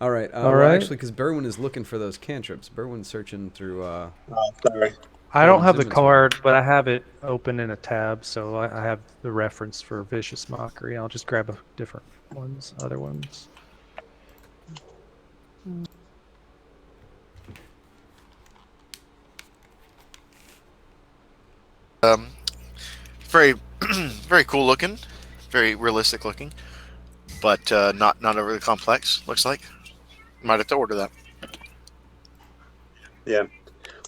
All right. All Well, right. actually, because Berwin is looking for those cantrips. Berwin's searching through Oh, sorry. I don't Berwin's have the inventory. card, but I have it open in a tab, so I have the reference for Vicious Mockery. I'll just grab a different ones, other ones. Um, very, very cool looking, very realistic looking, but not overly complex. Looks like might have to order that. Yeah.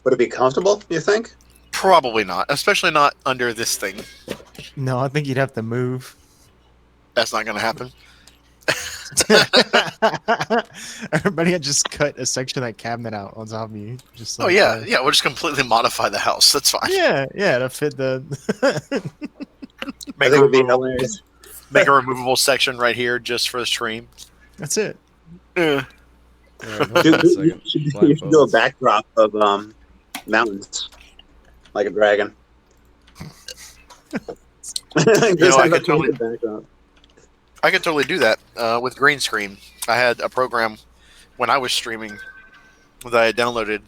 Would it be comfortable, you think? Probably not, especially not under this thing. No, I think you'd have to move. That's not going to happen. Everybody had just cut a section of that cabinet out on top of you. Just Oh like, yeah, yeah. We'll just completely modify the house. That's fine. yeah, to fit the. I Make think a it would be removable, hilarious. make a removable section right here just for the stream. That's it. Yeah. All right, hold Dude, on a second. you Blind should do a folds. backdrop of mountains, like a dragon. I could totally do that with green screen. I had a program when I was streaming that I downloaded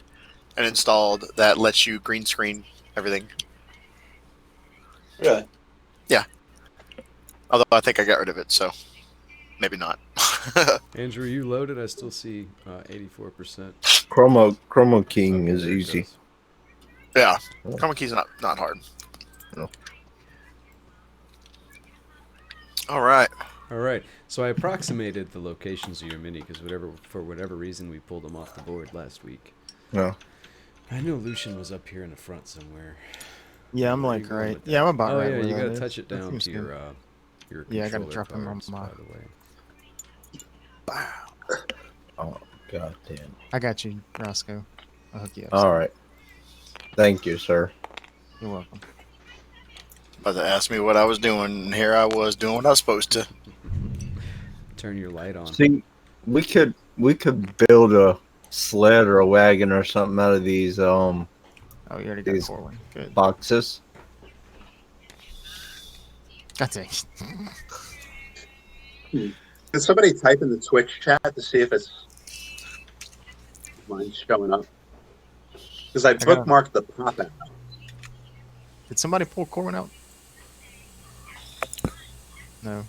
and installed that lets you green screen everything. Really? Although I think I got rid of it, so maybe not. Andrew, you loaded? I still see 84%. Chroma King Okay, is there it easy. goes. Yeah, chroma key's not hard. No. All right. All right. So I approximated the locations of your mini because for whatever reason we pulled them off the board last week. No. I know Lucian was up here in the front somewhere. Yeah, I'm Where are like you going right. with that? Yeah, I'm about Oh right. yeah, where you that gotta is. touch it That down seems to good. your Yeah, I gotta controller drop them on cards, my- by the way. Oh, god damn. I got you, Roscoe. I'll hook you up. All right. Thank you, sir. You're welcome. About to ask me what I was doing, and here I was doing what I was supposed to. Turn your light on. See, we could build a sled or a wagon or something out of these Oh, you already got These- 4-1. Good. boxes. God dang. Can somebody type in the Twitch chat to see if it's mine's showing up? Because I got it. bookmarked the pop out. Did somebody pull Corwin out? No.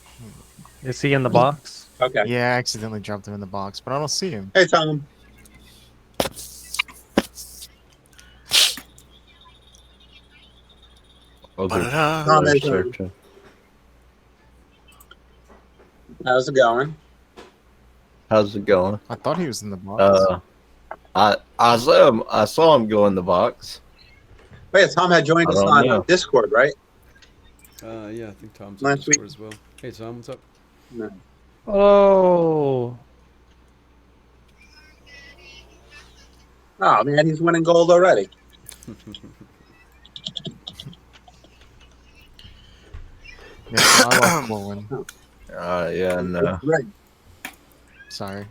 Is he in the box? Okay. Yeah, I accidentally dropped him in the box, but I don't see him. Hey, Tom. I'll do Ba-da-da. Tom, further hey, Tom. searching. How's it going? How's it going? I thought he was in the box. I saw him go in the box. Wait, Tom had joined I us don't on know. Discord, right? Yeah, I think Tom's Last on week. Discord as well. Hey Tom, what's up? No. Oh, Oh, man, he's winning gold already. Yeah, I love Corwin. Yeah, no. Right. Sorry.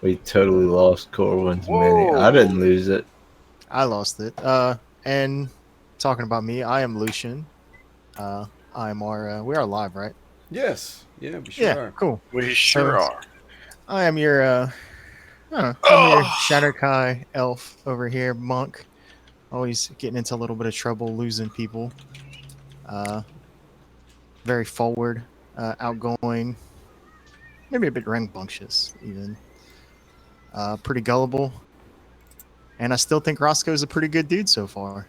We totally lost Corwin's mini. I didn't lose it. I lost it. And talking about me, I am Lucian. I'm our. We are live, right? Yes. Yeah, we sure Yeah. are. Cool. We sure So- are. I am your. I'm your Shatterkai elf over here, monk. Always getting into a little bit of trouble, losing people. Very forward, outgoing, maybe a bit rambunctious, even. Pretty gullible. And I still think Roscoe's a pretty good dude so far.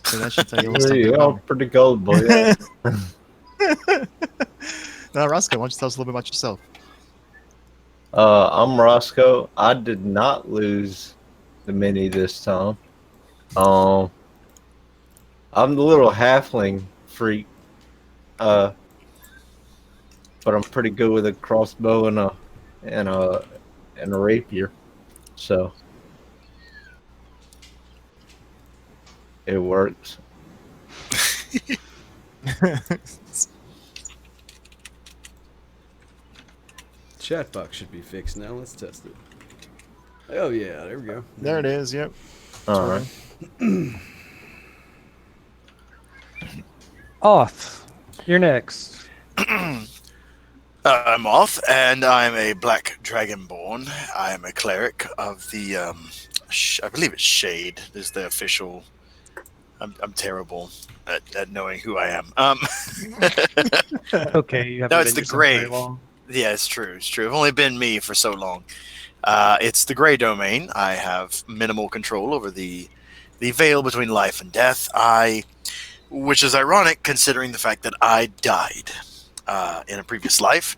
So that should tell you a little something You're about all pretty gullible, yeah. me. Now, Roscoe, why don't you tell us a little bit about yourself? I'm Roscoe. I did not lose the mini this time. I'm the little halfling freak. But I'm pretty good with a crossbow and a rapier. So it works. Chat box should be fixed now. Let's test it. Oh yeah, there we go. There it is, yep. All right. off. You're next. I'm Moth, and I'm a black dragonborn. I am a cleric of the, I believe it's Shade is the official. I'm terrible at knowing who I am. Okay, you haven't No, it's been the yourself very grave. long. Yeah, it's true. It's true. I've only been me for so long. It's the Grey Domain. I have minimal control over the veil between life and death. Which is ironic considering the fact that I died in a previous life,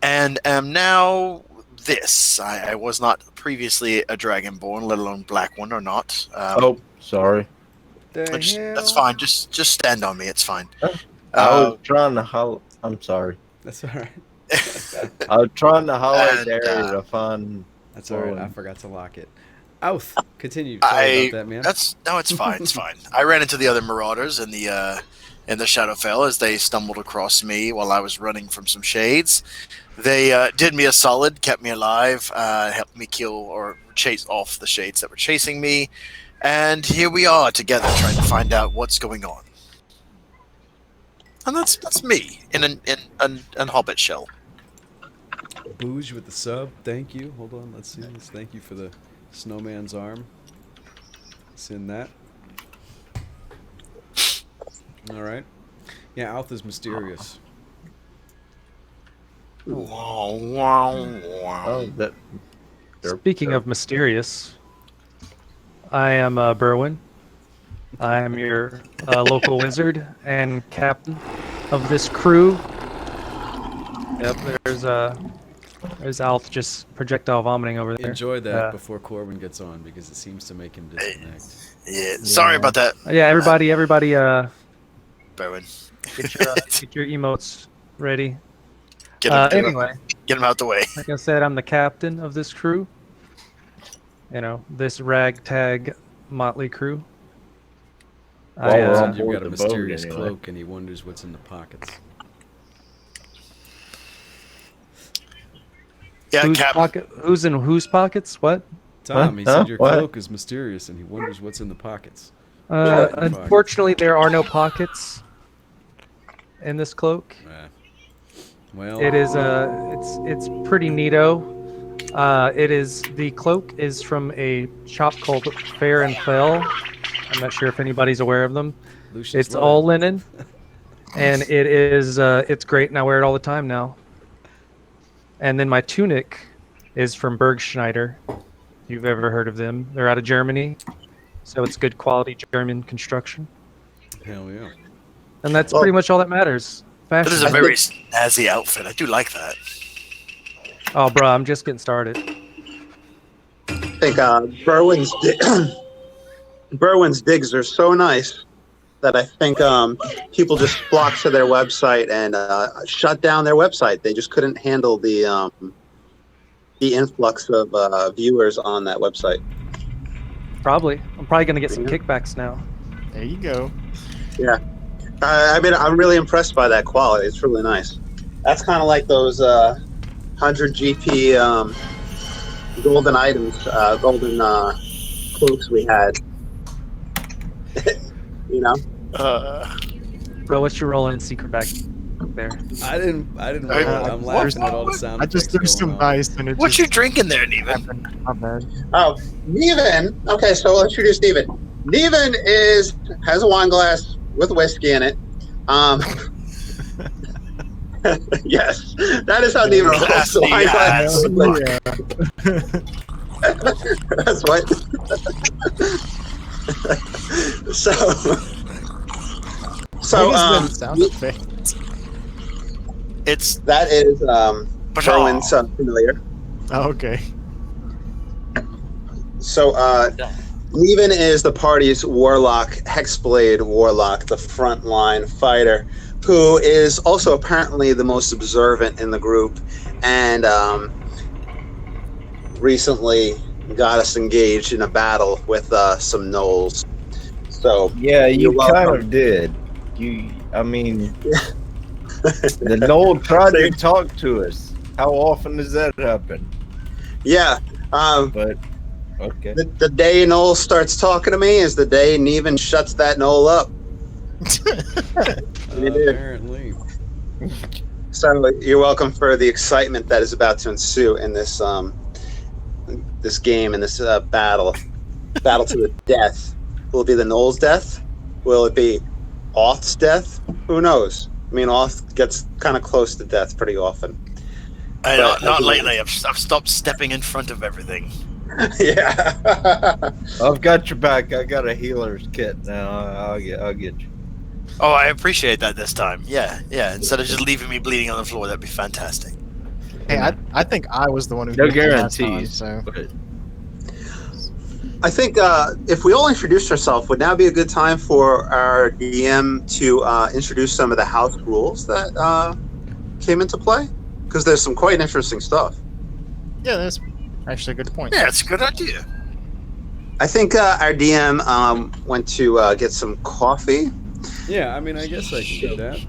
and am now this. I was not previously a Dragonborn, let alone black one or not. Oh, sorry. That's fine. Just stand on me. It's fine. I was trying to holler. I'm sorry. That's all right. I was trying to holler at And, Area to find. That's all right. I Rowan. forgot to lock it. Outh, continue. Sorry about that, man. It's fine. It's fine. I ran into the other marauders in the Shadowfell as they stumbled across me while I was running from some shades. They did me a solid, kept me alive, helped me kill or chase off the shades that were chasing me, and here we are together trying to find out what's going on. And that's me in an hobbit shell. Booge with the sub. Thank you. Hold on. Let's see. Thank you for the snowman's arm. Send that. All right. Yeah, Outh is mysterious. Wow, wow, wow. Oh, that. Speaking of mysterious, I am Berwin. I am your local wizard and captain of this crew. Yep, there's Alf just projectile vomiting over there. Enjoy that before Corbin gets on because it seems to make him disconnect. Yeah, sorry about that, Yeah, everybody, Bowen. get your emotes ready. Get him, Anyway, get him out the way. like I said, I'm the captain of this crew. You know, this ragtag motley crew. Well, I, we're on You've board got a the mysterious boat anyway. cloak and he wonders what's in the pockets. Yeah, who's in whose pockets? What? Tom, he Huh? said your What? cloak is mysterious and he wonders what's in the pockets. Unfortunately, there are no pockets in this cloak. Well, It is it's pretty neato. The cloak is from a shop called Fair and Fell. I'm not sure if anybody's aware of them. Lucius It's Leonard. all linen, and it is it's great, and I wear it all the time now. And then my tunic is from Bergschneider. If you've ever heard of them, they're out of Germany, so it's good quality German construction. Hell yeah. And that's Well- pretty much all that matters. That Fashion. is a very snazzy outfit. I do like that. Oh, bro, I'm just getting started. I think Berwin's digs are so nice that I think people just flocked to their website and shut down their website. They just couldn't handle the influx of viewers on that website. Probably. I'm probably gonna get some kickbacks now. There you go. Yeah, I mean, I'm really impressed by that quality. It's really nice. That's kind of like those 100 GP golden items, golden cloaks we had. You know. Bro, what's your role in secret back there? I didn't roll Hey, it. I'm laughing at all the sound I just threw effects some going on. dice and it What just you drinking there, Neven? happened. My bad. Oh, Neven. Okay, so let's introduce Neven. Neven has a wine glass with whiskey in it. Yes, that is how Neven rolls. The wine glass. Yeah. That's what. So What is the sound effect? It's that is Berwin's familiar. Oh, okay. So Neven is the party's warlock, Hexblade warlock, the frontline fighter, who is also apparently the most observant in the group, and recently got us engaged in a battle with some gnolls. So Yeah, you You're kind welcome. of did. I mean, the Knoll tried to talk to us. How often does that happen? yeah, But okay. the day Gnoll starts talking to me is the day Neven shuts that Gnoll up. You did. Apparently. So you're welcome for the excitement that is about to ensue in this this game and this battle to the death. Will it be the Knowles' death? Will it be Oth's death? Who knows? I mean, Oth gets kind of close to death pretty often. Not lately. I've stopped stepping in front of everything. Yeah. I've got your back. I got a healer's kit now. I'll get you. Oh, I appreciate that this time. Yeah. Instead of just leaving me bleeding on the floor, that'd be fantastic. Hey, I think I was the one who No did it last time, guarantees. so But I think if we all introduced ourselves, would now be a good time for our DM to introduce some of the house rules that came into play? Because there's some quite interesting stuff. yeah, that's actually a good point. Yeah, it's a good idea. I think our DM went to get some coffee. Yeah, I mean, I guess I can do that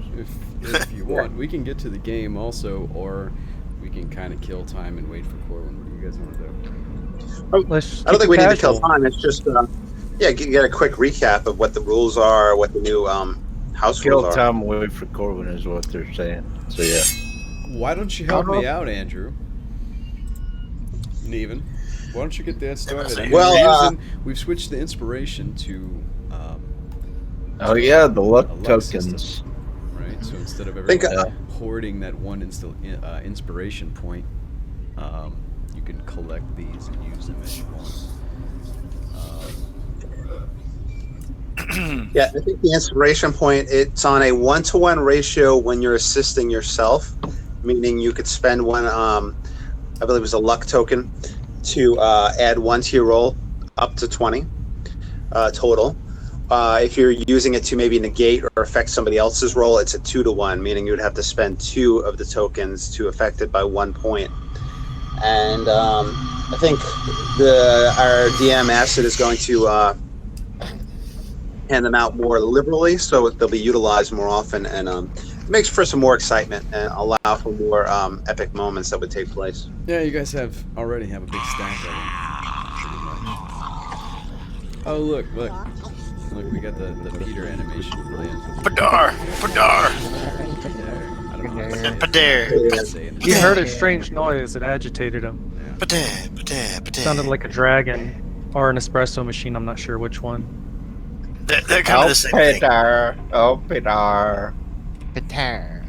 if you want. We can get to the game also, or we can kind of kill time and wait for Corwin. What do you guys want to do? Let's I don't think keep we it need to kill casual. time. It's just get a quick recap of what the rules are, what the new house kill rules are. time away for Corbin is what they're saying. So yeah. Why don't you help me out, Andrew? Neven, why don't you get that started? I mean, Well, we've switched the inspiration to Oh yeah, the luck a luck tokens. system, right? So instead of Think, everyone hoarding that one inspiration point, you can collect these and use them as you want. Yeah, I think the inspiration point, it's on a 1-to-1 ratio when you're assisting yourself, meaning you could spend one, I believe it was a luck token, to add 1 to your roll, up to 20 total. If you're using it to maybe negate or affect somebody else's roll, it's a 2-to-1, meaning you would have to spend 2 of the tokens to affect it by 1 point. And I think our DM Acid is going to hand them out more liberally, so they'll be utilized more often, and it makes for some more excitement and allow for more epic moments that would take place. Yeah, you guys already have a big stack of them. Pretty much. Oh, look, we got the Peter animation playing. Padar! I don't know. Padar! Saying He heard a strange noise. It agitated him. Padar! Sounded like a dragon or an espresso machine. I'm not sure which one. They're kind of the same thing. Peter. Oh, Peter. Peter.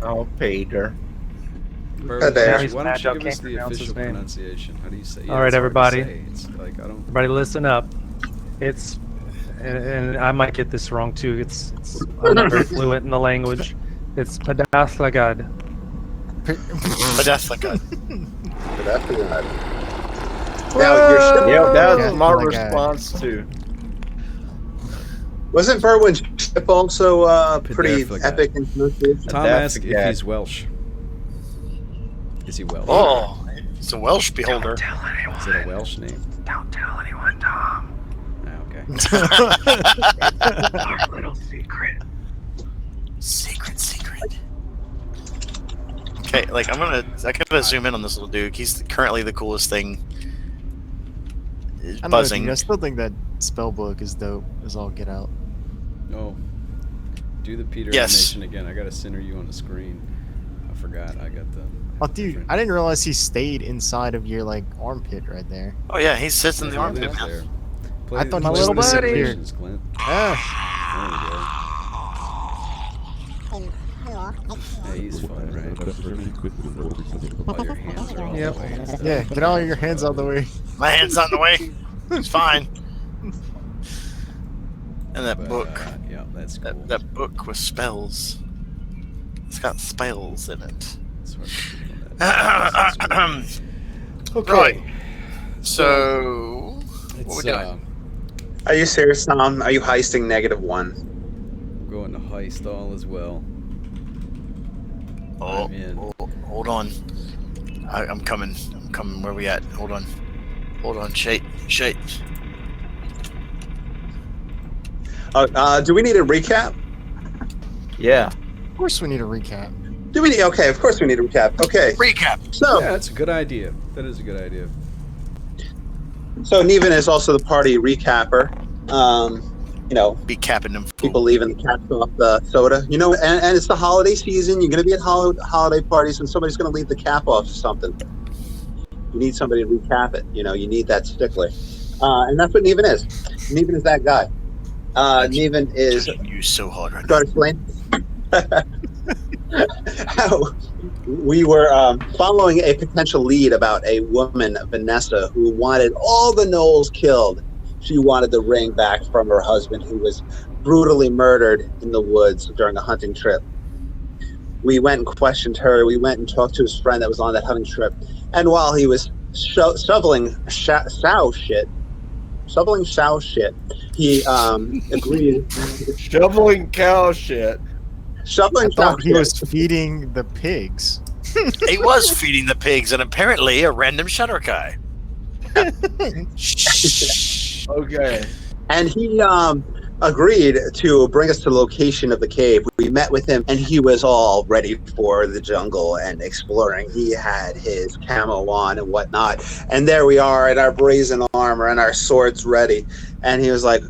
Oh, Peter. Burley, there. why don't you give us Can't the pronounce his official name. pronunciation? How do you say it? All right, It's hard to everybody. say. It's like, I don't... Everybody, listen up. It's and I might get this wrong too. I'm not very fluent in the language. It's Padaslagad. Padar! Now, your ship, Yeah, that Yeah, was my like response to. wasn't Berwin's ship also pretty Pedarfligad. epic in pronunciation? Tom That's asked a if gag. he's Welsh. Is he Welsh? Oh, it's a Welsh beholder. Tell anyone. Is it a Welsh name? Don't tell anyone, Tom. Ah, okay. Our little secret. Secret. Okay, like I gotta zoom in on this little dude. He's currently the coolest thing. He's I don't buzzing. know, dude, I still think that spellbook is dope as all get out. Oh. Do the Peter Yes. animation again. I gotta center you on the screen. I forgot. I got the... Oh, dude, I didn't realize he stayed inside of your like armpit right there. Oh yeah, he sits in the He armpit lives now. there. Play, I thought my play little the buddy. simulations, Clint. Ah, There we go. Yeah, he's fun, right? All your hands are all Yep. the way. and stuff. yeah, get all your hands out of the way. My hand's on the way. It's fine. And that But, book. yeah, that's cool. That book with spells. It's got spells in it. That's what I'm thinking of that. Right. So, It's, what we doing? Are you serious, Tom? Are you heisting -1? We're going to heist all as well. Oh, I'm in. hold on. I'm coming. Where we at? Hold on. Shait. Do we need a recap? Yeah. Of course, we need a recap. Do we need? Okay, of course we need a recap. Okay, Recap. so Yeah, that's a good idea. That is a good idea. So Neven is also the party recapper. Be capping them. people leaving the caps off the soda. And it's the holiday season. You're going to be at holiday parties, and somebody's going to leave the cap off something. You need somebody to recap it. You need that stickler. And that's what Neven is. Neven is that guy. Neven is... You so hard right now. Start explaining. We were following a potential lead about a woman, Vanessa, who wanted all the Knowles killed. She wanted the ring back from her husband, who was brutally murdered in the woods during a hunting trip. We went and questioned her. We went and talked to his friend that was on that hunting trip. And while he was shoveling sow shit, he agreed. Shoveling cow shit. Shoveling I thought sow he shit. was feeding the pigs. He was feeding the pigs, and apparently a random shutter guy. Okay. And he agreed to bring us to the location of the cave. We met with him, and he was all ready for the jungle and exploring. He had his camo on and whatnot. And there we are in our brazen armor and our swords ready. And he was like,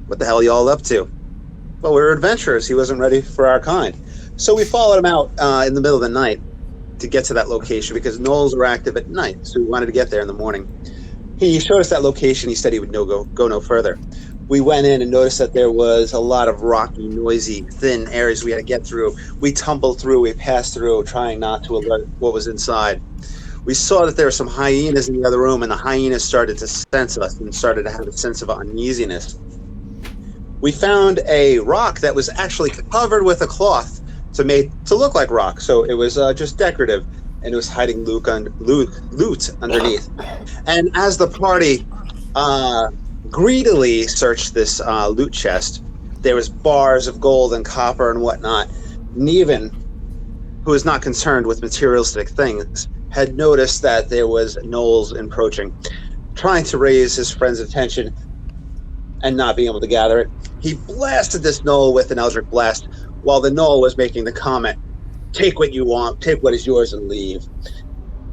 "What the hell are you all up to?" Well, we were adventurers. He wasn't ready for our kind. So we followed him out in the middle of the night to get to that location because Knowles were active at night. So we wanted to get there in the morning. He showed us that location. He said he would go no further. We went in and noticed that there was a lot of rocky, noisy, thin areas we had to get through. We tumbled through, we passed through, trying not to alert what was inside. We saw that there were some hyenas in the other room, and the hyenas started to sense us and started to have a sense of uneasiness. We found a rock that was actually covered with a cloth to look like rock, so it was just decorative, and it was hiding loot underneath. And as the party greedily searched this loot chest, there was bars of gold and copper and whatnot. Neven, who is not concerned with materialistic things, had noticed that there was Knowles approaching, trying to raise his friend's attention and not being able to gather it. He blasted this Knoll with an Eldritch Blast while the Knoll was making the comment, "Take what you want, take what is yours and leave."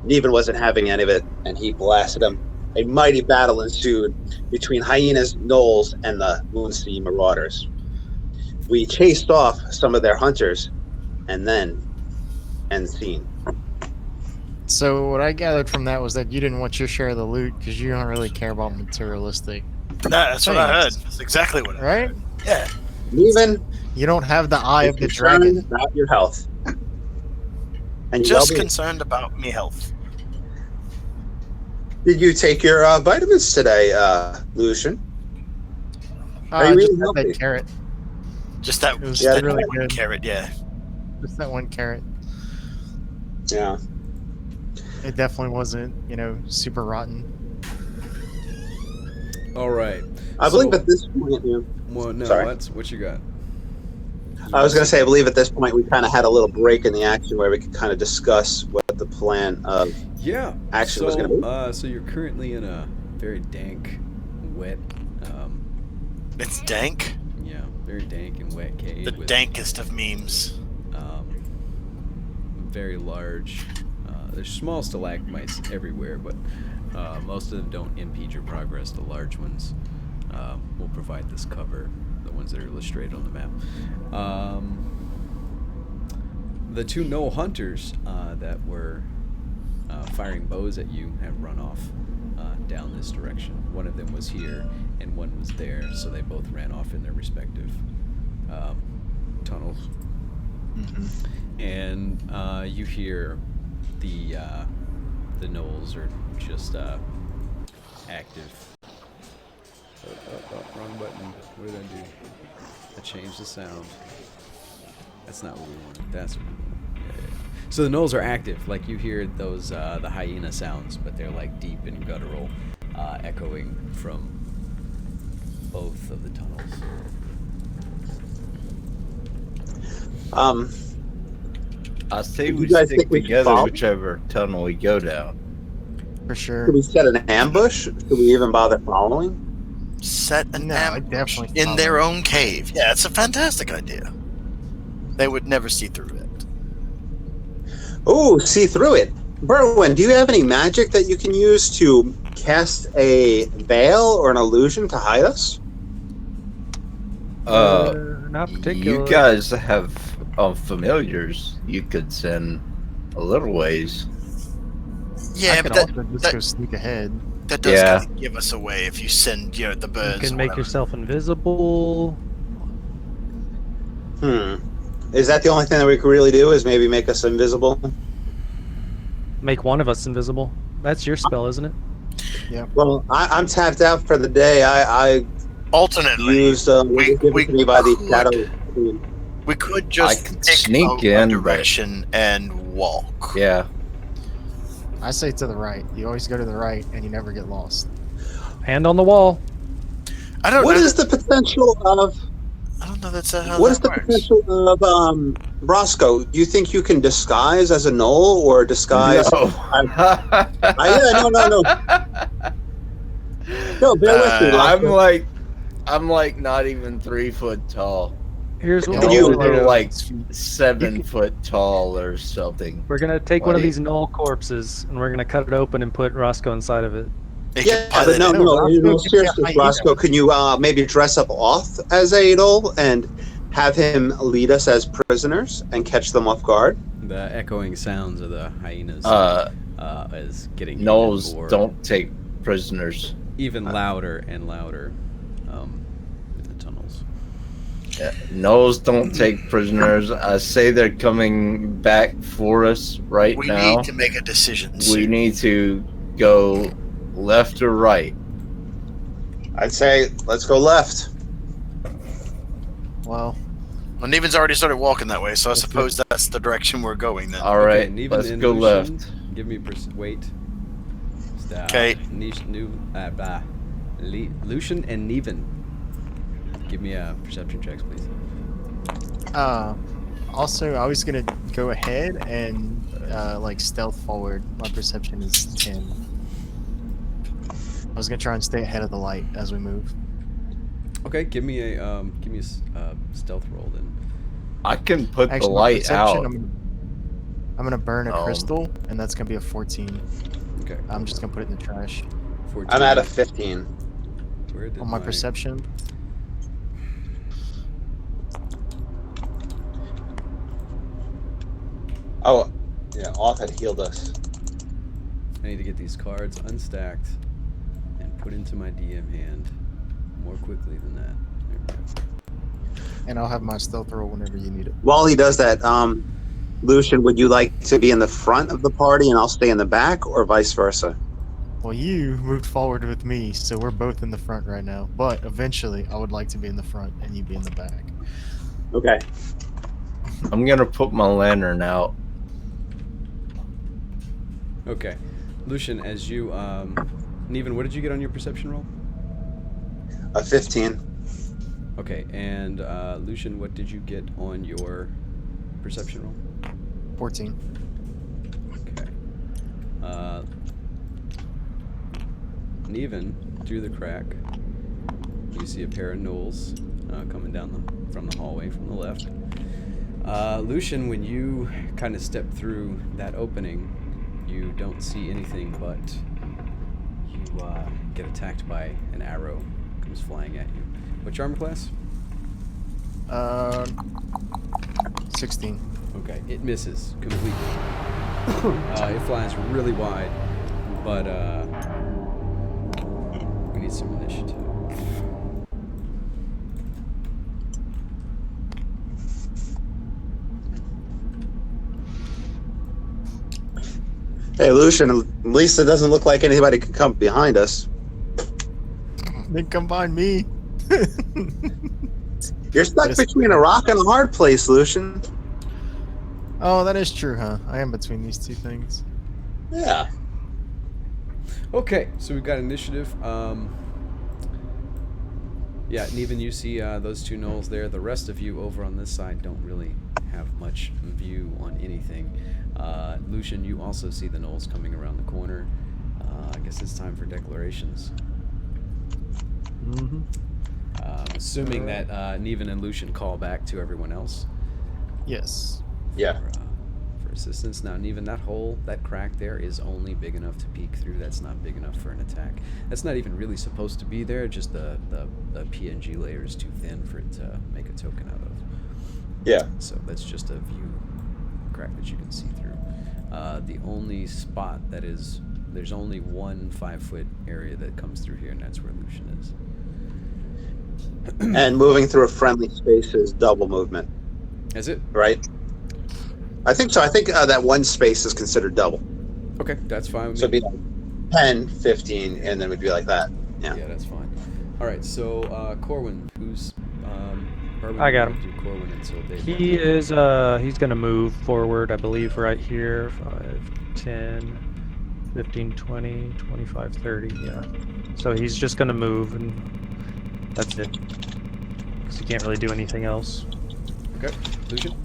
Neven wasn't having any of it, and he blasted him. A mighty battle ensued between hyenas, Knolls, and the Moonsea Marauders. We chased off some of their hunters, and then end scene. So what I gathered from that was that you didn't want your share of the loot because you don't really care about materialistic, That's what I heard. That's exactly what I heard. right? Yeah. Neven, You don't have the eye of the concerned dragon. about your health. And your Just well-being. concerned about me health. Did you take your vitamins today, Lucian? Are you Just really had healthy? that carrot. Just that, It was just that really one good. carrot, yeah. Just that one carrot. Yeah. It definitely wasn't, super rotten. All right. I believe at this point, Well, no. Sorry. What you got? I was going to say, I believe at this point we kind of had a little break in the action where we could kind of discuss what the plan of Yeah. action was going to be. So you're currently in a very dank, wet, It's dank. very dank and wet cave. The with, dankest of memes. Very large. There's small stalagmites everywhere, but most of them don't impede your progress. The large ones will provide this cover, the ones that are illustrated on the map. The two Knoll hunters that were firing bows at you have run off down this direction. One of them was here, and one was there, so they both ran off in their respective tunnels. And you hear the Knolls are just active. Wrong button. What did I do? I changed the sound. That's not what we wanted. That's what we wanted. Yeah. So the Knolls are active. Like you hear those the hyena sounds, but they're like deep and guttural, echoing from both of the tunnels. I say Do we you guys stick think we should together follow? whichever tunnel we go down. For sure. Should we set an ambush? Should we even bother following? Set an No, I ambush definitely in their follow. own cave. Yeah, it's a fantastic idea. They would never see through it. Oh, see through it. Berwin, do you have any magic that you can use to cast a veil or an illusion to hide us? Not particularly. You guys have familiars you could send a little ways. Yeah, I but could that, also just that, go sneak ahead. that does Yeah. kind of give us away if you send, the You birds. can or make whatever. yourself invisible. Is that the only thing that we could really do? Is maybe make us invisible? Make one of us invisible. That's your spell, isn't it? Well, I'm tapped out for the day. I Alternately, used what was given we to me by the could- shadow. Queen. we could just I could pick sneak a in, but- direction and walk. Yeah. I say to the right. You always go to the right, and you never get lost. Hand on the wall. I don't What know. is the potential of? I don't know that's how What is that the works. potential of Roscoe? Do you think you can disguise as a gnoll or disguise? No. No. No, bear with me. I'm like not even 3 foot tall. Here's what Can we're you- gonna do. They're like 7 foot tall or something. We're gonna take one of Like- these null corpses and we're gonna cut it open and put Roscoe inside of it. They Yeah, can pilot but no, it. Roscoe, seriously, give me a Roscoe, can you maybe dress up Oth as a gnoll and have him lead us as prisoners and catch them off guard? The echoing sounds of the hyenas is getting Gnolls even more, don't take prisoners. even louder and louder in the tunnels. Gnolls don't take prisoners. I say they're coming back for us right We now. need to make a decision We soon. need to go left or right. I'd say let's go left. Well, Well, Neven's already started walking that way, so I suppose that's the direction we're going then. All right, Neven let's and go Lucian, left. Give me wait. Stop. 'Kay. Lucian and Neven. Give me perception checks, please. also, I was gonna go ahead and like stealth forward. My perception is 10. I was gonna try and stay ahead of the light as we move. Okay, give me a stealth roll then. I can put Actually, the my light perception, out. I'm gonna burn a crystal, and that's gonna be a 14. Okay. I'm just gonna put it in the trash. 14. I'm at a 15. Where did On my perception, Oh, yeah, Oth had healed us. I need to get these cards unstacked and put into my DM hand more quickly than that. There we go. and I'll have my stealth roll whenever you need it. While he does that, Lucian, would you like to be in the front of the party and I'll stay in the back, or vice versa? Well, you moved forward with me, so we're both in the front right now. But eventually, I would like to be in the front and you be in the back. Okay. I'm gonna put my lantern out. Okay. Lucian, as you Neven, what did you get on your perception roll? A 15. Okay, and Lucian, what did you get on your perception roll? 14. Okay. Neven, through the crack, you see a pair of gnolls coming down from the hallway from the left. Lucian, when you kind of step through that opening, you don't see anything, but you get attacked by an arrow comes flying at you. What's your armor class? 16. Okay, it misses completely. It flies really wide, but we need some initiative. Hey, Lucian, at least it doesn't look like anybody could come behind us. Then come find me. You're stuck Yes. between a rock and a hard place, Lucian. Oh, that is true, huh? I am between these two things. Yeah. Okay, so we've got initiative. Yeah, Neven, you see those two gnolls there. The rest of you over on this side don't really have much view on anything. Lucian, you also see the gnolls coming around the corner. I guess it's time for declarations. Mm-hmm. Assuming that Neven and Lucian call back to everyone else Yes. Yeah. for resistance. Now, and even that hole, that crack there, is only big enough to peek through. That's not big enough for an attack. That's not even really supposed to be there. Just the PNG layer is too thin for it to make a token out of. Yeah. So that's just a view crack that you can see through. The only spot that is, there's only one 5-foot area that comes through here, and that's where Lucian is. And moving through a friendly space is double movement, Is it? right? I think so. I think that one space is considered double. Okay, that's fine with So me. it'd be like 10, 15, and then it would be like that. Yeah. Yeah, that's fine. All right, so Corwin, who's Berwin, I got will him. Do Corwin until Dave. He is he's gonna move forward, I believe, right here. 5, 10, 15, 20, 25, 30, yeah. So he's just gonna move and that's it. Because he can't really do anything else. Okay, Lucian.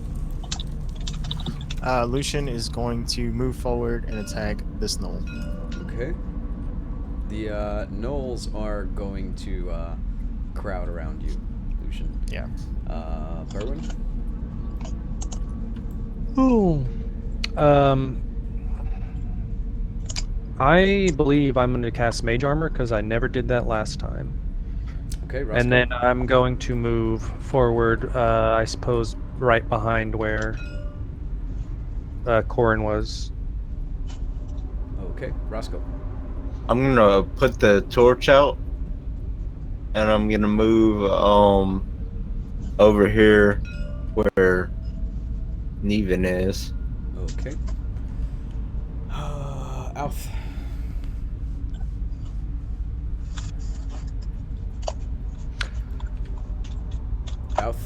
Lucian is going to move forward and attack this knoll. Okay. The gnolls are going to crowd around you, Lucian. Yeah. Berwin. Ooh. I believe I'm going to cast Mage Armor because I never did that last time. Okay, Roscoe. And then I'm going to move forward, I suppose, right behind where Corin was. Okay, Roscoe. I'm gonna put the torch out, and I'm gonna move over here where Neven is. Okay. Alf. Alf.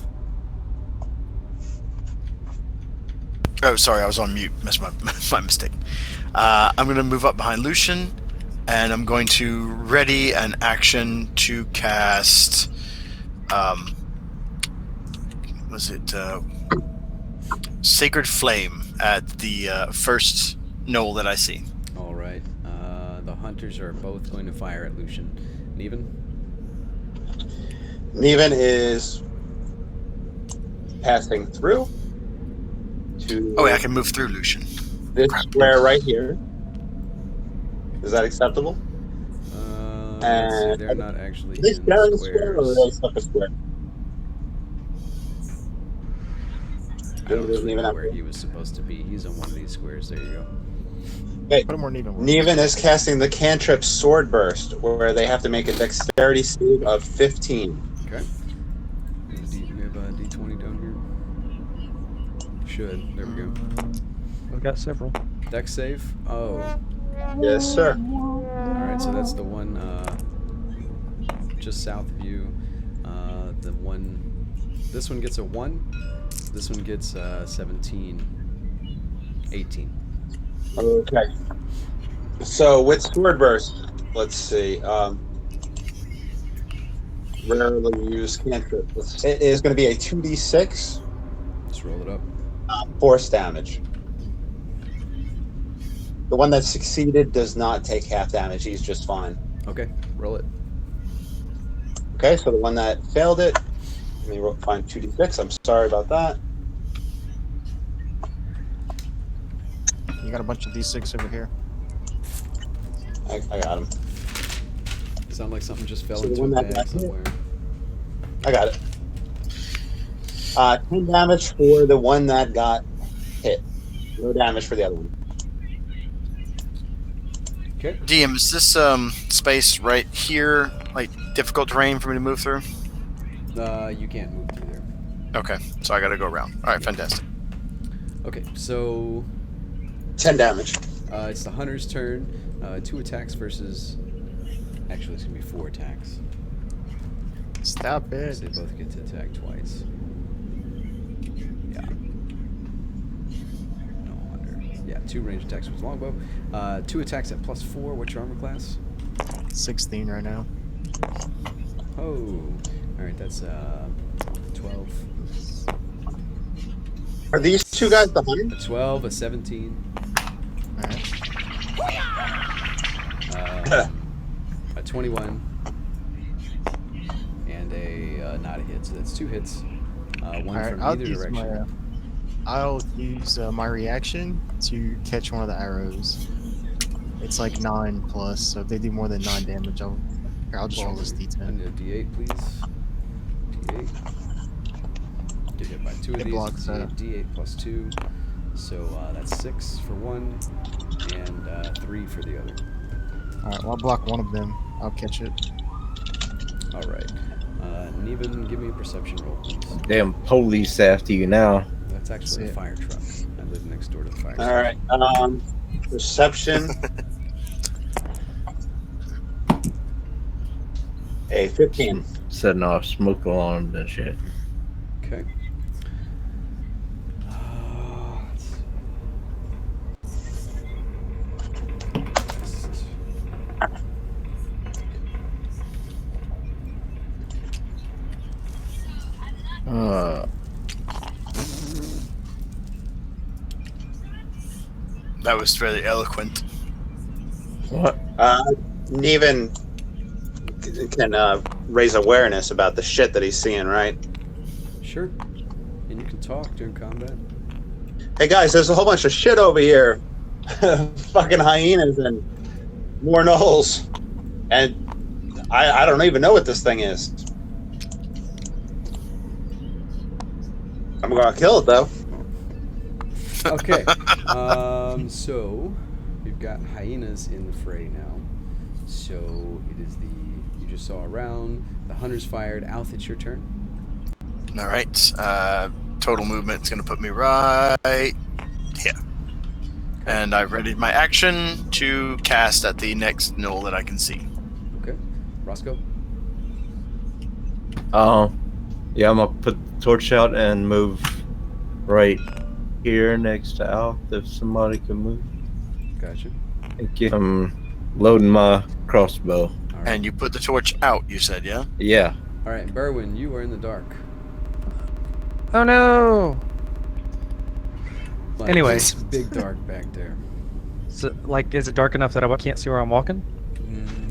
Oh, sorry, I was on mute. That's my mistake. I'm going to move up behind Lucian, and I'm going to ready an action to cast. Was it Sacred Flame at the first knoll that I see? All right. The hunters are both going to fire at Lucian. Neven. Neven is passing through to Oh, yeah, I can move through Lucian. this square right here. Is that acceptable? Let's see, they're not actually Is this in down square or squares. is that a square? I don't Doesn't even know have where to- he was supposed to be. He's on one of these squares. There you go. Okay. Put him where Neven was. Neven is casting the cantrip Sword Burst, where they have to make a dexterity save of 15. Okay. We have a D20 down here. Should. There we go. We've got several. Dex save. Oh. Yes, sir. Alright, so that's the one just south of you. The one. This one gets a 1. This one gets 17. 18. Okay. So with Sword Burst, let's see. Rarely used cantrip. It is going to be a 2d6 Just roll it up. force damage. The one that succeeded does not take half damage. He's just fine. Okay, roll it. Okay, so the one that failed it, let me find 2d6. I'm sorry about that. You got a bunch of D6 over here. I got him. Sound like something just fell So the into one a that bag got hit? somewhere. I got it. 10 damage for the one that got hit. No damage for the other one. Okay. DM, is this space right here like difficult terrain for me to move through? You can't move through there. Okay, so I got to go around. All right, fantastic. Okay, so 10 damage. it's the hunter's turn. 2 attacks versus. Actually, it's gonna be 4 attacks. Stop Because it. they both get to attack twice. Yeah. No wonder. Yeah, 2 ranged attacks with longbow. 2 attacks at +4. What's your armor class? 16 right now. Oh. Alright, that's 12. Are these two guys the hunter? A 12, a 17. Alright. A 21. And a not a hit, so that's 2 hits. One Alright, from I'll either use direction. I'll use my reaction to catch one of the arrows. It's like 9 plus, so if they do more than 9 damage, I'll just roll this I d10. need a D8, please. D8. Get hit by 2 of It these. blocks It's a that. D8 plus 2. So that's 6 for one, and 3 for the other. Alright, well, I'll block one of them. I'll catch it. All right. Neven, give me a perception roll, please. Damn police after you now. That's actually a See it. fire truck. I live next door to the fire All station. right. Perception. A 15. Setting off smoke alarms and shit. Okay. That was very eloquent. What? Neven can raise awareness about the shit that he's seeing, right? Sure. And you can talk during combat. Hey guys, there's a whole bunch of shit over here. Fucking hyenas and more gnolls. And I don't even know what this thing is. I'm gonna kill it though. Okay. So we've got hyenas in the fray now. So it is you just saw a round. The hunters fired. Alth, it's your turn. All right. Total movement's going to put me right here. And I've readied my action to cast at the next gnoll that I can see. Okay. Roscoe. Yeah, I'm gonna put the torch out and move right here next to Alf if somebody can move. Gotcha. Thank you. I'm loading my crossbow. All right. And you put the torch out, you said, yeah? Yeah. All right, Berwin, you are in the dark. Oh no! Like, Anyway. it's big dark back there. So, like, is it dark enough that I can't see where I'm walking?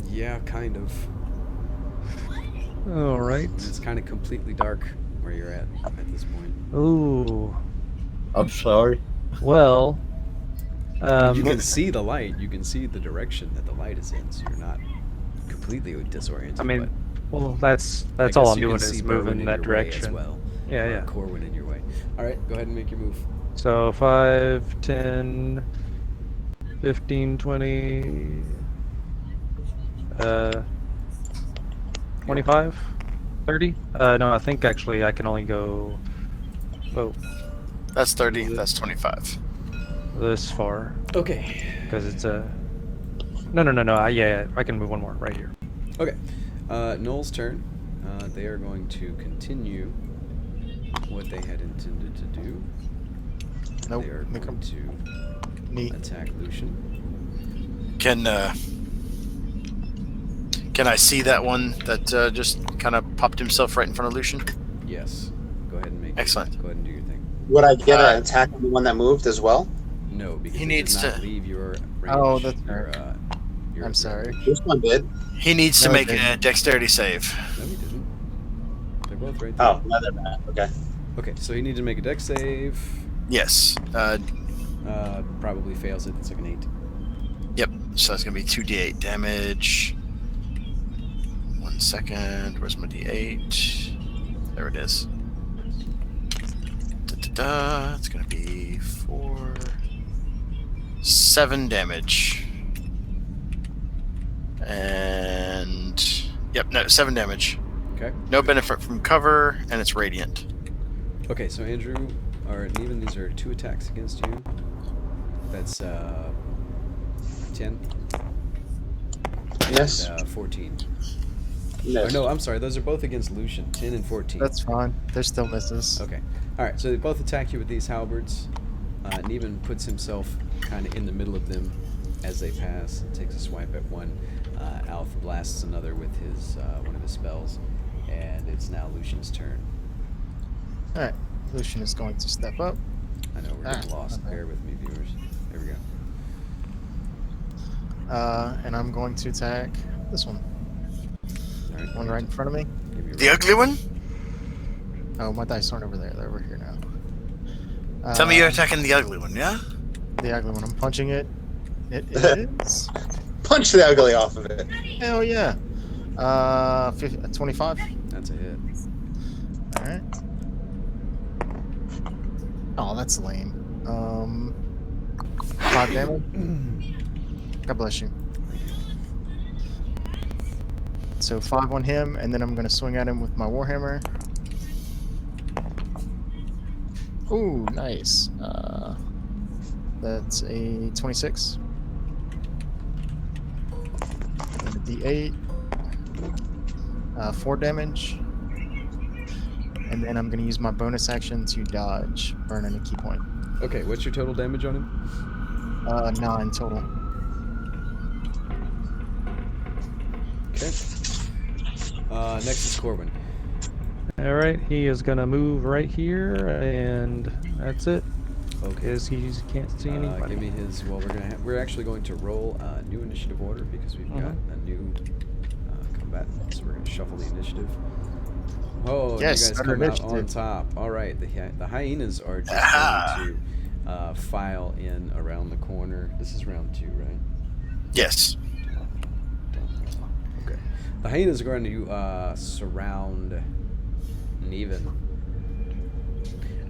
Yeah, kind of. All right. It's kind of completely dark where you're at this point. Ooh. I'm sorry. Well. You can see the light. You can see the direction that the light is in, so you're not completely disoriented. I mean, but well, that's I all guess I'm you doing can see is Berwin moving in that your way as direction. well. Yeah, yeah. Corwin in your way. All right, go ahead and make your move. So 5, 10, 15, 20, 25, 30? No, I think actually I can only go That's 30, that's 25. this far Okay. because it's a. No. Yeah, I can move one more right here. Okay. Noel's turn. They are going to continue what they had intended to do. Nope. They are Make going him to neat. attack Lucian. Can I see that one that just kind of popped himself right in front of Lucian? Yes. Go ahead and make. Excellent. Go ahead and do your thing. Would I get an attack on the one that moved as well? No, because He it needs does not to- leave your range. Oh, that's your, fair. your I'm sorry. This one did. He needs to No, make it a didn't. dexterity save. No, he didn't. They're both right there. Oh, no, they're bad. Okay. Okay, so you need to make a dex save. Yes. Probably fails it. It's like an 8. Yep. So that's going to be 2d8 damage. 1 second. Where's my d8? There it is. Da-da-da. It's going to be 7 damage. And yep, no, 7 damage. Okay. No benefit from cover, and it's radiant. Okay, so Andrew, or even these are 2 attacks against you. That's 10 Yes. and 14. Yes. Or no, I'm sorry. Those are both against Lucian. 10 and 14. That's fine. They're still misses. Okay. All right. So they both attack you with these halberds. Neven puts himself kind of in the middle of them as they pass. And takes a swipe at one. Alf blasts another with his one of his spells, and it's now Lucian's turn. Alright. Lucian is going to step up. I know we're getting lost. okay. Bear with me, viewers. There we go. And I'm going to attack this one. All right. One right in front of me. Give me a The roll. ugly one? Oh, my dice aren't over there. They're over here now. Tell me you're attacking the ugly one, yeah? The ugly one. I'm punching it. It is. Punch the ugly off of it. Hell yeah. 25. That's a hit. All right. Oh, that's lame. 5 damage. God bless you. So 5 on him, and then I'm gonna swing at him with my warhammer. Ooh, nice. That's a 26. And a D8. 4 damage. And then I'm gonna use my bonus action to dodge, burning a key point. Okay, what's your total damage on him? 9 total. Okay. Next is Corbin. All right, he is gonna move right here, and that's it. Okay. Because he can't see anybody. Give me his. Well, we're actually going to roll a new initiative order because we've got a new combatant. So we're going to shuffle the initiative. Oh, Yes, you guys under come out on initiative. top. All right, the hyenas are just going to file in around the corner. This is round 2, right? Yes. Okay. The hyenas are going to surround Neven.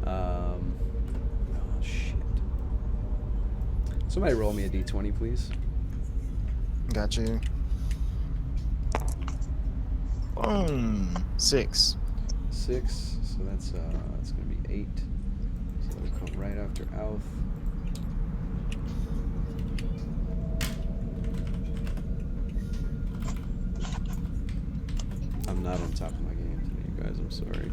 Oh shit! Somebody roll me a d20, please. Got you. 6. 6. So that's going to be 8. So it'll come right after Alf. I'm not on top of my game today, you guys. I'm sorry.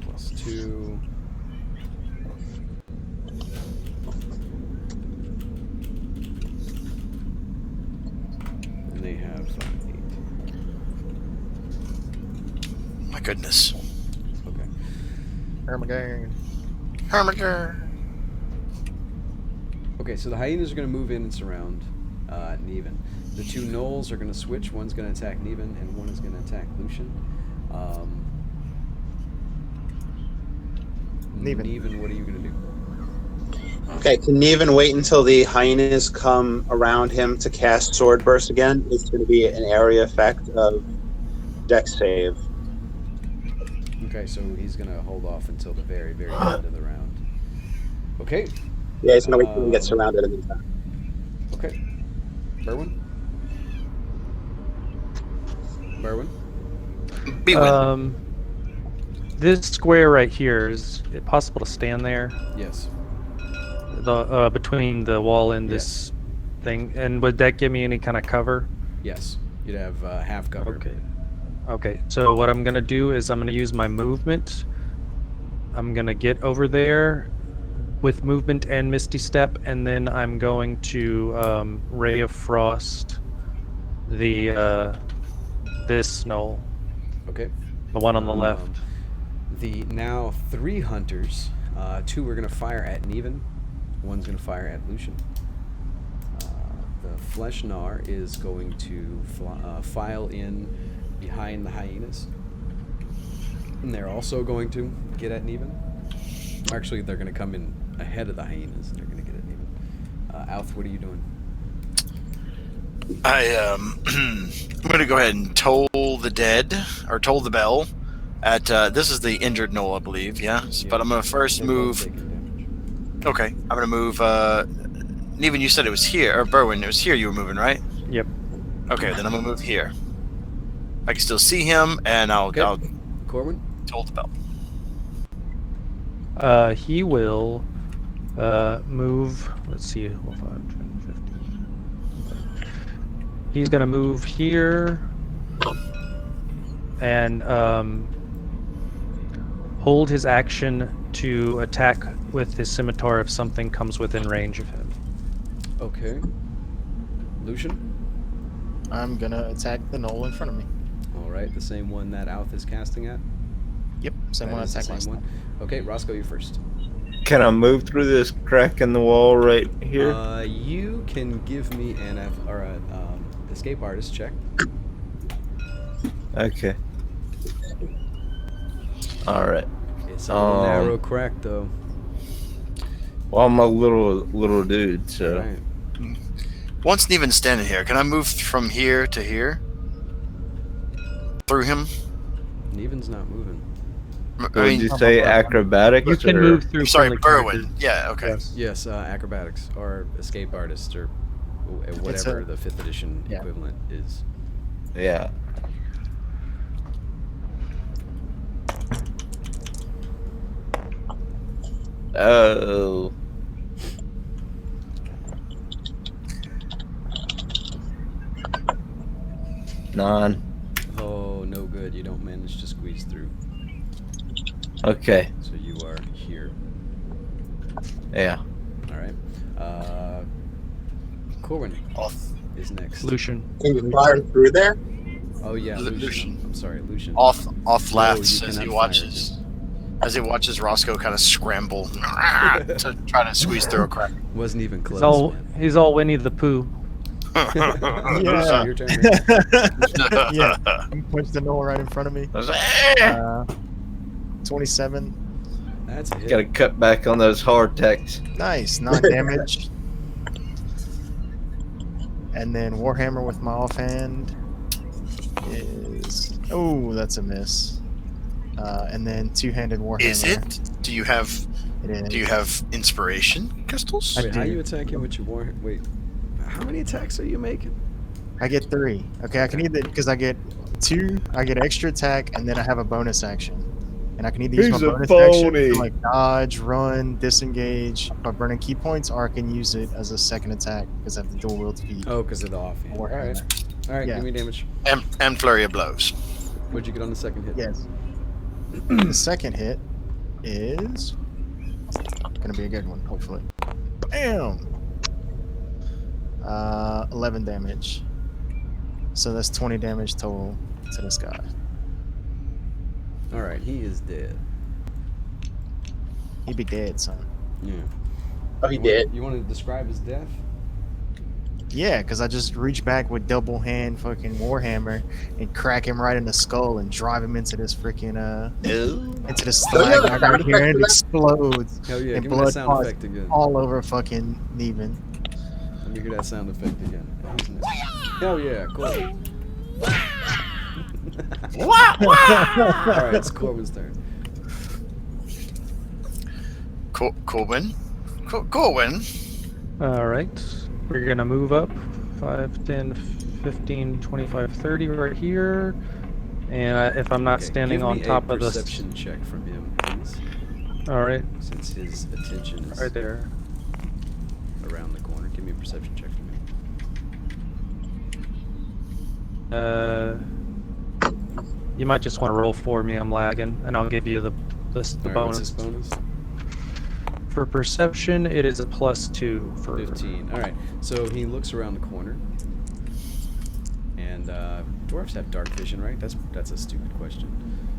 +2. And they have 8. My goodness. Okay. Armageddon. Armageddon. Okay, so the hyenas are going to move in and surround Neven. The 2 gnolls are going to switch. One's going to attack Neven, and one is going to attack Lucian. Neven. What are you going to do? Okay, can Neven wait until the hyenas come around him to cast Sword Burst again? It's going to be an area effect of Dex save. Okay, so he's going to hold off until the very, very end of the round. Okay. Yeah, he's going to wait till he gets surrounded in the time. Okay. Berwin? Berwin? B-win. This square right here, is it possible to stand there? Yes. The between the wall and this thing, and would that give me any kind of cover? Yes. You'd have half cover. Okay. Okay. So what I'm gonna do is I'm gonna use my movement. I'm gonna get over there with movement and Misty Step, and then I'm going to Ray of Frost the this gnoll, Okay. the one on the left. The now 3 hunters, 2 are going to fire at Neven, one's going to fire at Lucian. The Flesh Gnar is going to file in behind the hyenas. And they're also going to get at Neven. Actually, they're going to come in ahead of the hyenas and they're going to get at Neven. Alf, what are you doing? I'm going to go ahead and toll the dead, or toll the bell. At this is the injured gnoll, I believe. Yeah. But I'm gonna first They're both move. taking damage. Okay, I'm gonna move. Neven, you said it was here, or Berwin, it was here you were moving, right? Yep. Okay, then I'm gonna move here. I can still see him, and I'll Corwin? toll the bell. He will move. Let's see. 5, 10, 15. He's gonna move here and hold his action to attack with his scimitar if something comes within range of him. Okay. Lucian? I'm gonna attack the gnoll in front of me. Alright, the same one that Alf is casting at? Yep, same That one I is the attacked same last one. time. Okay, Roscoe, you first. Can I move through this crack in the wall right here? You can give me an escape artist check. Okay. All right. It's a little Um, narrow crack though. Well, I'm a little dude, so Right. Once Neven's standing here, can I move from here to here? Through him? Neven's not moving. I would mean, you say acrobatics? You can or- move through. I'm sorry, friendly Berwin. Yeah, okay. characters. Yes, acrobatics or escape artist or whatever the 5th edition yeah. equivalent is. Yeah. Oh. Nine. Oh, no good. You don't manage to squeeze through. Okay. So you are here. Yeah. All right. Corwin Off. is next. Lucian. Can you fire through there? Oh yeah, Lucian. Lucian. I'm sorry, Lucian. Off No, laughs you as he cannot watches Roscoe kind of scramble to try to squeeze through a crack. Wasn't even close. He's all Winnie the Pooh. Lucian, your turn. Yeah. You punched the knoll right in front of me. 27. That's a hit. Gotta cut back on those hard techs. Nice. 9 damage. And then Warhammer with my offhand is... Oh, that's a miss. And then two-handed Warhammer. Is it? Do you have It is. Do you have inspiration crystals? I Wait, how do. you attacking with your war? Wait, how many attacks are you making? I get 3. Okay, I can either... Because I get 2, I get extra attack, and then I have a bonus action. And I can either use He's my a bonus action phony. to like dodge, run, disengage by burning key points, or I can use it as a second attack because I have the dual wield speed. Oh, because of the offhand. All Warhammer. right, all right. Yeah. Give me damage. And flurry of blows. What'd you get on the second hit? Yes. The second hit is gonna be a good one, hopefully. Bam! 11 damage. So that's 20 damage total to this guy. All right, he is dead. He'd be dead, son. Yeah. Oh, he did. You want to describe his death? Yeah, because I just reach back with double hand fucking Warhammer and crack him right in the skull and drive him into this freaking into the slag right here, and it explodes Hell yeah! And Give me that blood sound pots effect again. all over fucking Neven. Let me hear that sound effect again. Who's next? Hell yeah! Cool. All right, it's Corbin's turn. Corwin? Corwin? All right. We're going to move up 5, 10, 15, 25, 30 right here. And if I'm not Okay, standing give on me top a of the... perception check from him, please, All right. since his attention is Right there. around the corner. Give me a perception check from him. You might just want to roll for me. I'm lagging. And I'll give you the All right, what's bonus. his bonus? For perception, it is a +2 for 15. All right. So he looks around the corner, and dwarves have dark vision, right? That's a stupid question.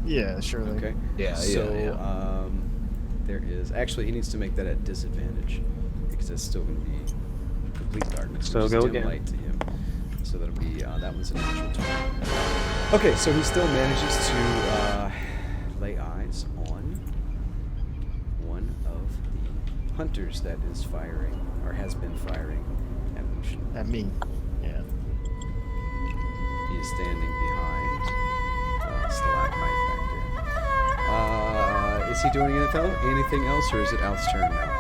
Yeah, surely. Okay. Yeah, So there is actually he needs to make that at disadvantage because it's still going to be complete darkness. So which is go dim again. light to him. So that'll be that one's a natural 20. Okay, so he still manages to lay eyes on one of the hunters that is firing or has been firing at Lucian. At me. Yeah. He is standing behind stalagmite back there. Is he doing anything else, or is it Al's turn now?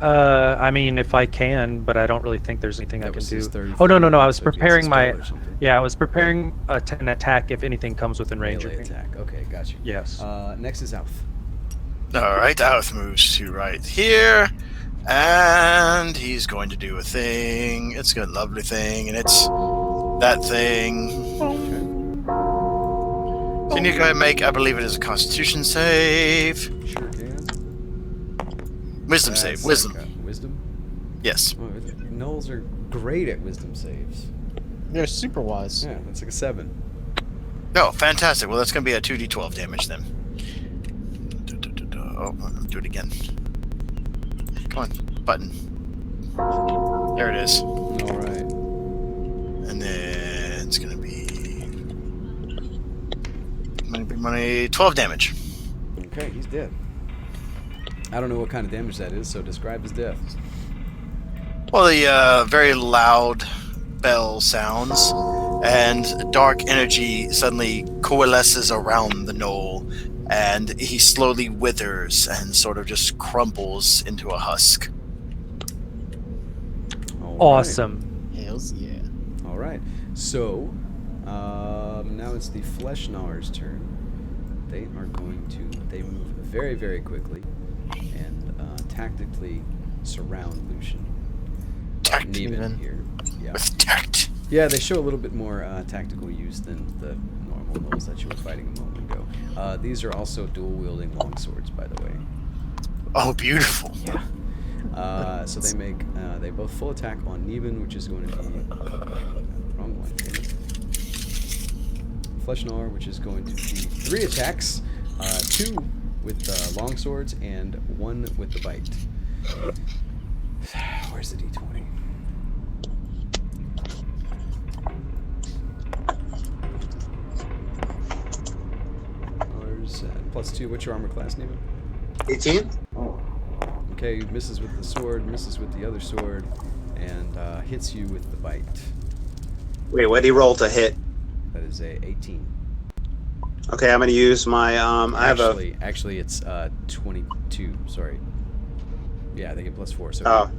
I mean, if I can, but I don't really think there's anything I That can was do. his third Oh, no. thing, I was so he gets a preparing my... spell or something. Yeah, I was preparing an attack if anything comes within range Melee of me. attack. Okay, got you. Yes. Next is Alf. Alright, Alf moves to right here. And he's going to do a thing. It's a lovely thing, and it's that thing. So you need to go ahead and make, I believe it is a Constitution save. Sure can. Wisdom That's save. Wisdom. like, wisdom? Yes. Oh, Gnolls are great at wisdom saves. They're super wise. Yeah, that's like a 7. No, fantastic. Well, that's going to be a 2d12 damage then. Oh, let me do it again. Come on, button. There it is. All right. And then it's going to be... Money 12 damage. Okay, he's dead. I don't know what kind of damage that is, so describe his death. Well, the very loud bell sounds, and dark energy suddenly coalesces around the knoll, and he slowly withers and sort of just crumples into a husk. All right. Awesome. Hells yeah. All right. So now it's the Flesh Gnawers' turn. They are going to. They move very, very quickly and tactically surround Lucian. Tact. Neven Even. here. Yeah. With tact. Yeah, they show a little bit more tactical use than the normal gnolls that you were fighting a moment ago. These are also dual-wielding longswords, by the way. Oh, beautiful. Yeah. So they make they both full attack on Neven, which is going to be wrong one. Damn it. Flesh Gnawer, which is going to be 3 attacks, 2 with the longswords and 1 with the bite. Where's the d20? +2. What's your armor class, Neven? 18? Okay, misses with the sword, misses with the other sword, and hits you with the bite. Wait, what did he roll to hit? That is a 18. Okay, I'm going to use my, I have Actually, it's 22. Sorry. Yeah, they get +4. So Oh.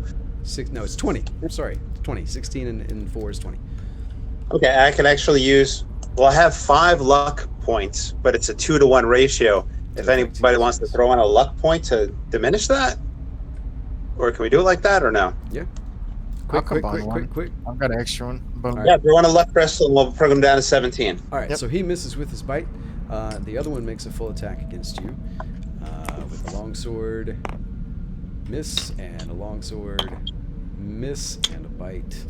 No, it's 20. Sorry, 20. 16 and 4 is 20. Okay, I can actually use, well, I have 5 luck points, but it's a 2-to-1 ratio. If anybody wants to throw in a luck point to diminish that? Or can we do it like that or no? Yeah. I'll Quick. combine one. I've got an extra one. Boom. All right. Yeah, throw in a luck crystal and we'll bring them down to 17. All right, Yep. so he misses with his bite. The other one makes a full attack against you with a longsword. Miss and a longsword. Miss and a bite.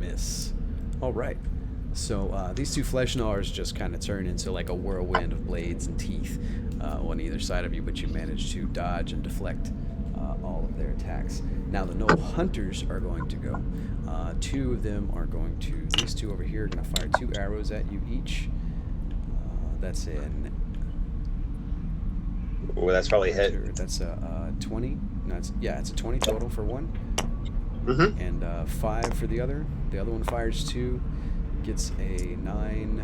Miss. All right. So these 2 Flesh Gnawers just kind of turn into like a whirlwind of blades and teeth on either side of you, but you manage to dodge and deflect all of their attacks. Now the Gnoll Hunters are going to go. 2 of them are going to, these 2 over here are going to fire 2 arrows at you each. That's an... Ooh, that's probably hit. That's a 20. No, it's a 20 total for one. Mm-hmm. And 5 for the other. The other one fires 2, gets a 9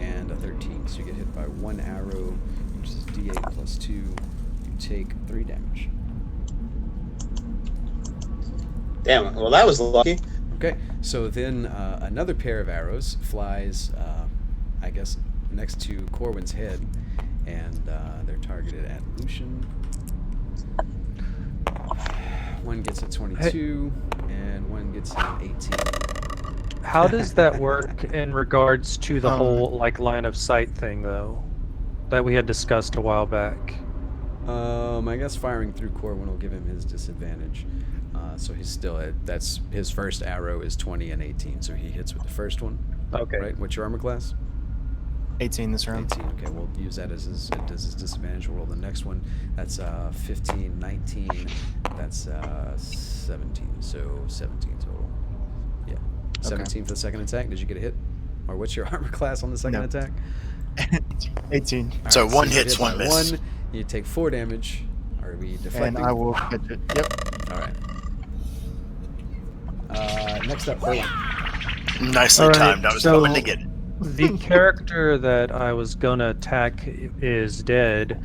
and a 13. So you get hit by 1 arrow, which is d8 +2. You take 3 damage. Damn, well, that was lucky. Okay, so then another pair of arrows flies, I guess, next to Corwin's head, and they're targeted at Lucian. One gets a 22, and one gets an 18. How does that work in regards to the Um, whole like line of sight thing, though, that we had discussed a while back? I guess firing through Corwin will give him his disadvantage. So he's still at, that's his first arrow is 20 and 18, so he hits with the first one. Okay. Right? What's your armor class? 18 this round. 18. Okay, we'll use that as his disadvantage. We'll roll the next one. That's 15, 19. That's 17. So 17 total. Yeah. 17 for the second attack. Did you get a hit? Or what's your armor class on the second No. attack? 18. All So right, one you hits, hit by one miss. 1. You take 4 damage. Are we deflecting? And I will catch it. Yep. All right. Next up, Erwin. Nicely All right, timed. I was so- hoping to get it. The character that I was gonna attack is dead.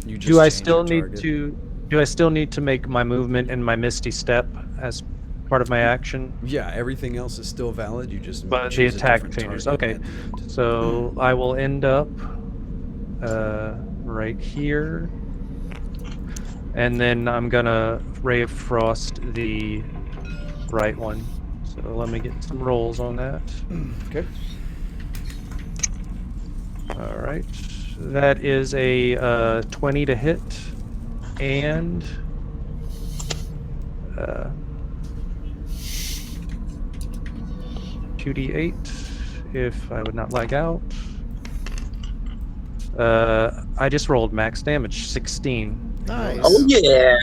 You just Do I changed still your need target. to? Do I still need to make my movement and my Misty Step as part of my action? Yeah, everything else is still valid. You just But the choose a attack different changes. target Okay. at the end. So I will end up right here, and then I'm gonna Ray of Frost the right one. So let me get some rolls on that. Okay. All right, that is a 20 to hit, and 2d8 if I would not lag out. I just rolled max damage, 16. Nice. Oh, yeah.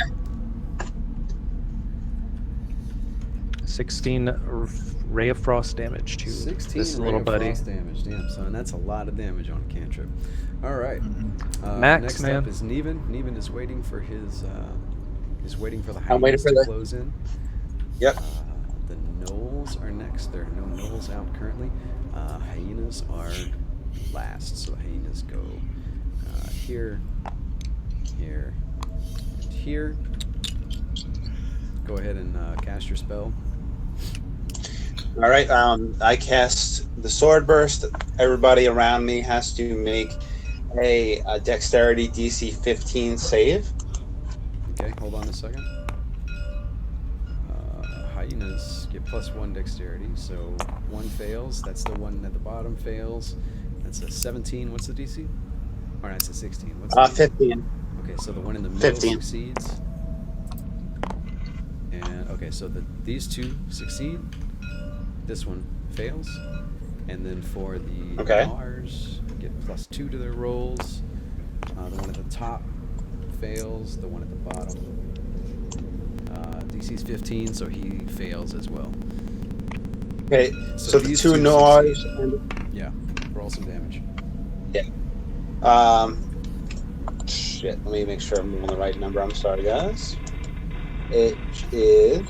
16 Ray of Frost damage to 16 this ray little of buddy. frost damage. Damn, son, that's a lot of damage on a cantrip. All right. Max, next man. up is Neven. Neven is waiting for his. Is waiting for the I'm waiting hyenas for to the- close in. Yep. The gnolls are next. There are no gnolls out currently. Hyenas are last, so hyenas go here, here, and here. Go ahead and cast your spell. All right. I cast the sword burst. Everybody around me has to make a dexterity DC 15 save. Okay, hold on a second. Hyenas get +1 dexterity, so one fails. That's the one at the bottom fails. That's a 17. What's the DC? Or that's a 16. What's the DC? 15. Okay, so the one in the middle 15. succeeds. And okay, so these two succeed. This one fails. And then for the Okay. Gnars, get +2 to their rolls. The one at the top fails. The one at the bottom. DC's 15, so he fails as well. Okay. So So the these two two Noise succeed. and Yeah, roll some damage. shit. Let me make sure I'm on the right number. I'm sorry, guys. It is.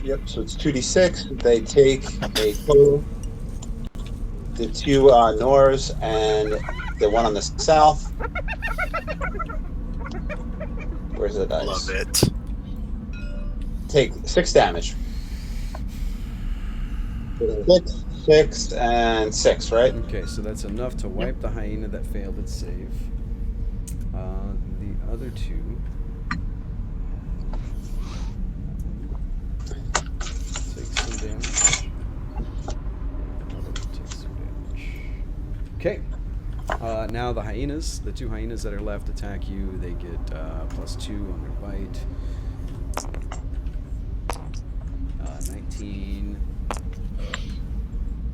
Yep. So it's 2d6. They take a total. The two Nors and the one on the south. Where's the dice? Love it. Take 6 damage. 6, and 6, right? Okay, so that's enough to wipe the hyena that failed its save. The other two. Take some damage. Another one takes some damage. Okay. Now the hyenas, the two hyenas that are left, attack you. They get +2 on their bite. 19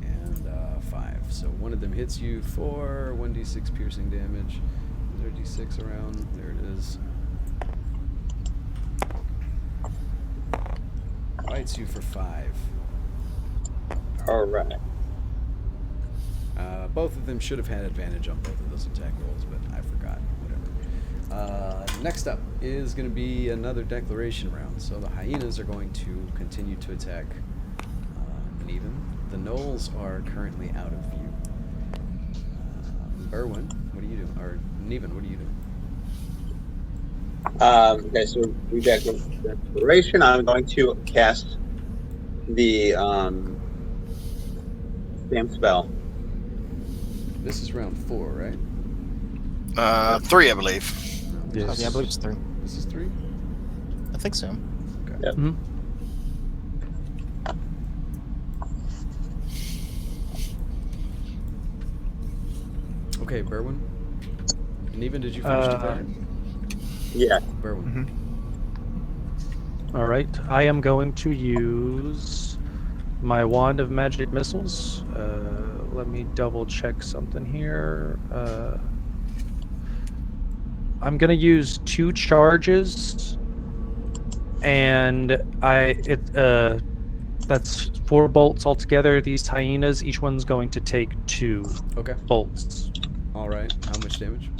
and 5. So one of them hits you for 1d6 piercing damage. Is there a d6 around? There it is. Bites you for 5. All right. Both of them should have had advantage on both of those attack rolls, but I forgot. Whatever. Next up is going to be another declaration round. So the hyenas are going to continue to attack Neven. The gnolls are currently out of view. Berwin, what are you doing? Or Neven, what are you doing? Okay, so we got declaration. I'm going to cast the same spell. This is round 4, right? 3, I believe. Yeah, I believe it's 3. This is 3? I think so. Okay. Yep. Mhm. Okay, Berwin. Neven, did you finish declaring? Yeah. Berwin. All right, I am going to use my wand of magic missiles. Let me double check something here. I'm gonna use 2 charges, and that's 4 bolts altogether. These hyenas, each one's going to take 2 Okay. bolts. All right. How much damage?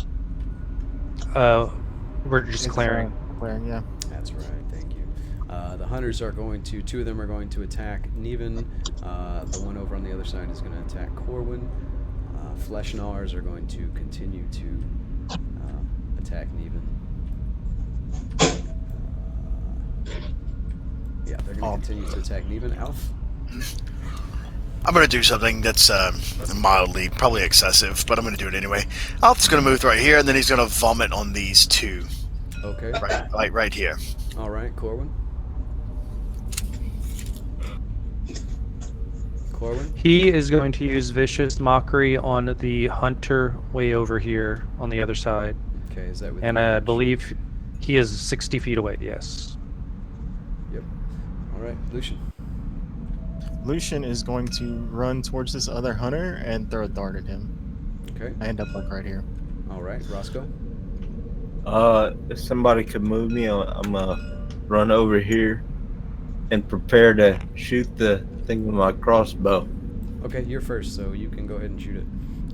We're just clearing. Clearing, yeah. That's right. Thank you. The hunters are going to. 2 of them are going to attack Neven. The one over on the other side is going to attack Corwin. Flesh Gnars are going to continue to attack Neven. Yeah, they're going to continue to attack Neven. Alf. I'm going to do something that's mildly, probably excessive, but I'm going to do it anyway. Alf's going to move right here, and then he's going to vomit on these 2. Okay. Right here. All right, Corwin. Corwin. He is going to use Vicious Mockery on the hunter way over here on the other side. Okay, is that with And I believe he is 60 feet away, yes. Yep. All right, Lucian. Lucian is going to run towards this other hunter and throw a dart at him. Okay. I end up like right here. All right, Roscoe. If somebody could move me, I'm run over here and prepare to shoot the thing with my crossbow. Okay, you're first, so you can go ahead and shoot it.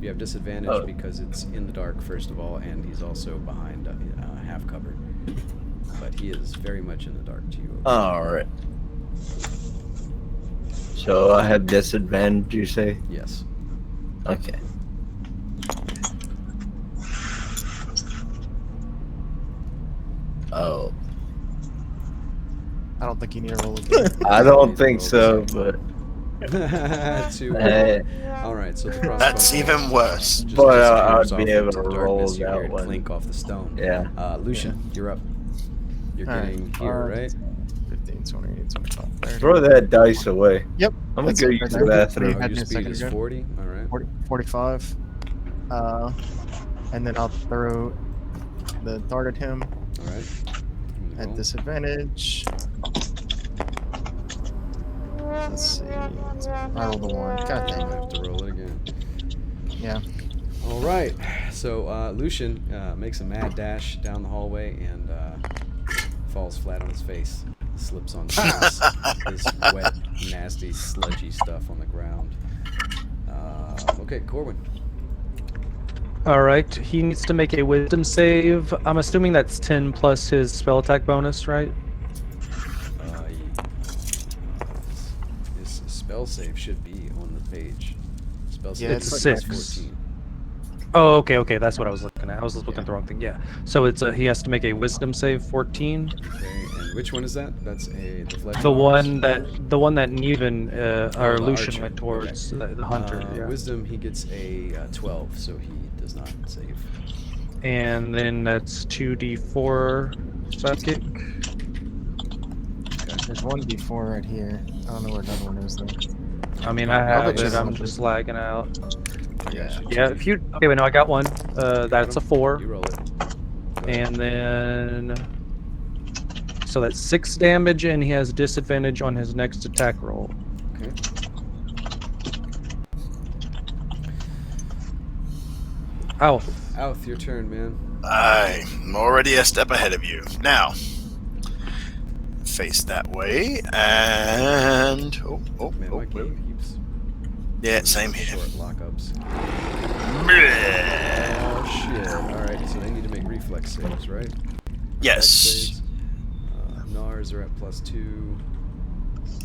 You have disadvantage Oh. because it's in the dark, first of all, and he's also behind half cover. But he is very much in the dark to you. Alright. So I have disadvantage, you say? Yes. Okay. Oh. I don't think you need to roll again. I don't think so, but 2. eh, All right, so the crossbow. That's even worse. just But, disappears I'd be off able into to the roll darkness. You hear that it one. clink off the stone. yeah. Lucian, you're up. You're All right, getting here, right? 15, 20, 25, 30. Throw that dice away. Yep. I'm gonna That's go it use right the there. bathroom. Had Your me a speed second is ago. 40. All right. 40, 45. And then I'll throw the dart at him All right. at Roll. disadvantage. Let's see. I rolled a 1. God I dang it. have to roll it again. Yeah. All right. So Lucian makes a mad dash down the hallway and falls flat on his face. Slips on this wet, nasty, sludgy stuff on the ground. Okay, Corwin. All right. He needs to make a wisdom save. I'm assuming that's 10 plus his spell attack bonus, right? His spell save should be on the page. Spell save Yeah, it's is 6. 14. Oh, okay. That's what I was looking at. I was looking at the wrong thing. Yeah. So it's he has to make a wisdom save 14. Okay, and which one is that? That's the flesh. The Mars? one that Neven or the Lucian archer. went towards the hunter. Yeah. Wisdom, he gets a 12, so he does not save. And then that's 2d4 psychic. There's one before right here. I don't know where another one is though. I mean, I I'll have bet you it. I'm something. just lagging out. Yeah. Yeah. If you okay, wait, no, I got one. That's a 4. You roll it. And then so that's 6 damage, and he has disadvantage on his next attack roll. Okay. Ow. Alf, your turn, man. I'm already a step ahead of you. Now, face that way, and Man, my game keeps yeah, same here. short lockups. Bleh. Oh shit! All right, so they need to make reflex saves, right? Reflex Yes. saves. Nars are at +2.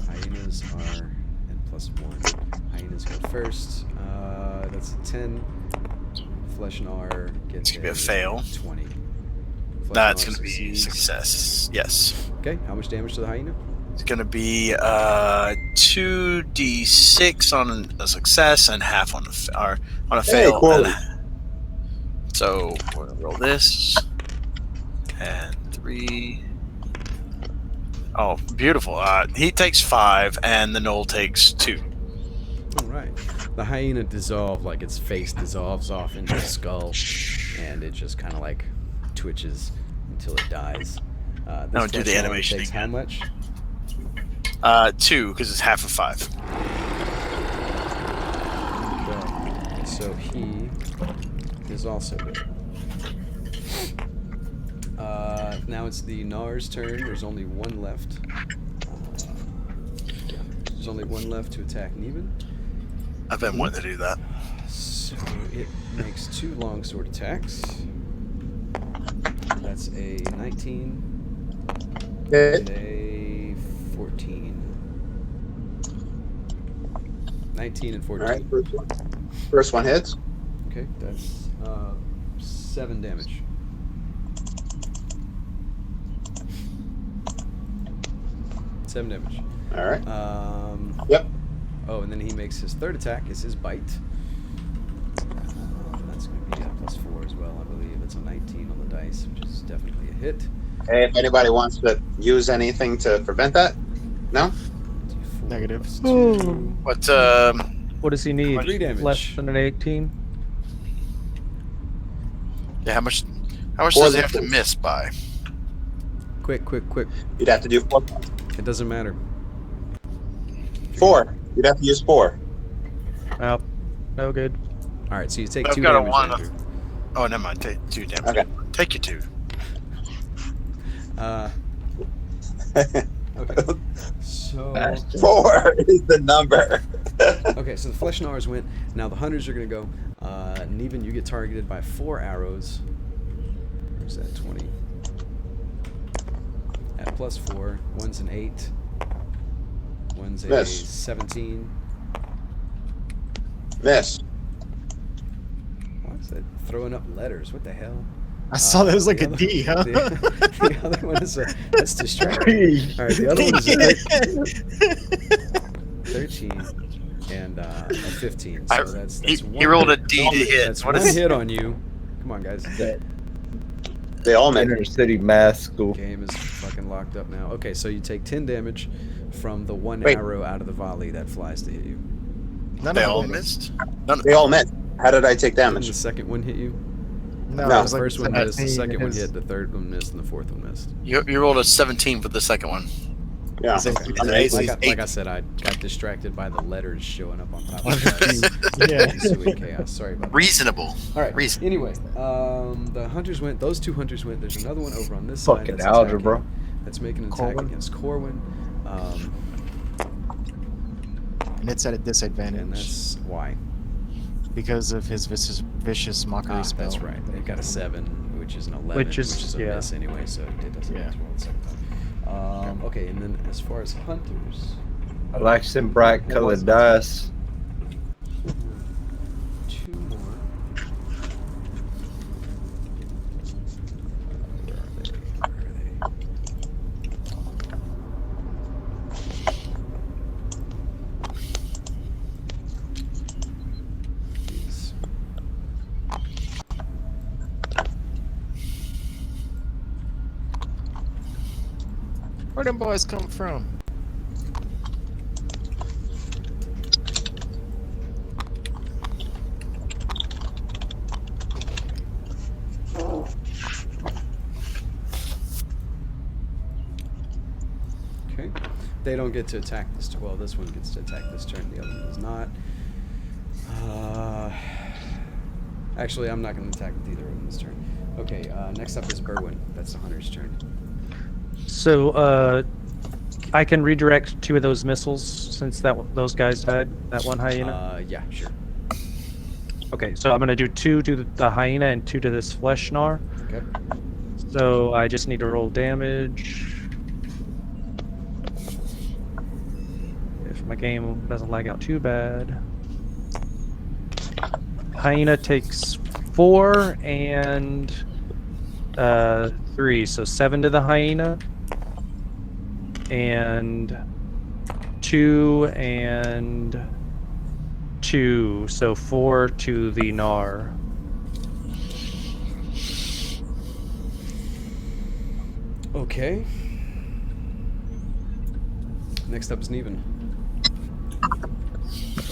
Hyenas are at +1. Hyenas go first. That's a 10. Flesh Nar gets It's gonna be a fail. 20. Flesh That's Nar gonna be succeeds. success. Yes. Okay, how much damage to the hyena? It's gonna be 2d6 on a success and half on a Hey, fail. cool. So we're gonna roll this and 3. Oh, beautiful. He takes 5, and the Knoll takes 2. All right. The hyena dissolves, like its face dissolves off into the skull, and it just kind of like twitches until it dies. This Now do the flesh Nar animation takes how again. much? 2, because it's half of 5. Okay. So he is also dead. Now it's the Nar's turn. There's only one left. There's only one left to attack Neven. I've been wanting to do that. So it makes 2 longsword attacks. That's a 19 and a 14. 19 and 14. All right, first one hits. Okay, that's 7 damage. Seven damage. All right. Yep. Oh, and then he makes his third attack. Is his bite. That's going to be a +4 as well, I believe. It's a 19 on the dice, which is definitely a hit. Hey, if anybody wants to use anything to prevent that, no. D4 Negative. +2. What? What does he need? 3 damage. Less than an 18. Yeah, how much Four does he have to levels. miss by? Quick. You'd have to do 4. It doesn't matter. 4. You'd have to use 4. Oh, no good. All right, so you take I've 2 got a damage, 1. Andrew. Oh, never mind. Take 2 damage. Okay. Take your 2. Okay. So Bastard. 4 is the number. okay, so the flesh gnawers went. Now the hunters are gonna go. Neven, you get targeted by 4 arrows. Where's that 20? At +4. One's an 8. One's a Miss. 17. Miss. Why is that throwing up letters? What the hell? I saw that was like the a other- D, huh? The other one is that's distracting. All right, the other one is a 13 and a 15. So that's He one rolled a hit. D to hit. That's What one is hit on you. Come on, guys. They all miss. Inner city math school. Game is fucking locked up now. Okay, so you take 10 damage from the one Wait. arrow out of the volley that flies to hit you. None They of all them. missed. They all miss. How did I take Didn't the damage? second one hit you? No, No, it was The like first one 17, missed, the second one his- hit, the third one missed, and the fourth one missed. You rolled a 17 for the second one. Yeah. Is it- I'm is an it- eight. Like I said, I got distracted by the letters showing up on top On of the that. Yeah. Ensuing chaos. Sorry about that. Reasonable. All right. Reason. Anyway, the hunters went. Those 2 hunters went. There's another one over on this side. Fucking that's algebra. attacking- That's making an attack Corwin. against Corwin. And it's at a And disadvantage that's why. because of his vicious mockery spell. That's right. They got a 7, which is an 11, Which is- a yeah. miss anyway, so it doesn't Yeah. roll the second time. Okay, and then as far as hunters, I like some bright colored dice. 2 more. Where are they? Where are they? These. Where them boys come from? Okay. They don't get to attack this turn. Well, this one gets to attack this turn. The other one does not. Actually, I'm not going to attack with either of them this turn. Okay, next up is Berwin. That's the hunter's turn. So I can redirect 2 of those missiles since those guys died. That one hyena. Yeah, sure. Okay, so I'm gonna do 2 to the hyena and 2 to this flesh gnar. Okay. So I just need to roll damage. If my game doesn't lag out too bad. Hyena takes 4 and 3, so 7 to the hyena. And 2 and 2, so 4 to the gnar. Okay. Next up is Neven.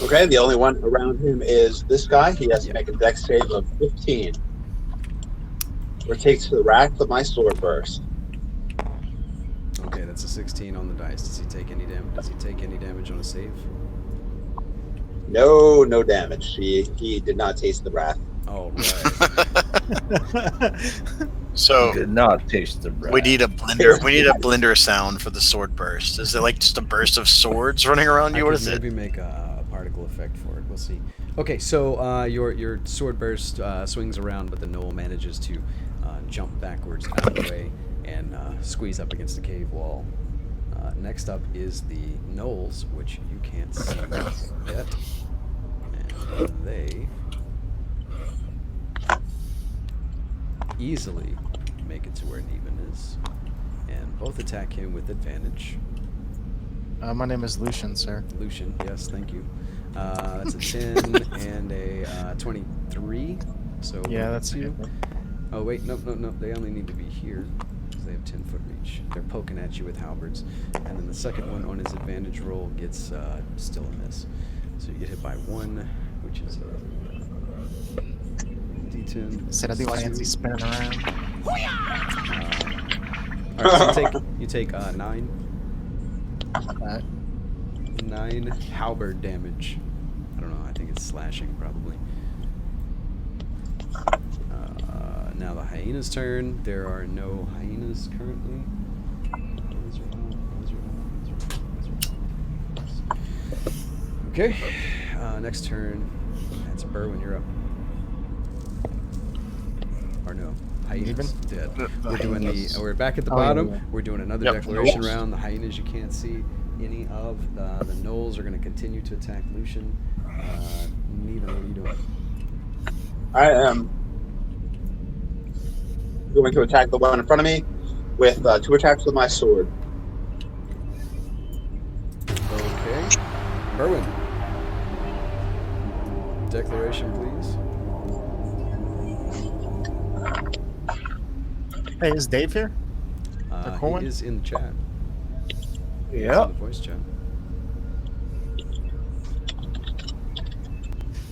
Okay, the only one around him is this guy. He has to Yeah. make a dex save of 15. Or takes the wrath of my sword burst. Okay, that's a 16 on the dice. Does he take any damage? Does he take any damage on a save? No, no damage. He did not taste the wrath. Oh, right. So Did not taste the breath. we need a blender. We need a blender sound for the sword burst. Is it like just a burst of swords running around you? I What could is it? maybe make a particle effect for it. We'll see. Okay, so your sword burst swings around, but the gnoll manages to jump backwards out of the way and squeeze up against the cave wall. Next up is the gnolls, which you can't see yet. And they easily make it to where Neven is. And both attack him with advantage. My name is Lucian, sir. Lucian, yes, thank you. That's a 10 and a 23. So Yeah, that's you. you. Oh wait, nope. They only need to be here because they have 10-foot reach. They're poking at you with halberds, and then the second one on his advantage roll gets still a miss. So you get hit by 1, which is a D10. Said I do fancy spinning around. All right, so you take 9 Alright. 9 halberd damage. I don't know. I think it's slashing probably. Now the hyena's turn. There are no hyenas currently. Those are all Okay. Next turn. That's Berwin. You're up. Or no. Hyenas. Dead. We're doing the. We're back at the Oh, yeah, bottom. yeah. We're doing another Yep. declaration Yes. round. The hyenas you can't see any of. The gnolls are going to continue to attack Lucian. Neven, what are you doing? I am going to attack the one in front of me with 2 attacks with my sword. Okay. Berwin. Declaration, please. Hey, is Dave here? Corwin? He is in the chat. He's in Yep. the voice chat.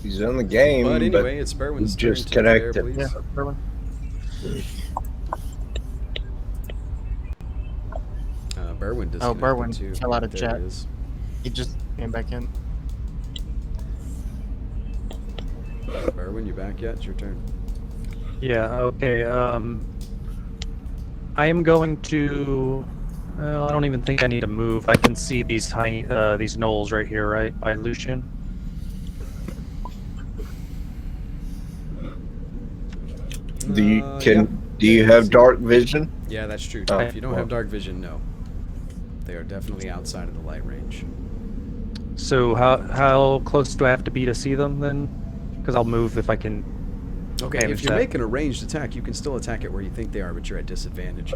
He's in the game, But anyway, it's Berwin's turn just to declare, connected. please. Yeah, Berwin. Berwin Oh, disconnected Berwin too. fell out of There chat. he is. He just came back in. Berwin, you back yet? It's your turn. Yeah. Okay. I am going to. Well, I don't even think I need to move. I can see these these gnolls right here, right by Lucian. Do you Yeah. do you have dark vision? Yeah, that's true. Oh, If you don't well. have dark vision, no. They are definitely outside of the light range. So how close do I have to be to see them then? Because I'll move if I can. Okay, manage if you're that. making a ranged attack, you can still attack it where you think they are, but you're at disadvantage.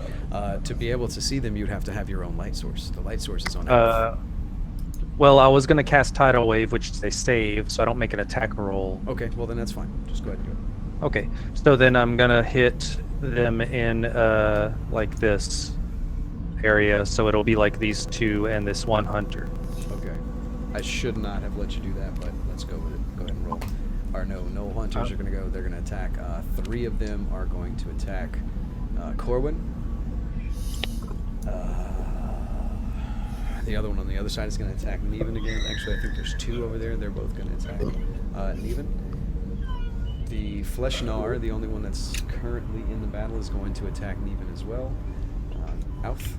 To be able to see them, you'd have to have your own light source. The light source is on Elf. Well, I was gonna cast Tidal Wave, which they save, so I don't make an attack roll. Okay, well then that's fine. Just go ahead and do it. Okay, so then I'm gonna hit them in like this area, so it'll be like these two and this one hunter. Okay. I should not have let you do that, but let's go with it. Go ahead and roll. Or no hunters are going to go. They're going to attack. 3 of them are going to attack Corwin. The other one on the other side is going to attack Neven again. Actually, I think there's 2 over there. They're both going to attack Neven. The Fleshnar, the only one that's currently in the battle, is going to attack Neven as well. Alf.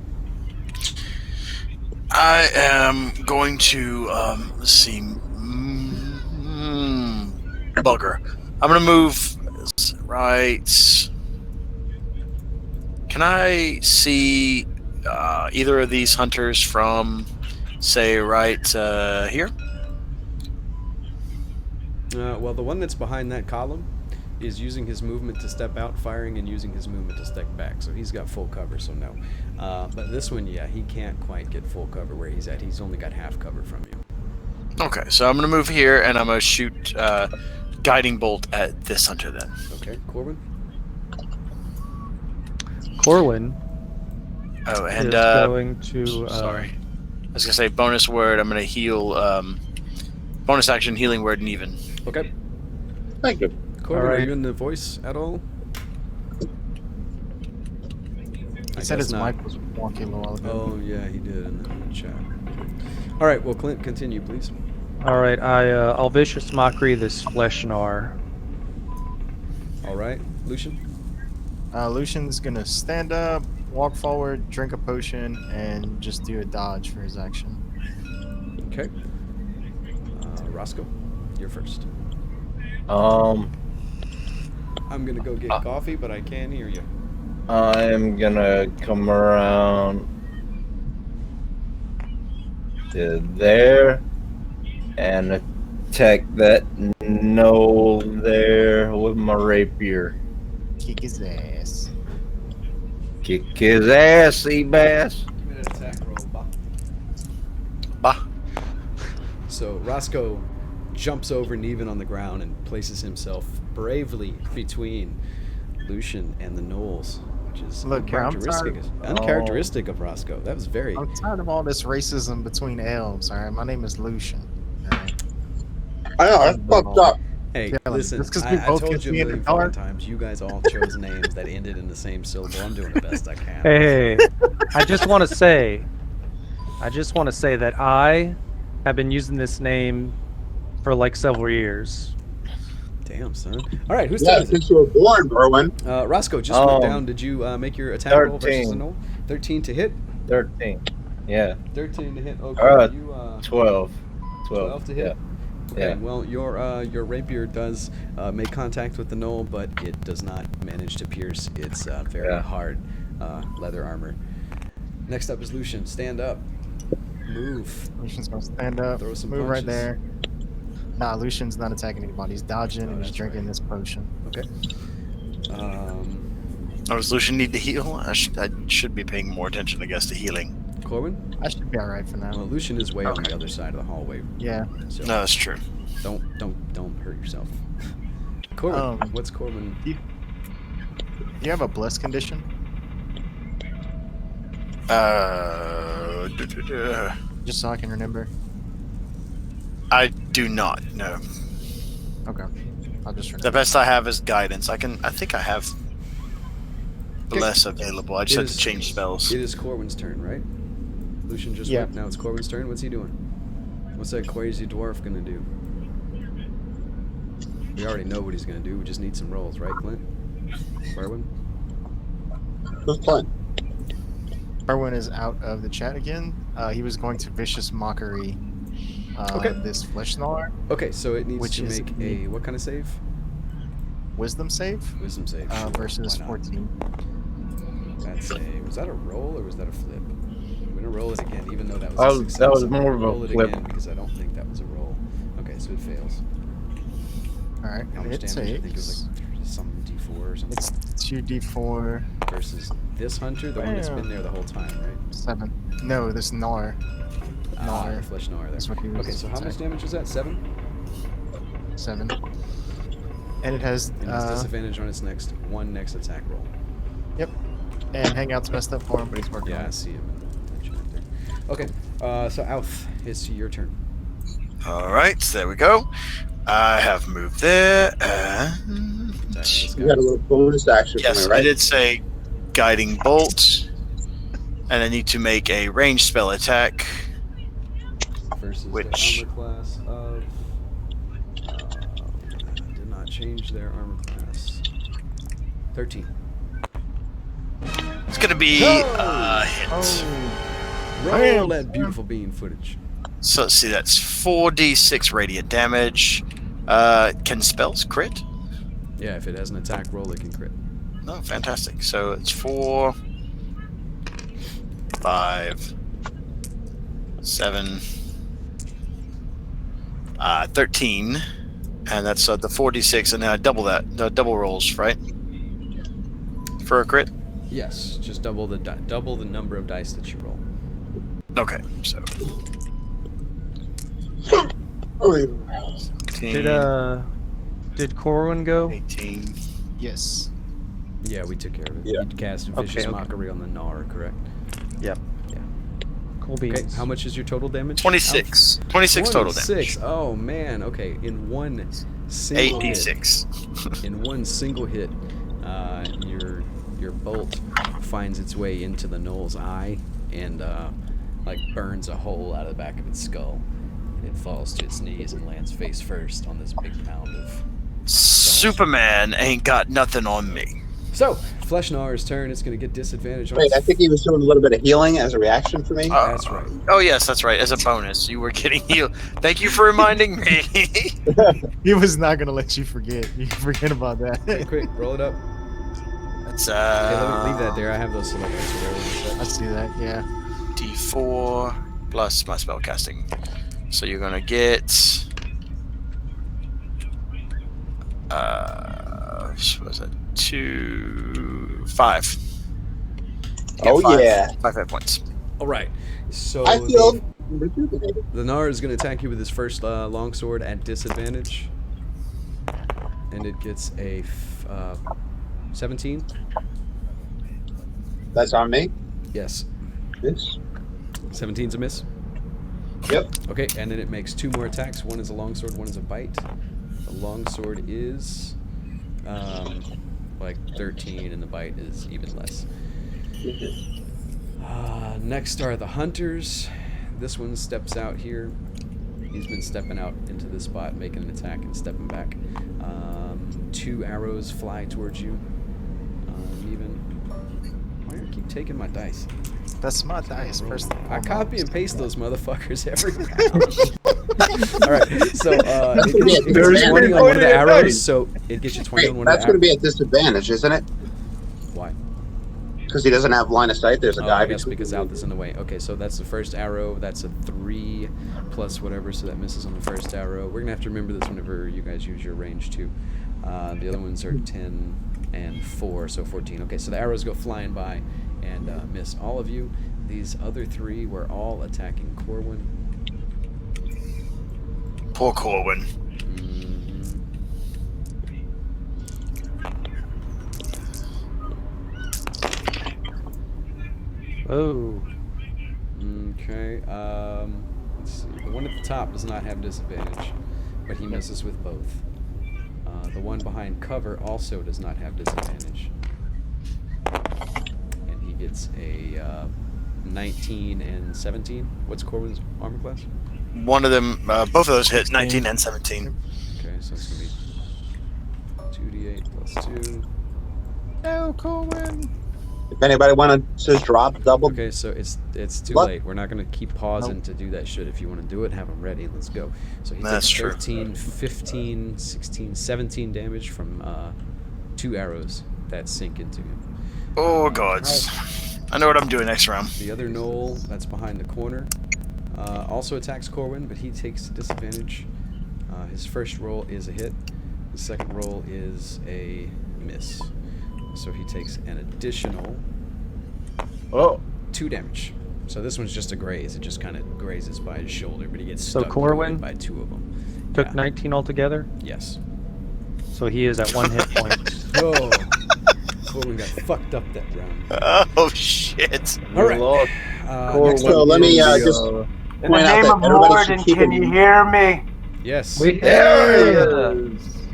I am going to let's see, bugger. I'm gonna move right. Can I see either of these hunters from, say, right here? Well, the one that's behind that column is using his movement to step out, firing, and using his movement to step back. So he's got full cover, so no. But this one, yeah, he can't quite get full cover where he's at. He's only got half cover from you. Okay, so I'm gonna move here and I'm gonna shoot guiding bolt at this hunter then. Okay, Corwin? Corwin Oh, and is going to. sorry, I was gonna say bonus word. I'm gonna heal. Bonus action healing word Neven. Okay. Thank you. Corwin, are Alright. you in the voice at all? He I said guess his not. mic was wonky a while ago. Oh, yeah, he did in the chat. All right, well, Clint, continue, please. All right, I'll vicious mockery this Fleshnar. All right, Lucian? Lucian's gonna stand up, walk forward, drink a potion, and just do a dodge for his action. Okay. Roscoe, you're first. Um, I'm going to go get coffee, but I can hear you. I'm gonna come around to there and attack that knoll there with my rapier. Kick his ass. Kick his ass, Seabass. Give me an attack roll, Bah. Bah. So Roscoe jumps over Neven on the ground and places himself bravely between Lucian and the gnolls, which is Look, bro, I'm uncharacteristic of Roscoe. That was very... I'm tired of all this racism between elves, alright? My name is Lucian. Alright. I know, that's fucked up. Hey, Yeah, listen, just 'cause we I both told get you a to be in the million dark. fucking times, you guys all chose names that ended in the same syllable. I'm doing the best I can. Hey, I just want to say that I have been using this name for like several years. Damn, son. All right, who's Yeah, turn is it? since you were born, Berwin. Roscoe, just went Um, down. Did you make your attack roll versus 13. the gnoll? 13 to hit? 13. Yeah, 13 to hit. Okay, Alright. you 12. 12. to hit. Okay, Yeah. well, your rapier does make contact with the knoll, but it does not manage to pierce its very Yeah. hard leather armor. Next up is Lucian. Stand up. Move. Lucian's gonna stand up. Throw some Move right punches. there. Nah, Lucian's not attacking anybody. He's dodging Oh, and he's that's drinking right. this potion. Okay. Does Lucian need to heal? I should be paying more attention, I guess, to healing. Corwin? I should be alright for now. Well, Lucian is way on Okay. the other side of the hallway, Yeah. so No, that's true. don't hurt yourself. Corwin, what's Corwin? Do you have a bless condition? Just so I can remember. I do not. No. Okay. I'll just The remember. best I have is guidance. I think I have bless available. I just It have is- to change spells. It is Corwin's turn, right? Lucian just Yeah. went. Now it's Corwin's turn. What's he doing? What's that crazy dwarf gonna do? We already know what he's gonna do. We just need some rolls, right, Clint? Corwin? Who's playing? Erwin is out of the chat again. He was going to vicious mockery. Okay. This flesh gnawer. Okay, so it needs Which to is make a what kind of save? Wisdom save Wisdom save. Sure, versus why not? 14. That's a. Was that a roll or was that a flip? I'm gonna roll it again, even though that was Oh, a that success. was I'm gonna more of a roll it flip. again because I don't think that was a roll. Okay, so it fails. All right. How And much it damage? I think it was takes. like some D4 or something. It's 2d4 Versus this hunter, the one that's been there the whole time, right? 7. No, this gnawer. Gnawer. The flesh gnawer there. That's what he was Okay, so how much attacking. damage was that? 7? 7. And it has. And it's disadvantage on its next attack roll. Yep. And Hangout's messed up for him, but he's working Yeah, on I it. see him in the chat there. Okay, so Alf, it's your turn. All right, so there we go. I have moved there. And... Attack this You guy. got a little bonus action Yes, for me, I right? did say guiding bolt, and I need to make a ranged spell attack. Versus Which- the armor class of. Did not change their armor class. 13. It's gonna be a hit. Oh, Roll Bam. that beautiful bean footage. So let's see, that's 4d6 radiant damage. Can spells crit? Yeah, if it has an attack roll, it can crit. Oh, fantastic. So it's 4, 5, 7, 13. And that's the 4d6, and then I double that. The double rolls, right? For a crit? Yes, just double the number of dice that you roll. Okay, so Oh, 15, Did Corwin go? 18. yes. Yeah, we took care of it. Yeah. You'd cast Okay, Vicious okay. Mockery on the Gnar, correct? Cool beans. Okay, how much is your total damage? 26. 26 total damage. 26. Oh man. Okay, in one single hit, 8d6. in one single hit, your bolt finds its way into the Gnoll's eye and like burns a hole out of the back of its skull. It falls to its knees and lands face first on this big mound of. Superman ain't got nothing on me. So, Flesh Gnar's turn. It's going to get disadvantage on Wait, its I think he was doing a little bit of healing as a reaction for me. That's right. Oh, yes, that's right. As a bonus, you were getting healed. Thank you for reminding me. He was not going to let you forget. You can forget about Hey, that. quick, roll it up. That's Hey, let me leave that there. I have those selected. So whatever you I said. see that, yeah. D4 plus my spell casting. So you're gonna get what was it? 5. Oh, yeah. 5 hit points. All right. So I feel the rejuvenated. Gnar is going to attack you with his first longsword at disadvantage, and it gets a 17. That's on me. Yes, This. 17's a miss. Yep. Okay, and then it makes 2 more attacks. One is a longsword, one is a bite. The longsword is like 13, and the bite is even less. Next are the hunters. This one steps out here. He's been stepping out into this spot, making an attack and stepping back. 2 arrows fly towards you. Even. Why do you keep taking my dice? That's my dice. First and I foremost. copy and paste those motherfuckers every round. All right, so it gets you 20 on one of the arrows. So it gets you 20 Wait, on one of that's the going to arrows. be a disadvantage, isn't it? Why? Because he doesn't have line of sight. There's a Oh, guy I guess between because you. Alth is in the way. Okay, so that's the first arrow. That's a 3 plus whatever, so that misses on the first arrow. We're gonna have to remember this whenever you guys use your range too. The other ones are 10 and 4, so 14. Okay, so the arrows go flying by and miss all of you. These other 3 were all attacking Corwin. Poor Corwin. Mhm. Oh, Okay. Let's see. The one at the top does not have disadvantage, but he misses with both. The one behind cover also does not have disadvantage, and he gets a 19 and 17. What's Corwin's armor class? One of them, both of those hit 19 and 17. Okay, so it's gonna be 2d8 plus 2. No, Corwin. If anybody wanted to drop double, Okay, so it's too What? late. We're not gonna keep pausing to do that shit. If you want to do it, have them ready. Let's go. So he That's takes true. 13, 15, 16, 17 damage from 2 arrows that sink into him. Oh, gods. I know what I'm doing next round. The other knoll that's behind the corner also attacks Corwin, but he takes disadvantage. His first roll is a hit. The second roll is a miss. So he takes an additional Oh, 2 damage. So this one's just a graze. It just kind of grazes by his shoulder, but he gets So stuck Corwin by 2 of them. took Yeah. 19 altogether, Yes. so he is at 1 hit point. Oh, Corwin got fucked up that round. Oh, shit. All right. Lord. Next So up let me, is, just- In the point out name that of everybody Morden, should keep can in- you hear me? yes.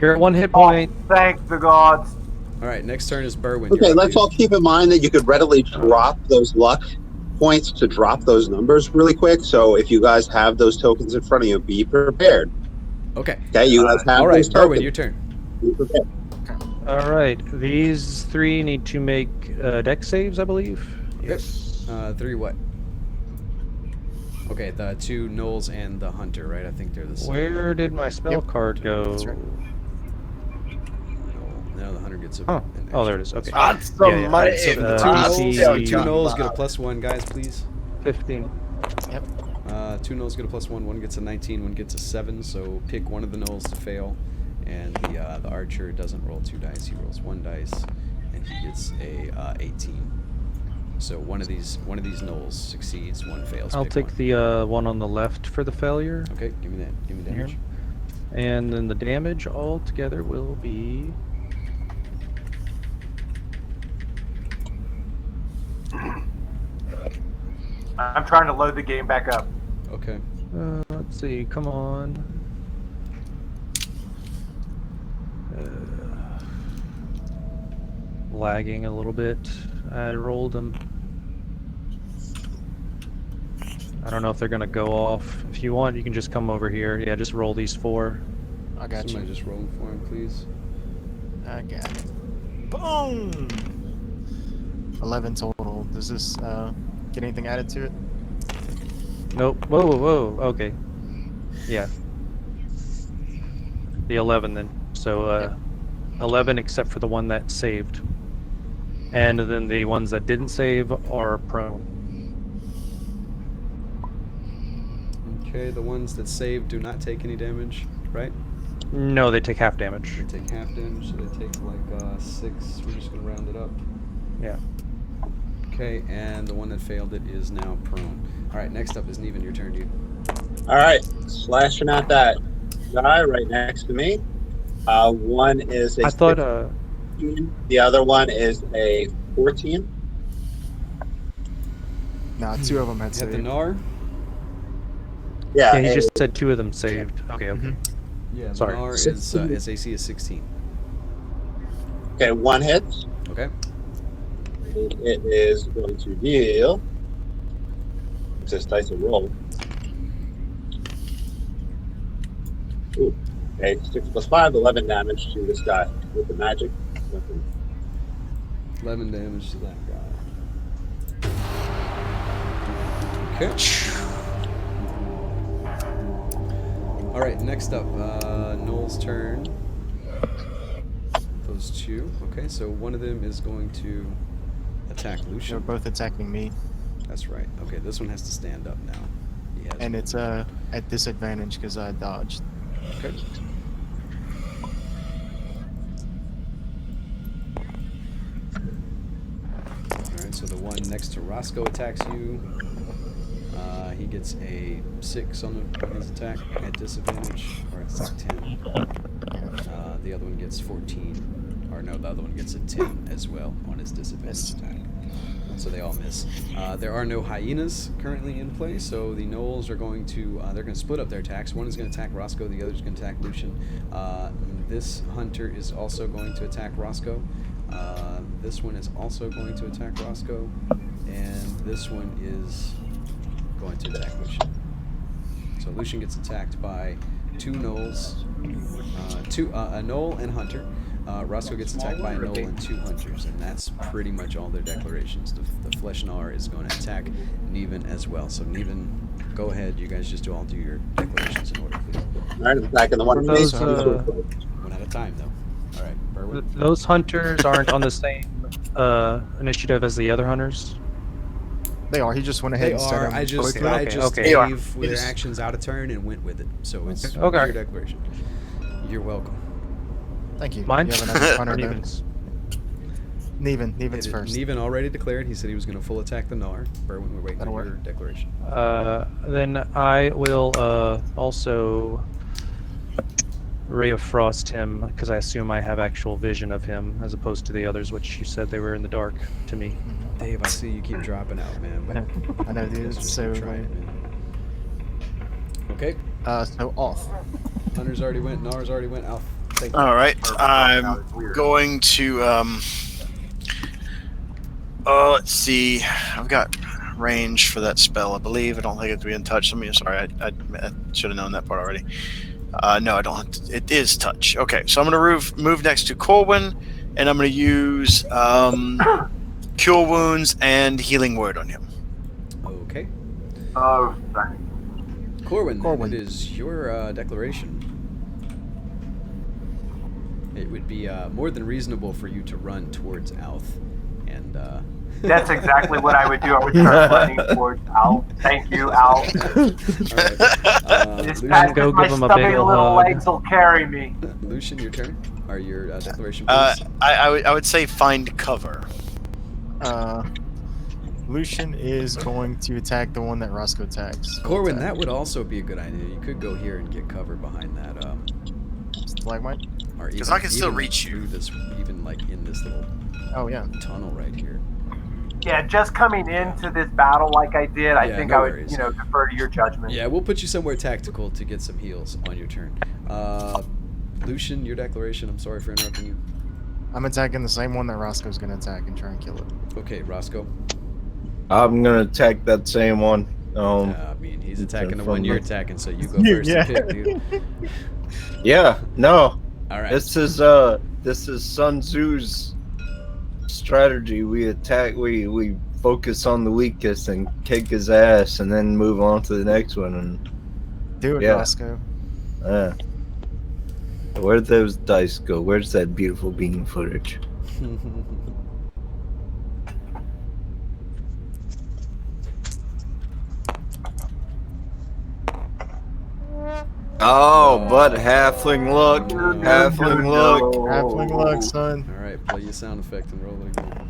You're at 1 hit point. Thank the gods. All right. Next turn is Berwin. Okay, You're up, let's dude. all keep in mind that you could readily drop those luck points to drop those numbers really quick. So if you guys have those tokens in front of you, be prepared. Okay. Okay, you guys have All right, those Berwin, tokens. your turn. Be prepared. All right, these 3 need to make dex saves, I believe. Yes. 3 what? Okay, the 2 gnolls and the hunter, right? I think they're the same. Where did my spell Yep. card go? That's right. No, the hunter gets a. Oh, an oh, there it extra. is. Okay, That's the Yeah, yeah. money. So the DC two gnolls get a +1, guys, please. 15. 2 gnolls get a +1. One gets a 19. One gets a 7. So pick one of the gnolls to fail, and the archer doesn't roll 2 dice. He rolls 1 dice, and he gets a 18. So one of these gnolls succeeds. One fails. I'll pick take one. the one on the left for the failure, Okay, give me that. Give me Here. damage. and then the damage altogether will be. I'm trying to load the game back up. Okay. Let's see. Come on. Lagging a little bit. I rolled them. I don't know if they're gonna go off. If you want, you can just come over here. Yeah, just roll these 4. I got Somebody you. just rolling for him, please. I got it. Boom. 11 total. Does this get anything added to it? Nope. Whoa, whoa, whoa. Okay. Yeah. The 11 then. So 11 except for the one that saved. And then the ones that didn't save are prone. Okay, the ones that save do not take any damage, right? No, they take half damage. They take half damage, so they take like 6. We're just gonna round it up. Yeah. Okay, and the one that failed it is now prone. All right, next up is Neven. Your turn, dude. All right, slashing at that guy right next to me. One is a I thought 15, the other one is a 14. Nah, 2 of them had Is that the saved. Gnar? Yeah, yeah, he a- just said 2 of them saved. Okay, okay. Yeah, the Sorry. Gnar is 16. his AC is 16. okay, 1 hit. Okay. It is going to deal. It's this dice a roll. Ooh. Okay, 6 plus 5, 11 damage to this guy with the magic weapon. 11 damage to that guy. Okay. All right. Next up, Noel's turn. Those two. Okay, so one of them is going to attack They're Lucian. both attacking me, That's right. Okay, this one has to stand up now. He has and one. it's at disadvantage because I dodged. Okay. Alright, so the one next to Roscoe attacks you. He gets a 6 on his attack at disadvantage, or it's like 10. The other one gets 14. Or no, the other one gets a 10 as well on his disadvantage attack. So they all miss. There are no hyenas currently in play, so the gnolls are going to they're going to split up their attacks. One is going to attack Roscoe, the other is going to attack Lucian. This hunter is also going to attack Roscoe. This one is also going to attack Roscoe, and this one is going to attack Lucian. So Lucian gets attacked by 2 gnolls, a gnoll and hunter. Roscoe gets attacked by a gnoll and 2 hunters, and that's pretty much all their declarations. The Fleshnar is going to attack Neven as well. So Neven, go ahead. You guys just all do your declarations in order, please. All right, attacking the one. Those, One at a time, though. All right, Berwin. those hunters aren't on the same initiative as the other hunters. They are. He just went ahead They and set are. them I just, quickly. I Okay, just okay. They are. gave It their is- actions out of turn and went with it. So it's Okay. your declaration. You're welcome. Thank you. Mine? You have another Or hunter there. Neven's? Neven's It- first. Neven already declared. He said he was going to full attack the Gnar. Berwin, we're waiting That'll on work. your declaration. Then I will also Ray of Frost him, because I assume I have actual vision of him, as opposed to the others, which you said they were in the dark to me. Dave, I see you keep dropping out, man. But I know, dude. let's It's just so keep trying, man. Okay, so off. Hunter's already went. Gnar's already went. Alf, thank you. All right, I'm going to. Let's see. I've got range for that spell, I believe. I don't think it's being touched. Sorry, I should have known that part already. No, I don't. It is touch. Okay, so I'm going to move next to Corwin, and I'm going to use Cure Wounds and Healing Word on him. Okay, Oh, sorry. Corwin, Corwin. it is your declaration. It would be more than reasonable for you to run towards Alf, and That's exactly what I would do. I would start running towards Al. Thank you, Al. all right. Just Lucian, fast go as my give him a stubby big ol' little hug. legs will carry me. Lucian, your turn. Or your declaration, please. I would say find cover. Lucian is going to attack the one that Roscoe attacks. Corwin, that would also be a good idea. You could go here and get cover behind that. Stalagmite? Or 'Cause even- I can still even reach you. through this, even like in this little Oh, yeah. tunnel right here. Yeah, just coming into this battle like I did, I Yeah, think no I would, worries. defer to your judgment. Yeah, we'll put you somewhere tactical to get some heals on your turn. Lucian, your declaration. I'm sorry for interrupting you. I'm attacking the same one that Roscoe's going to attack and try and kill it. Okay, Roscoe. I'm gonna attack that same one. I mean, he's attacking the one from you're the- attacking, so you go first Yeah. to pick, dude. Yeah, no. All right. This is Sun Tzu's strategy. We attack. We focus on the weakest and kick his ass, and then move on to the next one. And Do it, Yeah. Roscoe. where'd those dice go? Where's that beautiful beam footage? Oh, but halfling look, halfling look. Halfling luck, son. All right, play your sound effect and roll it again.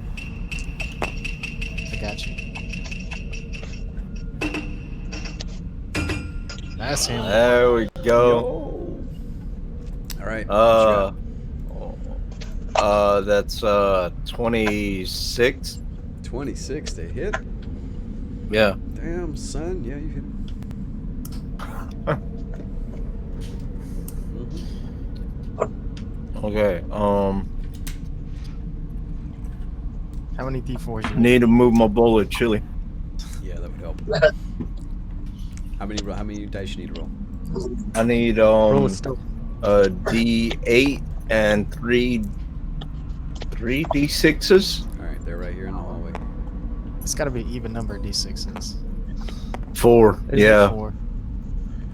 I got you. That's him. There we go. All right. what That's 26. you got? 26 to hit. Yeah. Damn, son. Yeah, you hit. Okay. How many D4s you need? Need to move my bullet, chili. Yeah, that would help. How many dice you need to roll? I need Roll a stealth. a D8 and three D6s. All right, they're right here in the hallway. It's got to be even number of D6s. 4. Is it Yeah, 4.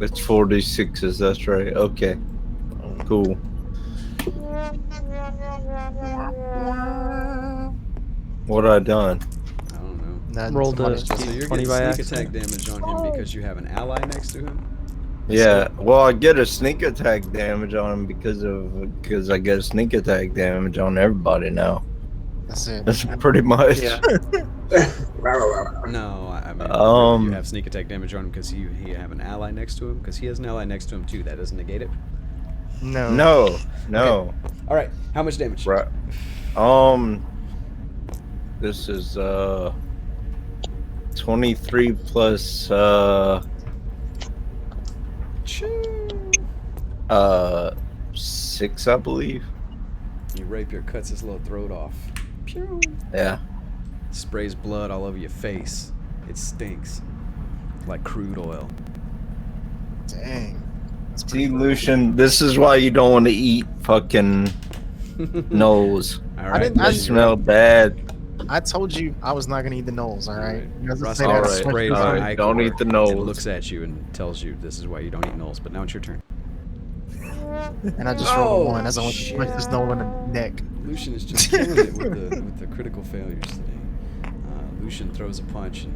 it's 4d6s. That's right. Okay, cool. What I done? I don't know. Then Rolled somebody- a So you're 20 getting by sneak accident. attack damage on him because you have an ally next to him. Yeah, well, I get a sneak attack damage on him because I get sneak attack damage on everybody now. That's it. That's pretty much. Yeah. No, I mean you have sneak attack damage on him because you have an ally next to him because he has an ally next to him too. That doesn't negate it. No. No. All right, how much damage? Right. This is 23 plus Choo. 6, I believe. You rapier cuts his little throat off. Pew. Yeah. Sprays blood all over your face. It stinks like crude oil. Dang. That's See, pretty Lucian, this is why you don't want to eat fucking nose. All right, didn't- I They didn't- smell bad. I told you I was not gonna eat the knolls. All right. You guys Russ say got that. Alright, sprayed by alright, don't Icor. eat the nose. It looks at you and tells you this is why you don't eat nulls. But now it's your turn. And I just rolled a 1 as I went shit. to punch this knoll in the neck. Lucian is just killing it with the critical failures today. Lucian throws a punch and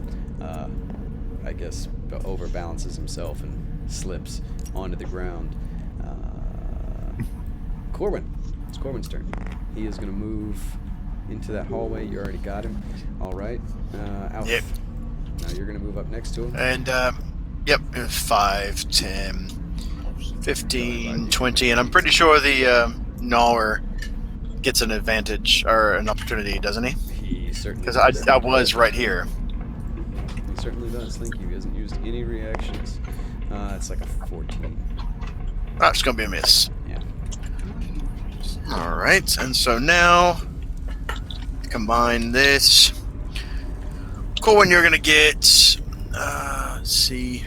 I guess overbalances himself and slips onto the ground. Corwin, it's Corwin's turn. He is going to move into that hallway. You already got him. All right, Alf. Yep. Now you're going to move up next to him. And, yep, 5, 10, 15, 20, and I'm pretty sure the Gnawer gets an advantage or an opportunity, doesn't he? He certainly Because does. I was right here. He certainly does. Thank you. He hasn't used any reactions. It's like a 14. That's going to be a miss. Yeah. All right, and so now combine this. Corwin, you're going to get, let's see.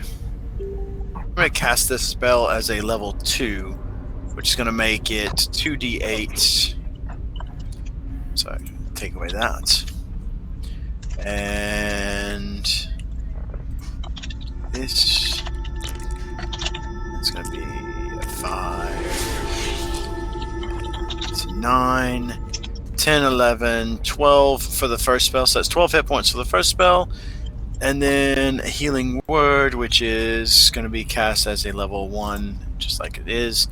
I'm going to cast this spell as a level 2, which is going to make it 2d8. So I can take away that. And this is going to be a 5. It's 9, 10, 11, 12 for the first spell. So that's 12 hit points for the first spell. And then a healing word, which is going to be cast as a level 1, just like it is.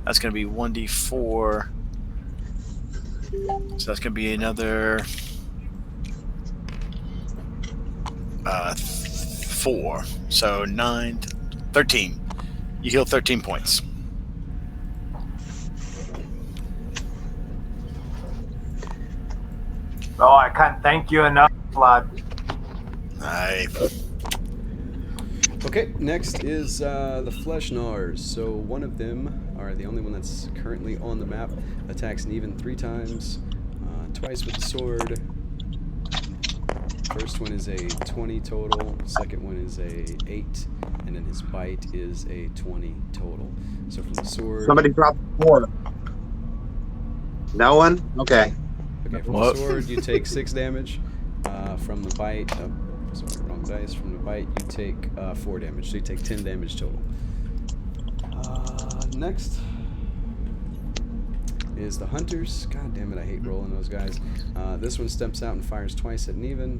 That's going to be 1d4. So that's going to be another 4. So 9, 13. You heal 13 points. Oh, I can't thank you enough, lad. Okay, next is the Flesh Gnawers. So one of them, or the only one that's currently on the map, attacks Neven 3 times, twice with the sword. First one is a 20 total, second one is a 8, and then his bite is a 20 total. So from the sword... Somebody dropped 4. No one? Okay. Okay, from What? the sword you take 6 damage. From the bite, sorry, wrong dice. From the bite you take 4 damage, so you take 10 damage total. Next is the Hunters. God damn it, I hate rolling those guys. This one steps out and fires twice at Neven.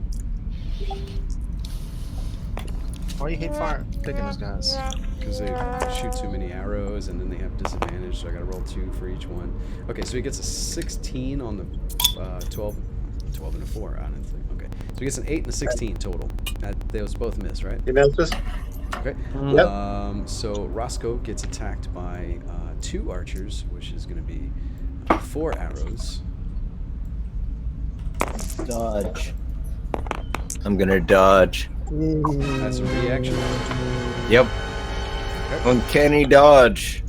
Why you hate fire picking those guys? Because they shoot too many arrows and then they have disadvantage, so I gotta roll 2 for each one. Okay, so he gets a 16 on the 12 and a 4, honestly. Okay, so he gets an 8 and a 16 total. Those both miss, right? You missed us? Okay. Yep. So Roscoe gets attacked by 2 archers, which is gonna be 4 arrows. Dodge. I'm gonna dodge. That's a reaction. Yep. Uncanny dodge.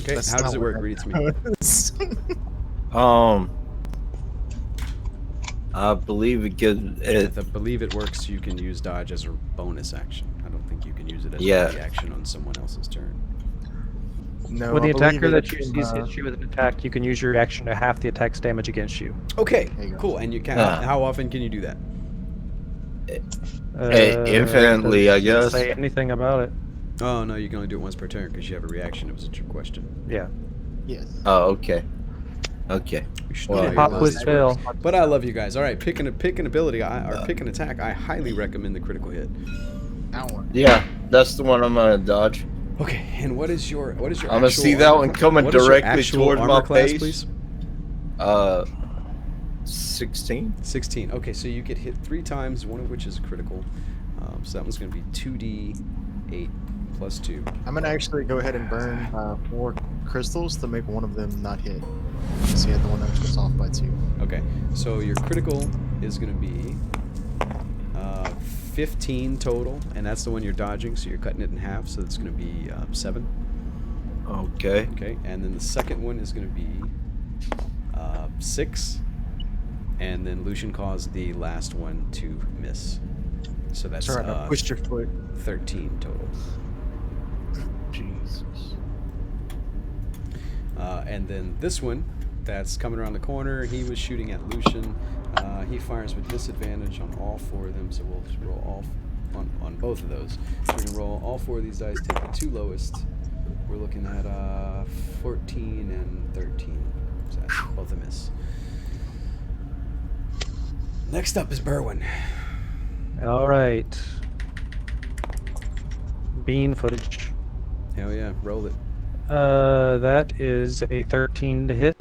Okay, That's how does not it work? what Read it to me. I believe it gives it. I believe it works. You can use dodge as a bonus action. I don't think you can use it as Yeah. a reaction on someone else's turn. No, When the I believe attacker it that you can, sees hits you with an attack, you can use your reaction to half the attack's damage against you. Okay, There you go. cool. And you can. Ah. How often can you do that? Infinitely, I doesn't guess. say anything about it. Oh no, you can only do it once per turn because you have a reaction. It was a trick question. Yeah. Yes. Oh, okay. Okay. You should Well, know yeah, your Pop, list. quiz, fail. But I love you guys. All right, pick an ability or pick an attack. I highly recommend the critical hit. Hour. Yeah, that's the one I'm gonna dodge. Okay, and what is your I'm gonna see actual that armor- one coming what is your directly actual towards armor my class, face. please? 16. 16. Okay, so you get hit 3 times, one of which is critical. So that one's going to be 2d8 plus 2. I'm gonna actually go ahead and burn 4 crystals to make one of them not hit. So you had the one that was off by 2. Okay, so your critical is going to be 15 total, and that's the one you're dodging, so you're cutting it in half, so that's going to be 7. Okay. Okay, and then the second one is going to be 6, and then Lucian caused the last one to miss. So that's Sorry, I pushed your foot. 13 total. Jesus. And then this one that's coming around the corner, he was shooting at Lucian. He fires with disadvantage on all 4 of them, so we'll just roll all on both of those. We're going to roll all 4 of these dice, take the 2 lowest. We're looking at 14 and 13. So that's both a miss. Next up is Berwin. All right. Bean footage. Hell yeah, roll it. That is a 13 to hit.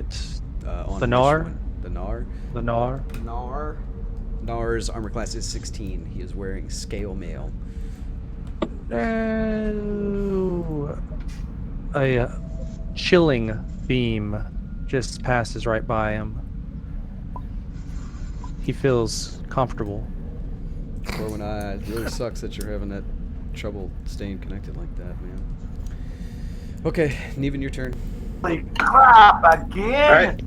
On The which Gnar? one? The Gnar. The Gnar. Gnar. Gnar's armor class is 16. He is wearing scale mail. No. A chilling beam just passes right by him. He feels comfortable. Berwin, it really sucks that you're having that trouble staying connected like that, man. Okay, Neven, your turn. Holy crap, again? All right.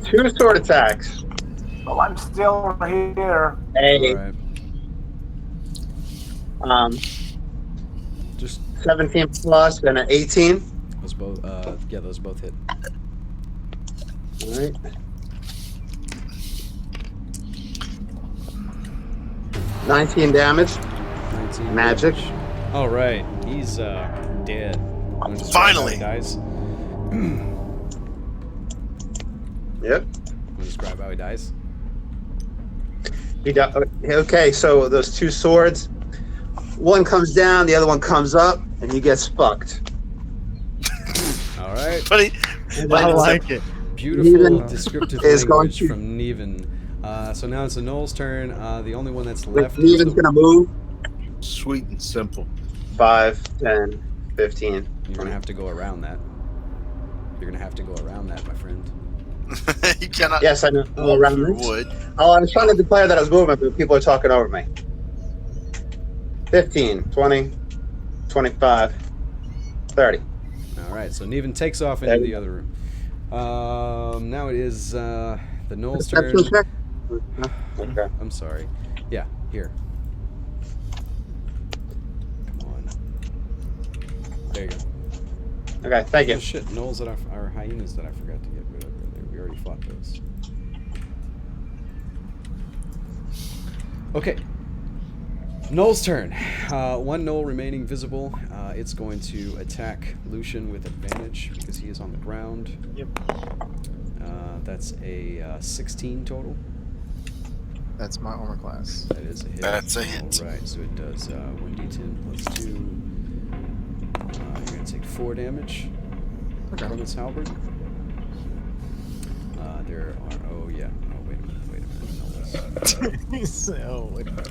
2 sword attacks. Well, I'm still here. A All right. Just 17 plus and an 18. those both. Yeah, those both hit. All right. 19 damage. 19 Magic. damage. All right, he's dead. Wanna describe Finally. how he dies. Yep. Want to describe how he dies? Okay, so those 2 swords, one comes down, the other one comes up, and he gets fucked. All right. But he, I like it. Beautiful Neven descriptive is going language to- from Neven. So now it's the Knoll's turn. The only one that's left is Neven's gonna move Sweet and simple. 5, 10, 15. You're gonna have to go around that. You're gonna have to go around that, my friend. you cannot Yes, I know. walk Around through this. wood. Oh, I was trying to declare that I was moving, but people are talking over me. 15, 20, 25, 30. All right. So Neven takes off into the other room. Now it is the Knoll's turn. Perception check? Okay. I'm sorry. Yeah, here. Come on. There you go. Okay, thank you. Oh shit, Knolls that are hyenas that I forgot to get rid of earlier. We already fought those. Okay. Knoll's turn. One Knoll remaining visible. It's going to attack Lucian with advantage because he is on the ground. Yep. That's a 16 total. That's my armor class. That is a hit. That's a hit. All right, so it does 1d10 plus 2. You're going to take 4 damage from its halberd. There are... Oh, yeah. Oh, wait a minute. No, Oh, wait a minute.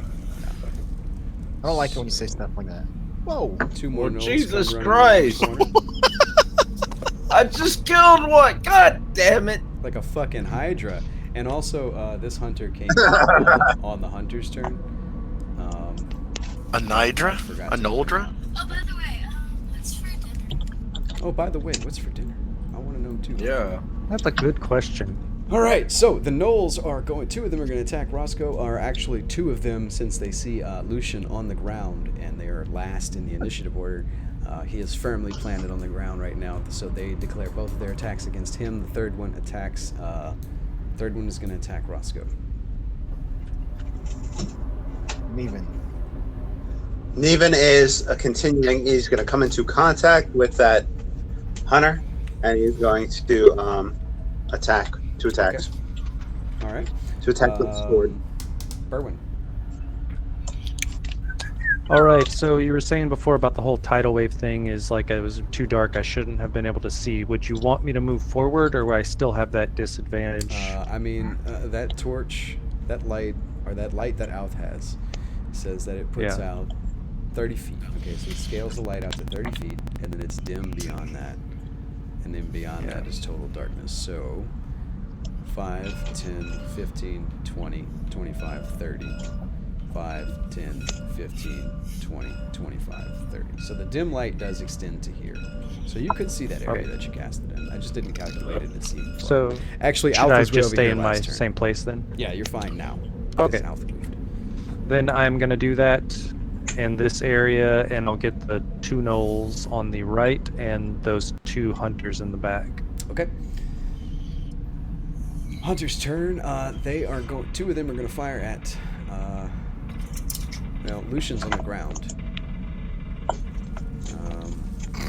I don't like it when you say stuff like that. Whoa. 2 more Well, Knolls Jesus come running around the Christ. corner. I just killed one. God damn it. Like a fucking Hydra. And also, this hunter came on the hunter's turn. A Nidra? Forgot A to- Noldra? Oh, by the way, what's for dinner? Oh, by the way, what's for dinner? I want to know too. Yeah. That's a good question. All right, so the Knolls are going. 2 of them are going to attack Roscoe. Or actually, 2 of them, since they see Lucian on the ground and they are last in the initiative order. He is firmly planted on the ground right now, so they declare both of their attacks against him. The third one attacks. Third one is going to attack Roscoe. Neven. Neven is continuing. He's going to come into contact with that hunter, and he's going to attack. 2 attacks. All right. 2 attacks with the sword. Berwin. All right. So you were saying before about the whole tidal wave thing is like it was too dark. I shouldn't have been able to see. Would you want me to move forward, or would I still have that disadvantage? I mean, that torch, that light, or that light that Alf has, says that it puts Yeah. out 30 feet. Okay, so it scales the light out to 30 feet, and then it's dim beyond that. And then beyond that is total darkness. So 5, 10, 15, 20, 25, 30. 5, 10, 15, 20, 25, 30. So the dim light does extend to here. So you could see that area that you casted in. I just didn't calculate it to see. So actually, should Alf I was way just over stay here in my last turn. same place then? Yeah, you're fine now. Okay. because Alf moved. Then I'm gonna do that in this area, and I'll get the 2 gnolls on the right and those 2 hunters in the back. Okay. Hunter's turn. They are going. 2 of them are going to fire at. Well, Lucian's on the ground.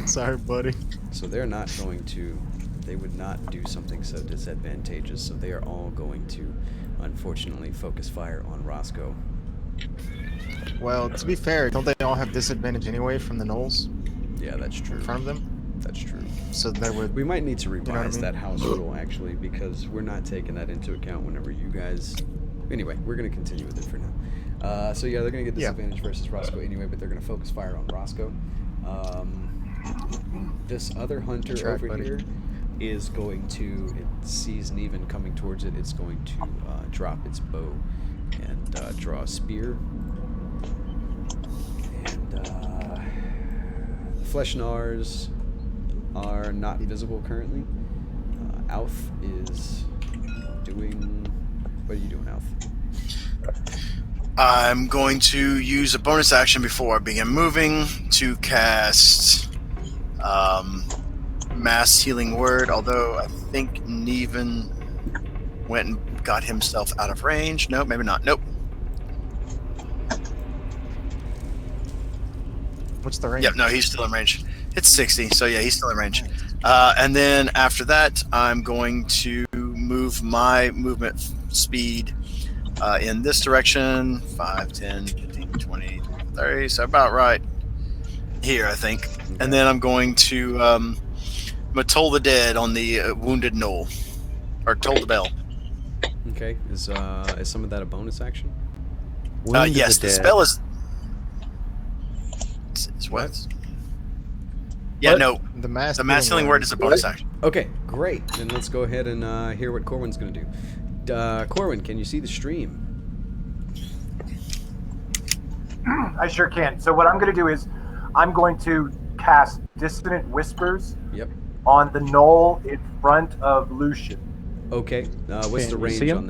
Sorry, buddy. So they're not going to. They would not do something so disadvantageous. So they are all going to, unfortunately, focus fire on Roscoe. Well, to be fair, don't they all have disadvantage anyway from the gnolls Yeah, that's true. in front of them? That's true. So that would. We might need to revise know what I mean? that house rule actually, because we're not taking that into account whenever you guys. Anyway, we're going to continue with it for now. So yeah, they're going to get disadvantage versus Roscoe anyway, but they're going to focus fire on Roscoe. This other hunter Track, over buddy. here is going to. It sees Neven coming towards it. It's going to drop its bow and draw a spear. And Fleshnars are not visible currently. Alf is doing. What are you doing, Alf? I'm going to use a bonus action before I begin moving to cast Mass Healing Word, although I think Neven went and got himself out of range. No, maybe not. Nope. What's the range? Yep, no, he's still in range. It's 60, so yeah, he's still in range. And then after that, I'm going to move my movement speed in this direction. 5, 10, 15, 20, 30, so about right here, I think. And then I'm going to toll the dead on the wounded gnoll. Or toll the bell. Okay. Is some of that a bonus action? Yes, the spell is... What? Yeah, What? no. The mass Healing Word is a bonus action. Okay, great. Then let's go ahead and hear what Corwin's going to do. Corwin, can you see the stream? I sure can. So what I'm going to do is I'm going to cast Dissonant Whispers Yep. on the gnoll in front of Lucian. Okay. What's the Can you see range him? on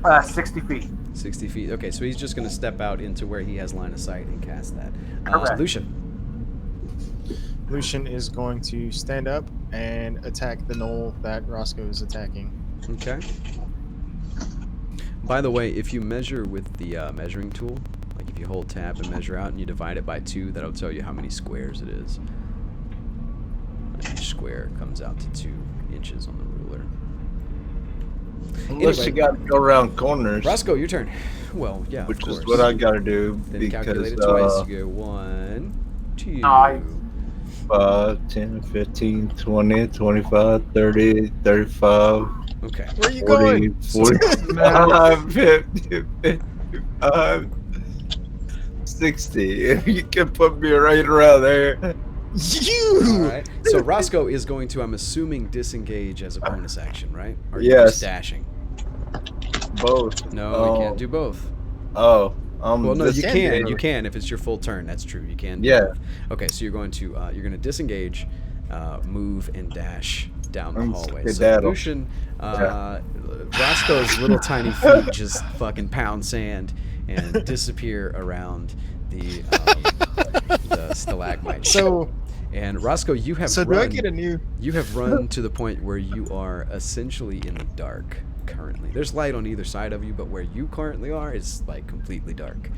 that? 60 feet. 60 feet. Okay, so he's just going to step out into where he has line of sight and cast that. Correct. Lucian. Lucian is going to stand up and attack the gnoll that Roscoe is attacking. Okay. By the way, if you measure with the measuring tool, like if you hold tab and measure out and you divide it by 2, that'll tell you how many squares it is. Each square comes out to 2 inches on the ruler. Unless Anyway. you got to go around corners, Roscoe, your turn. Well, yeah, which of course. is what I got to do Then because calculate it twice. You go 1, 2. Nice. 5, 10, 15, 20, 25, 30, 35, Okay. Where are you 40, going? 45, 50, 55, 60. If you can put me right around there. All You! right. So Roscoe is going to, I'm assuming, disengage as a bonus action, right? Or are you Yes. just dashing? Both. No, you can't do both. Oh. Well, no, you disengage. can. You can if it's your full turn. That's true. You can. Do Yeah. both. Okay, so you're going to disengage, move, and dash down the hallway. So skedaddle. Lucian, Roscoe's little tiny feet just fucking pound sand and disappear around the stalagmite. So, And Roscoe, you have so do run. I get a new? You have run to the point where you are essentially in the dark. currently. There's light on either side of you, but where you currently are is like completely dark.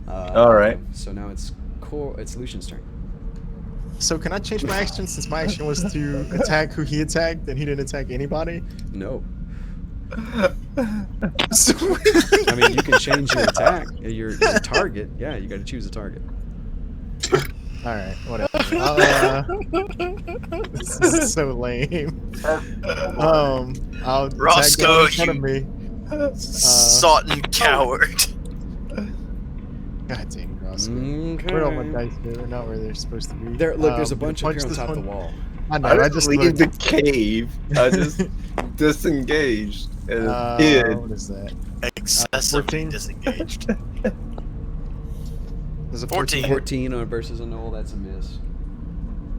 All right. So now it's Lucian's turn. So can I change my action since my action was to attack who he attacked and he didn't attack anybody? No. So, I mean, you can change your attack, your target. Yeah, you got to choose a target. all right, whatever. This is so lame. I'll Roscoe, attack the one in front of me. Sodden coward. God dang, Roscoe. Okay. Where are all my dice? They're not where they're supposed to be. There, look, there's a I'm bunch gonna up here on punch top of this the one. wall. I know. I I just just leave looked. the cave. I just disengaged and hid. What is that? Excessively 14? disengaged. There's a 14. 14 on versus a knoll, that's a miss.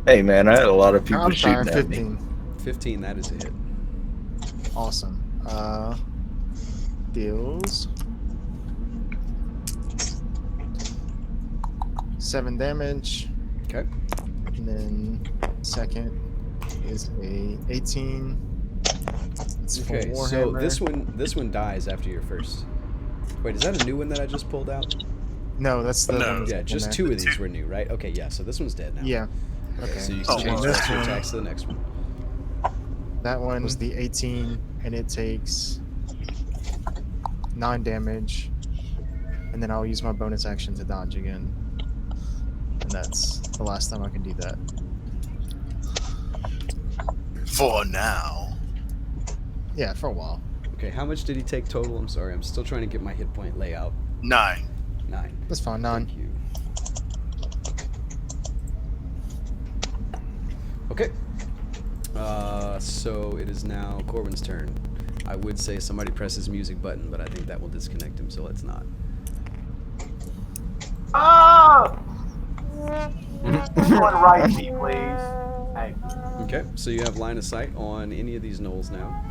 Hey man, I had a lot of people I'm sorry, shooting at me. 15. 15, that is a hit. Awesome. Deals 7 damage, Okay. and then second is a 18. It's for Okay, so Warhammer. this one dies after your first. Wait, is that a new one that I just pulled out? No, that's the No. one that's Yeah, in just there. 2 of these were new, right? Okay, yeah, so this one's dead now. Yeah. Okay, Okay. so you Oh, can change wow. that your This attacks to the next one. That one was the 18, and it takes 9 damage. And then I'll use my bonus action to dodge again. And that's the last time I can do that. For now. Yeah, for a while. Okay, how much did he take total? I'm sorry, I'm still trying to get my hit point layout. 9. 9. That's fine, 9. Thank you. Okay. So it is now Corwin's turn. I would say somebody press his music button, but I think that will disconnect him, so let's not. Oh! Someone right me, please. Thank you. Okay, so you have line of sight on any of these knolls now.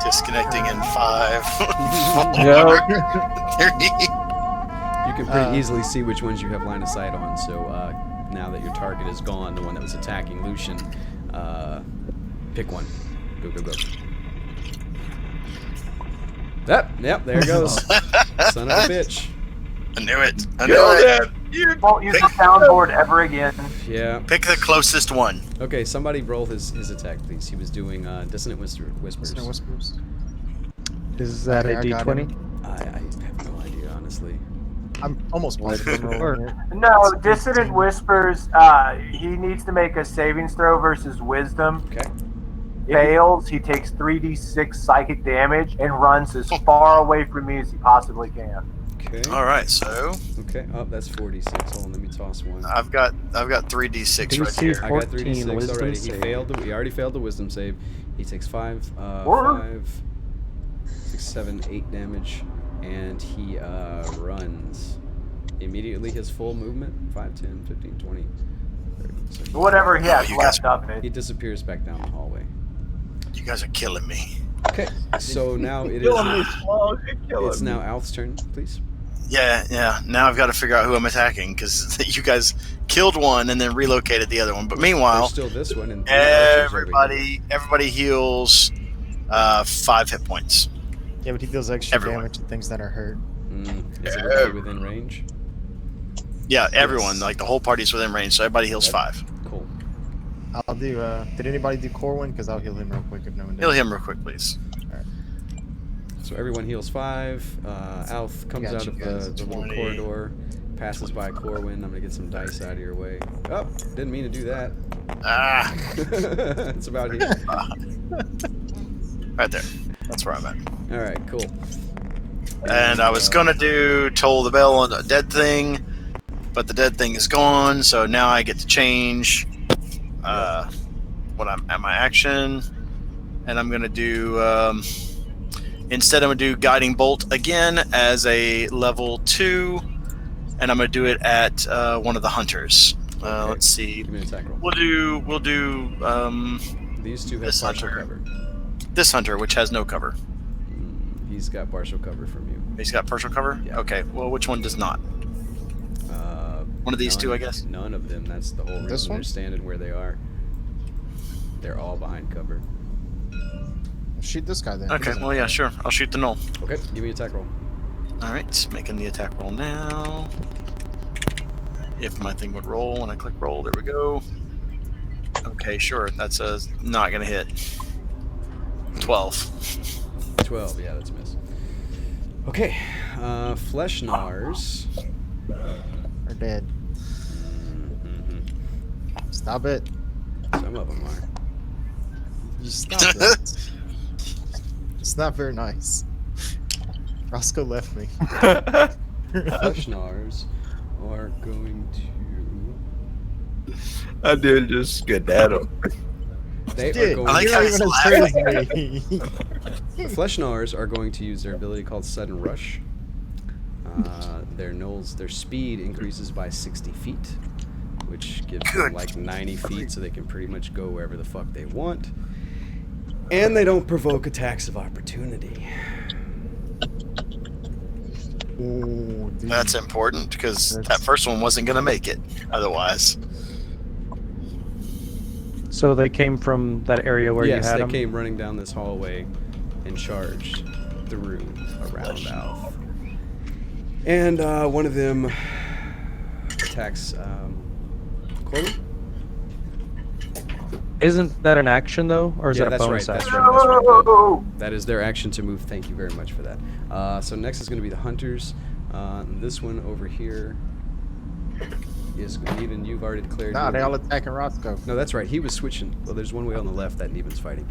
Disconnecting in 5. 4, Yep. 3. You can pretty easily see which ones you have line of sight on, so now that your target is gone, the one that was attacking Lucian, pick one. Go, go, go. Yep, there it goes. Son of a bitch. I knew it. I Kill knew it. them. You Won't use the soundboard ever again. Yeah. Pick the closest one. Okay, somebody roll his attack, please. He was doing Dissonant Whispers. Listener whispers. Is that Okay, a I got D20? him. I have no idea, honestly. I'm almost positive I'm rolling it. No, Dissonant Whispers, he needs to make a savings throw versus Wisdom. Okay. Fails, he takes 3d6 psychic damage and runs as far away from me as he possibly can. Okay. All right, so Okay. Oh, that's 46. Hold on, let me toss one. I've got 3d6 right DC here. I got 14 3d6 wisdom already. save. He already failed the wisdom save. He takes 5, Or- 5, 6, 7, 8 damage, and he runs. Immediately his full movement, 5, 10, 15, 20, 30. So Whatever he has you guys- left of he it. disappears back down the hallway. You guys are killing me. Okay, so now it killing me, is. Smog. You're killing It's me. now Alf's turn, please. Yeah. Now I've got to figure out who I'm attacking because you guys killed one and then relocated the other one. But meanwhile, There's still this one and three archers over here. everybody heals 5 hit points. Yeah, but he deals extra Everyone. damage to things that are hurt. Is everybody within range? Yeah, everyone, like the whole party's within range, so everybody heals 5. Cool. I'll do, did anybody do Corwin? Because I'll heal him real quick if no one did. Heal him real quick, please. So everyone heals 5. Alf comes Got out you of guys. the little 20. corridor, passes by Corwin. I'm gonna get some dice out of your way. Oh, didn't mean to do that. Ah, It's about here. right there. That's where I'm at. All right, cool. And I was gonna do toll the bell on the dead thing, but the dead thing is gone, so now I get to change what I'm at my action, and I'm gonna do instead I'm gonna do guiding bolt again as a level 2, and I'm gonna do it at one of the hunters. Okay. Let's see. Give me an attack roll. We'll do These two have this partial hunter. cover. this hunter, which has no cover. He's got partial cover from you. He's got partial cover. Yeah. Okay. Well, which one does not? One of these two, I guess? None of them. That's the whole This reason they're one? standing where they are. They're all behind cover. Shoot this guy then. Okay, well, yeah, sure. I'll shoot the knoll. Okay, give me an attack roll. Alright, making the attack roll now. If my thing would roll when I click roll, there we go. Okay, sure. That's not going to hit. 12. 12, yeah, that's a miss. Okay, Flesh Gnars. Are dead. Mhm. Stop it. Some of them are. You stop it. It's not very nice. Roscoe left me. Flesh Gnars are going to. I did just skedaddle. They are Dude, going. I like you're how not he's even as great as me. The Flesh Gnars are going to use their ability called Sudden Rush. Their speed increases by 60 feet, which gives them Good. like 90 feet, so they can pretty much go wherever the fuck they want. And they don't provoke attacks of opportunity. Ooh, dude. That's important because that first one wasn't going to make it otherwise. So they came from that area where Yes, you had they them? came running down this hallway and charged through around Alf. And one of them attacks Chloe. Isn't that an action, though? Or is Yeah, that a that's bonus right, that's action? right. No! That is their action to move. Thank you very much for that. So next is going to be the hunters. This one over here is Neven. You've already declared. Nah, your- they all attacking Roscoe. No, that's right. He was switching. Well, there's one way on the left that Neben's fighting.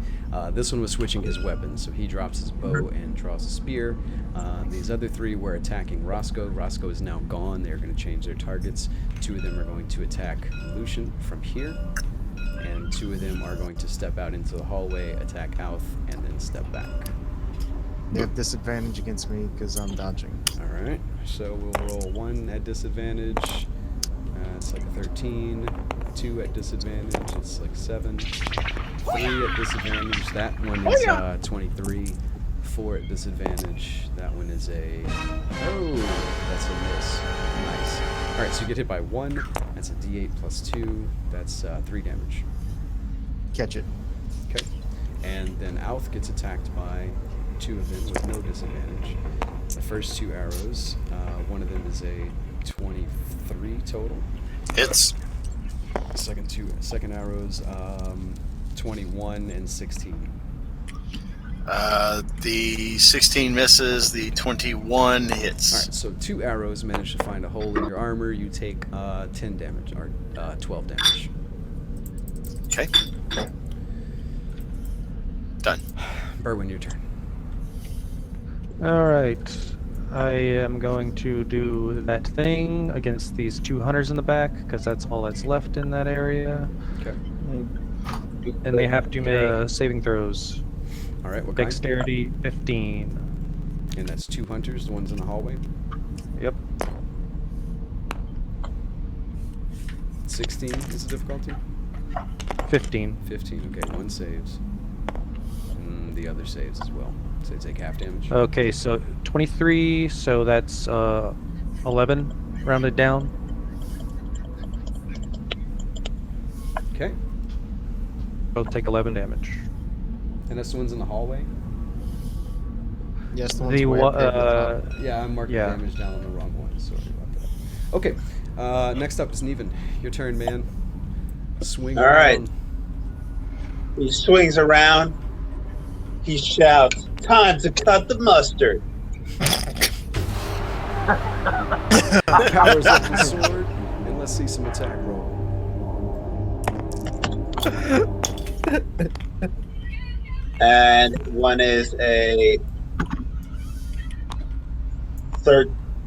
This one was switching his weapon, so he drops his bow and draws a spear. These other three were attacking Roscoe. Roscoe is now gone. They're going to change their targets. Two of them are going to attack Lucian from here, and two of them are going to step out into the hallway, attack Alf, and then step back. They have disadvantage against me because I'm dodging. All right. So we'll roll 1 at disadvantage. It's like a 13. 2 at disadvantage. It's like 7. 3 at disadvantage. That one is 23. 4 at disadvantage. That one is a. Oh, that's a miss. Nice. All right. So you get hit by 1. That's a D8 plus 2. That's 3 damage. Catch it. Okay. And then Alf gets attacked by 2 of them with no disadvantage. The first 2 arrows, one of them is a 23 total. Hits. Second arrows, 21 and 16. The 16 misses. The 21 hits. All right, so 2 arrows manage to find a hole in your armor. You take 10 damage, or 12 damage. Okay. Done. Berwin, your turn. All right. I am going to do that thing against these 2 hunters in the back, because that's all that's left in that area. Okay. And they have to make saving throws. All right, what kind? Dexterity 15. And that's 2 hunters, the ones in the hallway. Yep. 16 is the difficulty? 15. 15, okay, 1 saves. And the other saves as well. So they take half damage. Okay, so 23, so that's 11 rounded down. Okay. Both take 11 damage. And that's the ones in the hallway? Yes, the ones The way up there at the top. Yeah, I'm marking Yeah. damage down on the wrong one. Sorry about that. Okay, next up is Neven. Your turn, man. Swing All right. around. He swings around. He shouts, "Time to cut the mustard." Powers up the sword, and let's see some attack roll. And one is a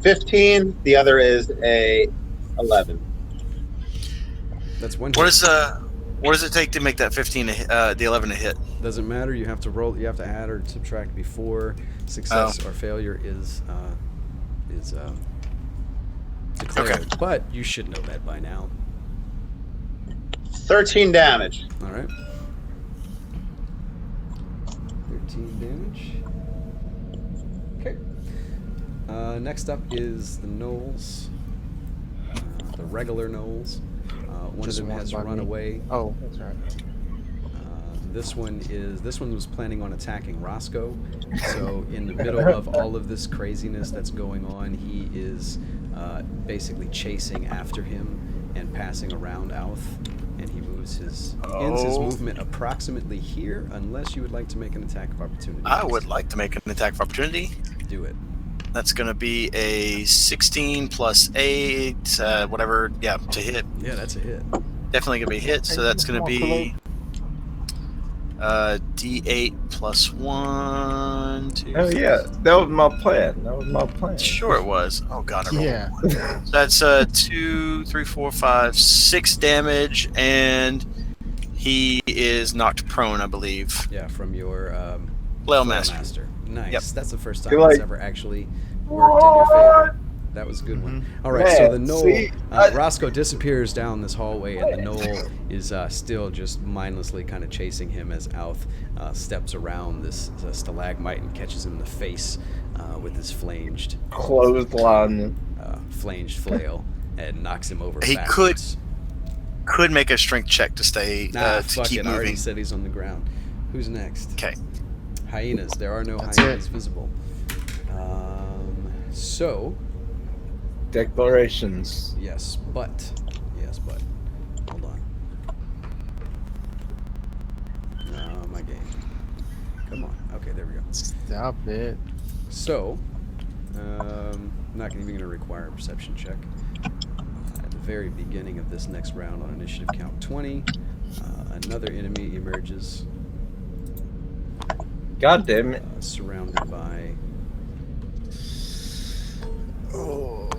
15. The other is a 11. That's one. What hit. does it take to make that 15 the 11 a hit? Doesn't matter. You have to roll. You have to add or subtract before success or failure is declared. Okay. But you should know that by now. 13 damage. All right. 13 damage. Okay. Next up is the gnolls. The regular gnolls. One Just of them one has by run me. away. Oh, that's right. This one was planning on attacking Roscoe. So in the middle of all of this craziness that's going on, he is basically chasing after him and passing around Alf. And he ends his movement approximately here, unless you would like to make an attack of opportunity. I would like to make an attack of opportunity. Do it. That's going to be a 16 plus 8, whatever, to hit. Yeah, that's a hit. Definitely going to be a hit, so that's going to be D8 plus 1, 2. Oh yeah, that was my plan. Sure it was. Oh god, I rolled. Yeah. That's 2, 3, 4, 5, 6 damage, and he is knocked prone, I believe. Yeah, from your Flail Master. Master. Nice. Yep. That's the first time You're it's like- ever actually worked in your favor. That was a good one. All right, so the Man, gnoll, see, Roscoe disappears down this hallway, and the gnoll is still just mindlessly kind of chasing him as Alf steps around this stalagmite and catches him in the face with his flanged Clothesline. flail and knocks him over. He backwards. could make a strength check to stay Nah, to fuck keep it. I already moving. said he's on the ground. Who's next? Okay. Hyenas. There are no That's hyenas it. visible. So, Declarations. yes, but. Hold on. No, my game. Come on. Okay, there we go. Stop it. So, I'm not even going to require a perception check. At the very beginning of this next round on initiative count 20, another enemy emerges, God damn it. surrounded by. Oh.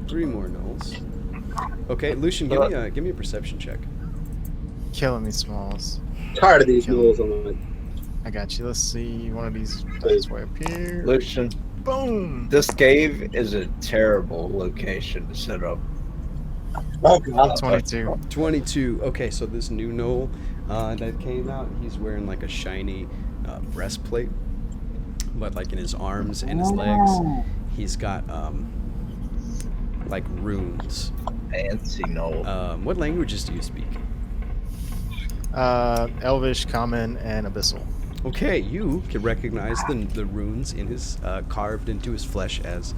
Three more gnolls. Okay, Lucian, give me a perception check. Killing me, Smalls. Tired of these rules on the I got you. Let's see. One of these dice way up here. Lucian, Boom. this cave is a terrible location to set up. Oh god. 22. 22. Okay, so this new gnoll that came out, he's wearing like a shiny breastplate, but like in his arms and his legs, he's got like runes. Fancy no. What languages do you speak? Elvish, Common, and Abyssal. Okay, you can recognize the runes in his carved into his flesh as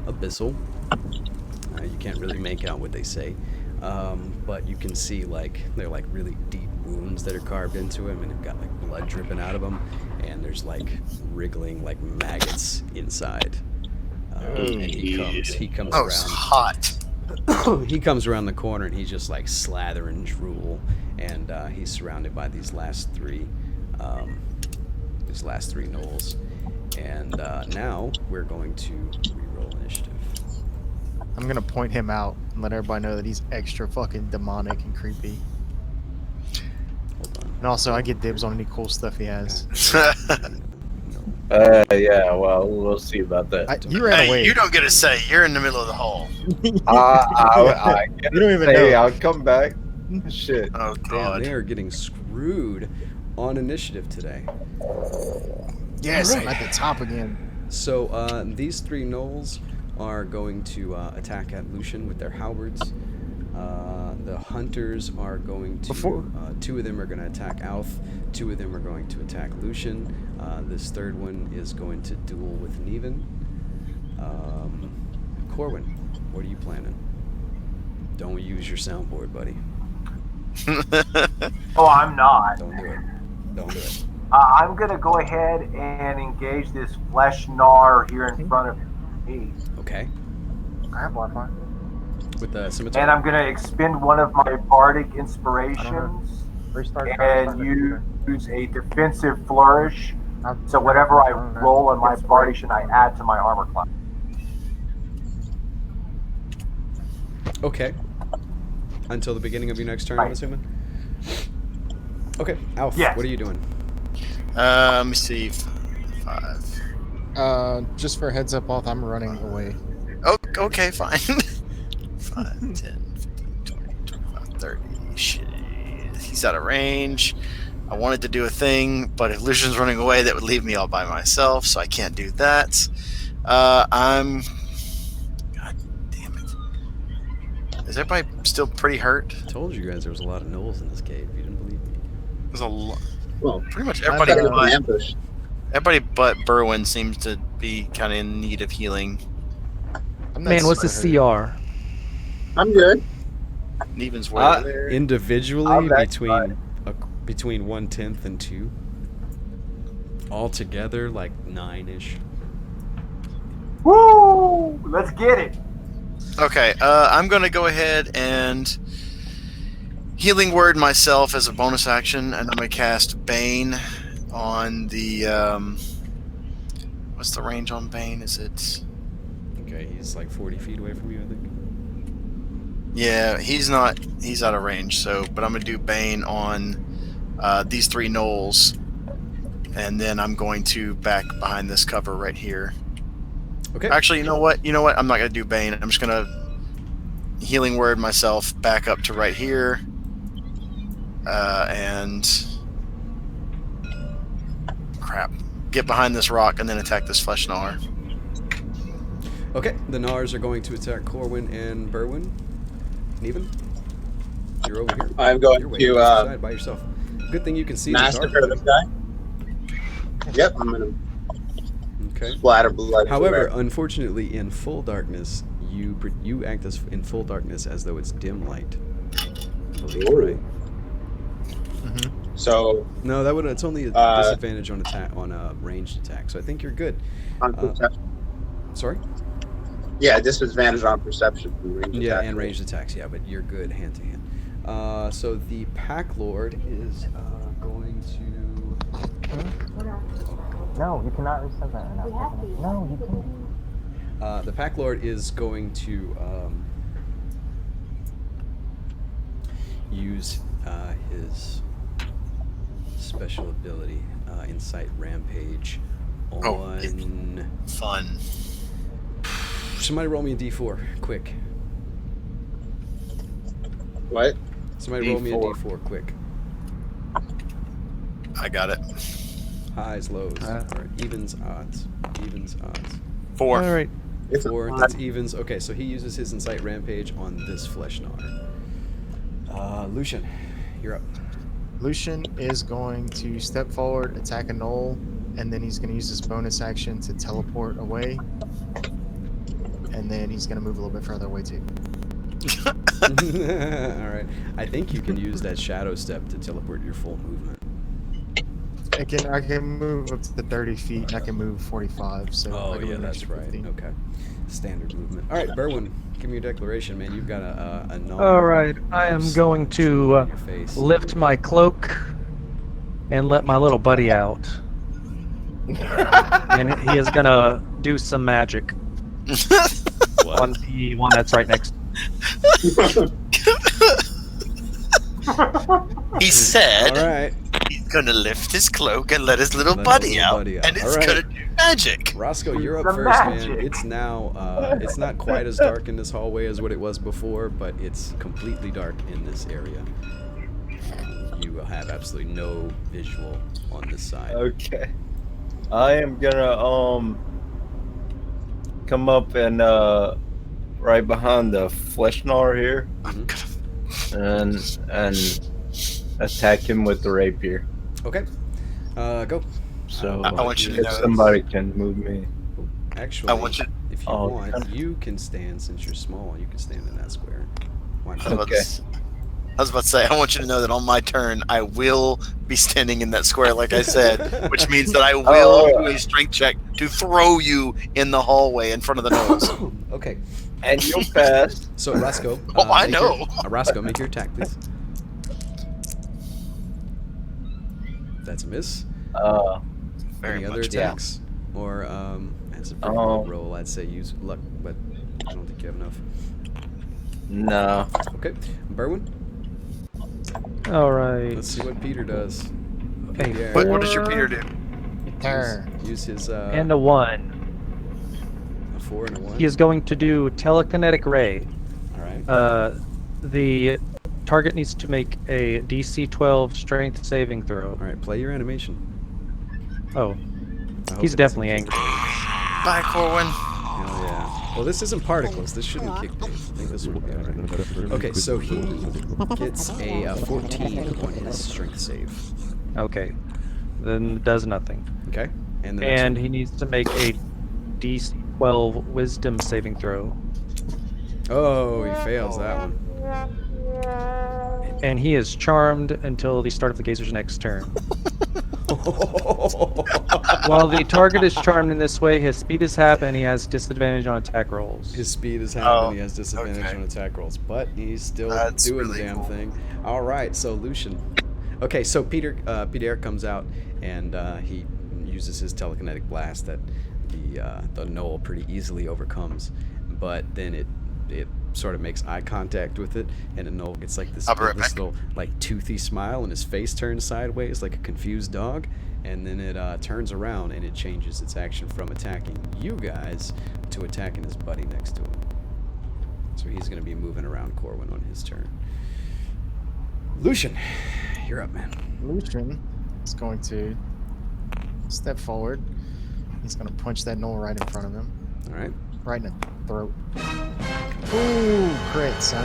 abyssal. You can't really make out what they say, but you can see like they're like really deep wounds that are carved into him, and they've got like blood dripping out of them, and there's like wriggling like maggots inside. And he comes Oh, it's around. hot. He comes around the corner and he's just like slathering drool, and he's surrounded by these last three gnolls. And now we're going to re-roll initiative. I'm gonna point him out and let everybody know that he's extra fucking demonic and creepy. Hold on. And also, I get dibs on any cool stuff he has. No. Yeah, well, we'll see about that. You ran Hey, away. you don't get to say. You're in the middle of the hall. I You don't even hey, know. I'll come back. Shit. Oh Damn, god. they are getting screwed on initiative today. Yes, I'm Alright. at the top again. So these three gnolls are going to attack at Lucian with their halberds. The hunters are going to. Before- Two of them are going to attack Alf. Two of them are going to attack Lucian. This third one is going to duel with Neven. Corwin, what are you planning? Don't use your soundboard, buddy. Oh, I'm not. Don't do it. Don't do it. I'm gonna go ahead and engage this flesh gnar here in front of me. Okay. I have Wi-Fi. With the scimitar. And I'm gonna expend one of my bardic inspirations and use a defensive flourish. So whatever I roll on my inspiration, I add to my armor class. Okay. Until the beginning of your next turn, I'm Right. assuming? Okay. Alf, Yes. what are you doing? Let me see. 5. Just for a heads up, Alth, I'm running away. Oh, okay, fine. 5, 10, 15, 20, 25, 30. Shit. He's out of range. I wanted to do a thing, but if Lucian's running away, that would leave me all by myself, so I can't do that. I'm. God damn it! Is everybody still pretty hurt? I told you guys there was a lot of gnolls in this cave. You didn't believe me. There's a lot. Well, Pretty much I've everybody. got an ambush. Everybody but Berwin seems to be kind of in need of healing. I'm not Man, what's the super hurt. CR? I'm good. Neven's way there. Individually, I'm back between 1/10 and 2. Altogether, like 9-ish. Woo! Let's get it. Okay, I'm gonna go ahead and healing word myself as a bonus action, and I'm gonna cast Bane on the. What's the range on Bane? Is it? Okay, he's like 40 feet away from you, I think. Yeah, he's not. He's out of range. So, but I'm gonna do Bane on these 3 gnolls, and then I'm going to back behind this cover right here. Okay. Actually, you know what? You know what? I'm not gonna do Bane. I'm just gonna healing word myself back up to right here, and crap, get behind this rock and then attack this flesh gnawer. Okay, the Gnars are going to attack Corwin and Berwin. Neven, you're over here. I'm going You're way to off to the side by yourself. Good thing you can see the massacre dark. this guy. Yep, I'm gonna Okay. splatter blood. However, everywhere. unfortunately, in full darkness, you act as in full darkness as though it's dim light. I believe, Ooh. right? So No, that would. It's only a disadvantage on attack on a ranged attack. So I think you're good. on perception. Sorry. Yeah, disadvantage on perception. Yeah, attack. and ranged attacks. Yeah, but you're good hand to hand. So the Pack Lord is going to. No, you cannot reset that. No, you can't. The Pack Lord is going to use his special ability, Insight Rampage, on. Oh, fun. Somebody roll me a D4, quick. What? Somebody roll me a D4, quick. I got it. Highs, lows, or evens, odds. Evens, odds. 4. All right. It's 4, a that's evens. Okay, so he uses his Insight Rampage on this Flesh Gnawer. Lucian, you're up. Lucian is going to step forward, attack a gnoll, and then he's going to use his bonus action to teleport away. And then he's going to move a little bit further away too. Alright. I think you can use that Shadow Step to teleport your full movement. I can move up to 30 feet, and I can move 45. So Oh, I can yeah, move an that's extra right. 50. Okay. Standard movement. Alright, Berwin, give me your declaration, man. You've got a null. All right. I am going to on your face. lift my cloak and let my little buddy out. And he is going to do some magic on the one that's right next. He said Alright. he's gonna lift his cloak and let his little Let buddy his little out, buddy out. and it's Alright. gonna do magic. Roscoe, you're up The first, man. magic. It's now, it's not quite as dark in this hallway as what it was before, but it's completely dark in this area. You will have absolutely no visual on this side. Okay. I am gonna come up and right behind the flesh gnawer here and attack him with the rapier. Okay. Go. So I want you to if know- somebody can move me. Actually, I want you. if you Oh, want, okay. you can stand, since you're small, you can stand in that square. Why I was, not? about to, s- I was about to say, I want you to know that on my turn, I will be standing in that square, like I said, which means that I will do a strength check to throw you in the hallway in front of the nose. Okay. And you'll pass. So, Roscoe. Oh, I make your- know. Roscoe, make your attack, please. That's a miss. Very Any other much. attacks? Or, that's a pretty low roll. I'd say use luck, but I don't think you have enough. No. Okay. Berwin, All right. let's see what Peter does. Okay. Yeah. What does your Peter do? Use his, And a 1. a 4 and a 1. He is going to do telekinetic ray. Alright. The target needs to make a DC 12 strength saving throw. Alright, play your animation. Oh, I hope he's it definitely doesn't- angry. Bye, Corwin. Hell yeah. Well, this isn't particles. This shouldn't kick Dave. I think this will be alright. Okay, so he gets a 14 on his strength save. Okay. Then it does nothing. Okay. And the next And one. he needs to make a DC-12 Wisdom saving throw. Oh, he fails that one. And he is charmed until the start of the Gazer's next turn. While the target is charmed in this way, his speed is half and he has disadvantage on attack rolls. His speed is half and he has disadvantage okay. on attack rolls, but he's still That's doing really the damn cool. thing. All right, so Lucian. Okay, so Peter comes out and he uses his telekinetic blast that the gnoll pretty easily overcomes, but then it sort of makes eye contact with it, and the gnoll gets like this, I'll be right this back. little like toothy smile, and his face turns sideways like a confused dog, and then it turns around and it changes its action from attacking you guys to attacking his buddy next to him. So he's going to be moving around Corwin on his turn. Lucian, you're up, man. Lucian is going to step forward. He's going to punch that gnoll right in front of him. All right. Right in the throat. Ooh, crit, son.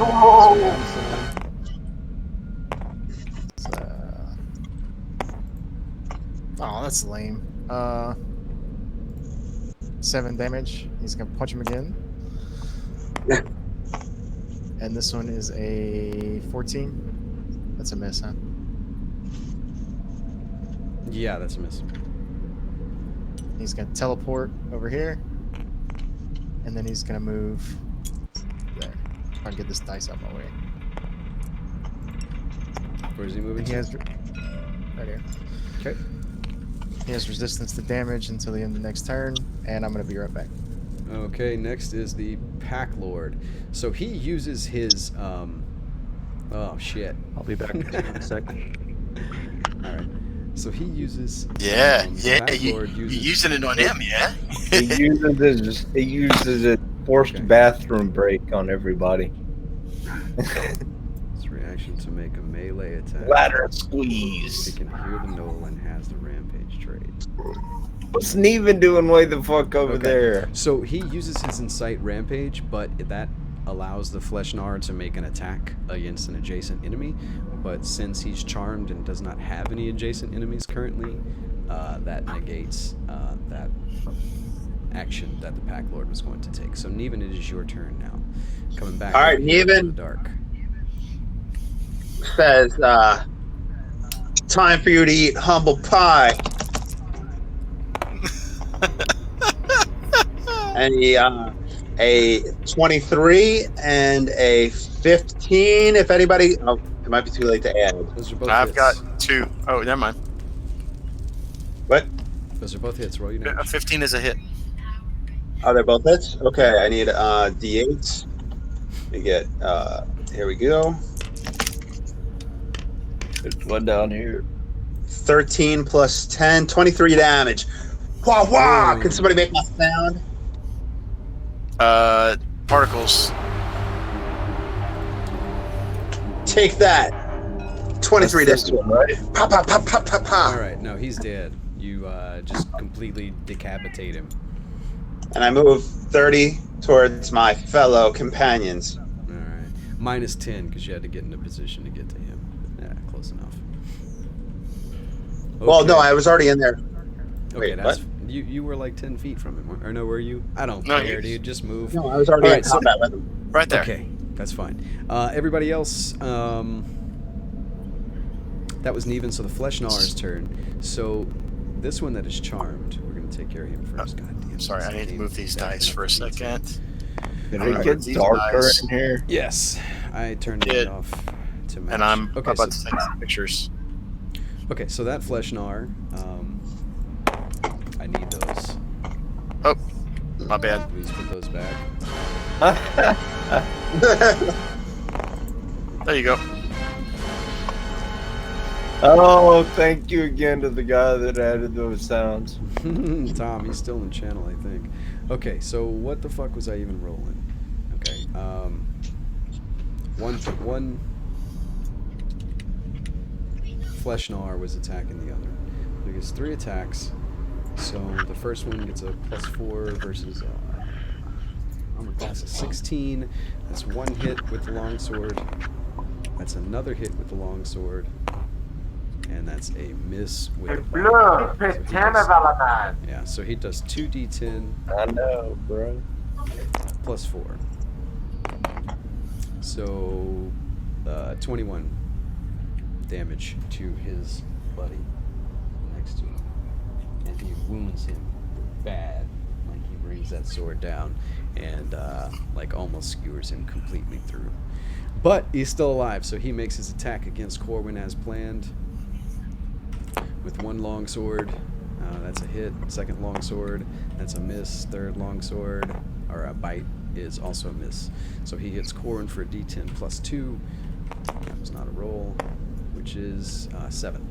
Oh, that's lame. 7 damage. He's gonna punch him again. And this one is a 14. That's a miss, huh? Yeah, that's a miss. He's gonna teleport over here. And then he's gonna move there. Try and get this dice out of my way. Where is he moving He to? has right here. Okay. He has resistance to damage until the end of the next turn, and I'm gonna be right back. Okay, next is the Pack Lord. So he uses his oh shit. I'll be back in a second. Alright. So he uses Yeah, the Pack Lord you uses using it on him, yeah? He uses a forced bathroom break on everybody. his reaction to make a melee attack. Ladder He squeeze. can hear the gnoll and has the rampage trait. What's Neven doing way the fuck over Okay. there? So he uses his Incite Rampage, but that allows the Fleshnar to make an attack against an adjacent enemy. But since he's charmed and does not have any adjacent enemies currently, that negates that action that the Pack Lord was going to take. So Neven, it is your turn now. Coming back. All right, over here to Neven. the dark. Says, time for you to eat humble pie. And he, a 23 and a 15. If anybody, oh, it might be too late to add. Those are both I've hits. got 2. Oh, never mind. What? Those are both hits. Roll your damage. 15 is a hit. Oh, they're both hits? Okay, I need D8s. You get, here we go. There's one down here. 13 plus 10, 23 damage. Wah wah! Ooh. Can somebody make my sound? Particles. Take that. 23 That's this this one. one, right? Pa pa pa pa pa pa. All right, no, he's dead. You just completely decapitate him. And I move 30 towards my fellow companions. All right, minus 10 because you had to get in a position to get to him. Yeah, close enough. Well, no, Okay. I was already in there. Okay, Wait, that's you were like 10 feet from him, or no? Were you? I don't No, care, you- dude. Just move. No, I was already All in right, so- combat with him. Right there. Okay, that's fine. Everybody else, that was Neven, so the Fleshnar's turn. So this one that is charmed, we're gonna take care of him first. God damn. Sorry, I need to move these dice for a second. Did All it right, get these darker guys. in here? Yes, I turned Yeah. it off to match. And I'm okay. about So, to take some pictures. okay, so that Fleshnar, I need those. Oh, my bad. Please put those back. There you go. Oh, thank you again to the guy that added those sounds. Tom, he's still in channel, I think. Okay, so what the fuck was I even rolling? Okay, one Fleshnar was attacking the other. So he gets 3 attacks, So the first one gets a +4 versus armor class of 16. That's one hit with the longsword. That's another hit with the longsword. And that's a miss with the Blue, bow. So he Pitana does- Valaman. yeah, so he does 2d10 I know, bro. +4. So 21 damage to his buddy next to him. And he wounds him bad. Like he brings that sword down and like almost skewers him completely through. But he's still alive, so he makes his attack against Corwin as planned. With one longsword, that's a hit. Second longsword, that's a miss. Third longsword, or a bite, is also a miss. So he hits Corwin for a d10 +2. That was not a roll, which is 7.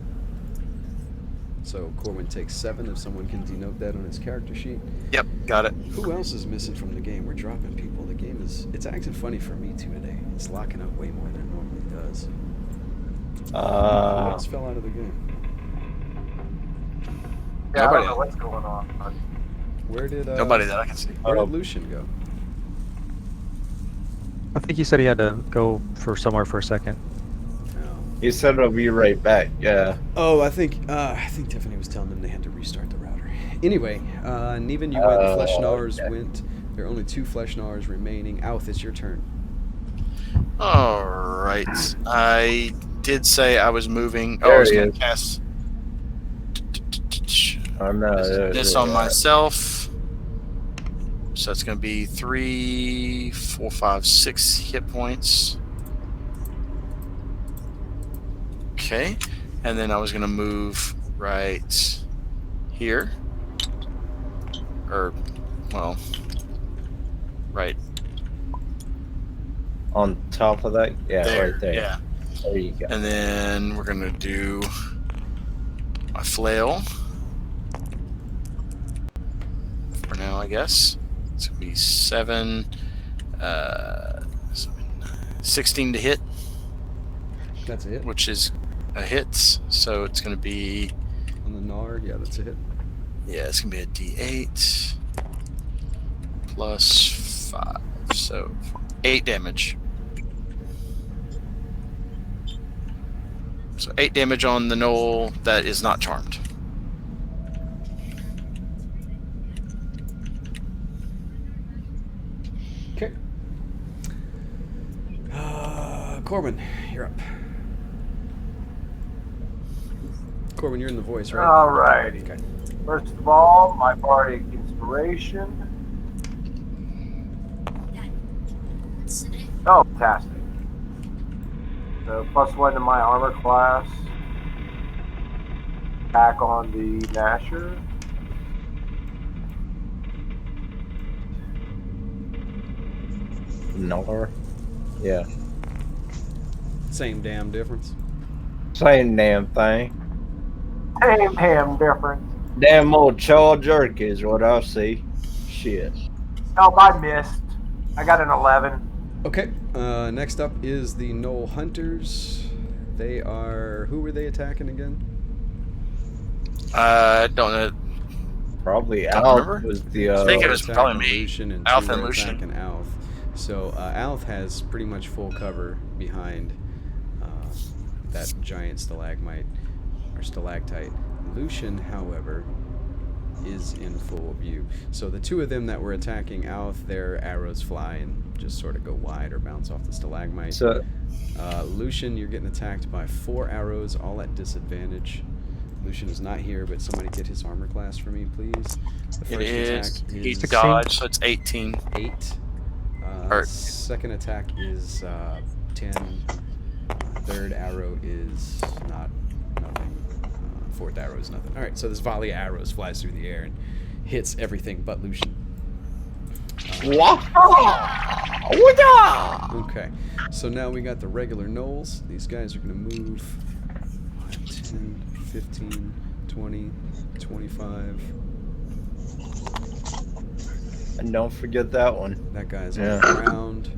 So Corwin takes 7 if someone can denote that on his character sheet. Yep, got it. Who else is missing from the game? We're dropping people. The game it's acting funny for me too today. It's locking up way more than it normally does. Who else fell out of the game? Yeah, I Nobody. don't know what's going on. Where did Nobody that I can see. Where did Lucian go? I think he said he had to go for somewhere for a second. He said it'll be right back. Yeah. Oh, I think Tiffany was telling them they had to restart the router. Anyway, Neven, you went. Flesh Gnawers went. There are only 2 Flesh Gnawers remaining. Alth, it's your turn. All right. I did say I was moving. There I was he going is. to cast I know. this on myself. So that's going to be 3, 4, 5, 6 hit points. Okay. And then I was going to move right here. Or, well, right On top of that? Yeah, there. right there. Yeah. There you go. And then we're going to do my flail. For now, I guess. It's going to be 16 to hit, That's a hit. which is a hit. So it's going to be, On the Gnar, yeah, that's a hit. yeah, it's going to be a d8 plus 5. So 8 damage. So 8 damage on the knoll that is not charmed. Okay. Corbin, you're up. Corbin, you're in the voice, right? Alrighty. Okay. First of all, my bardic inspiration. That's it. Oh, fantastic. So +1 to my armor class. Attack on the Nasher. Nor. Yeah. Same damn difference. Same damn thing. Same damn difference. Damn old chaw jerky is what I see. Shit. Nope, I missed. I got an 11. Okay. Next up is the Knoll Hunters. They are. Who were they attacking again? I don't know. Probably Don't Alf remember. was the I think it was Attacking probably me. Lucian and Alf two and were Lucian. attacking Alf. So Alf has pretty much full cover behind that giant stalagmite or stalactite. Lucian, however, is in full view. So the 2 of them that were attacking Alf, their arrows fly and just sort of go wide or bounce off the stalagmite. So Lucian, you're getting attacked by 4 arrows, all at disadvantage. Lucian is not here, but somebody get his armor class for me, please. The It is. attack He's is 16. dodge, so it's 18. 8. Or- Second attack is 10. Third arrow is nothing. Fourth arrow is nothing. All right, so this volley of arrows flies through the air and hits everything but Lucian. Okay, so now we got the regular gnolls. These guys are going to move 10, 15, 20, 25. and don't forget that one. That guy's Yeah. on the ground.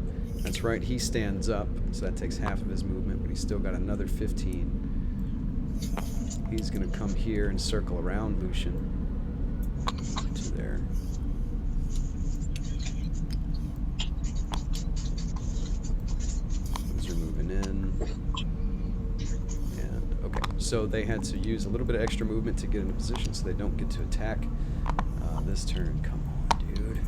That's right, he stands up, so that takes half of his movement, but he's still got another 15. He's going to come here and circle around Lucian. there. Those are moving in. And okay, so they had to use a little bit of extra movement to get into position so they don't get to attack this turn. Come on, dude.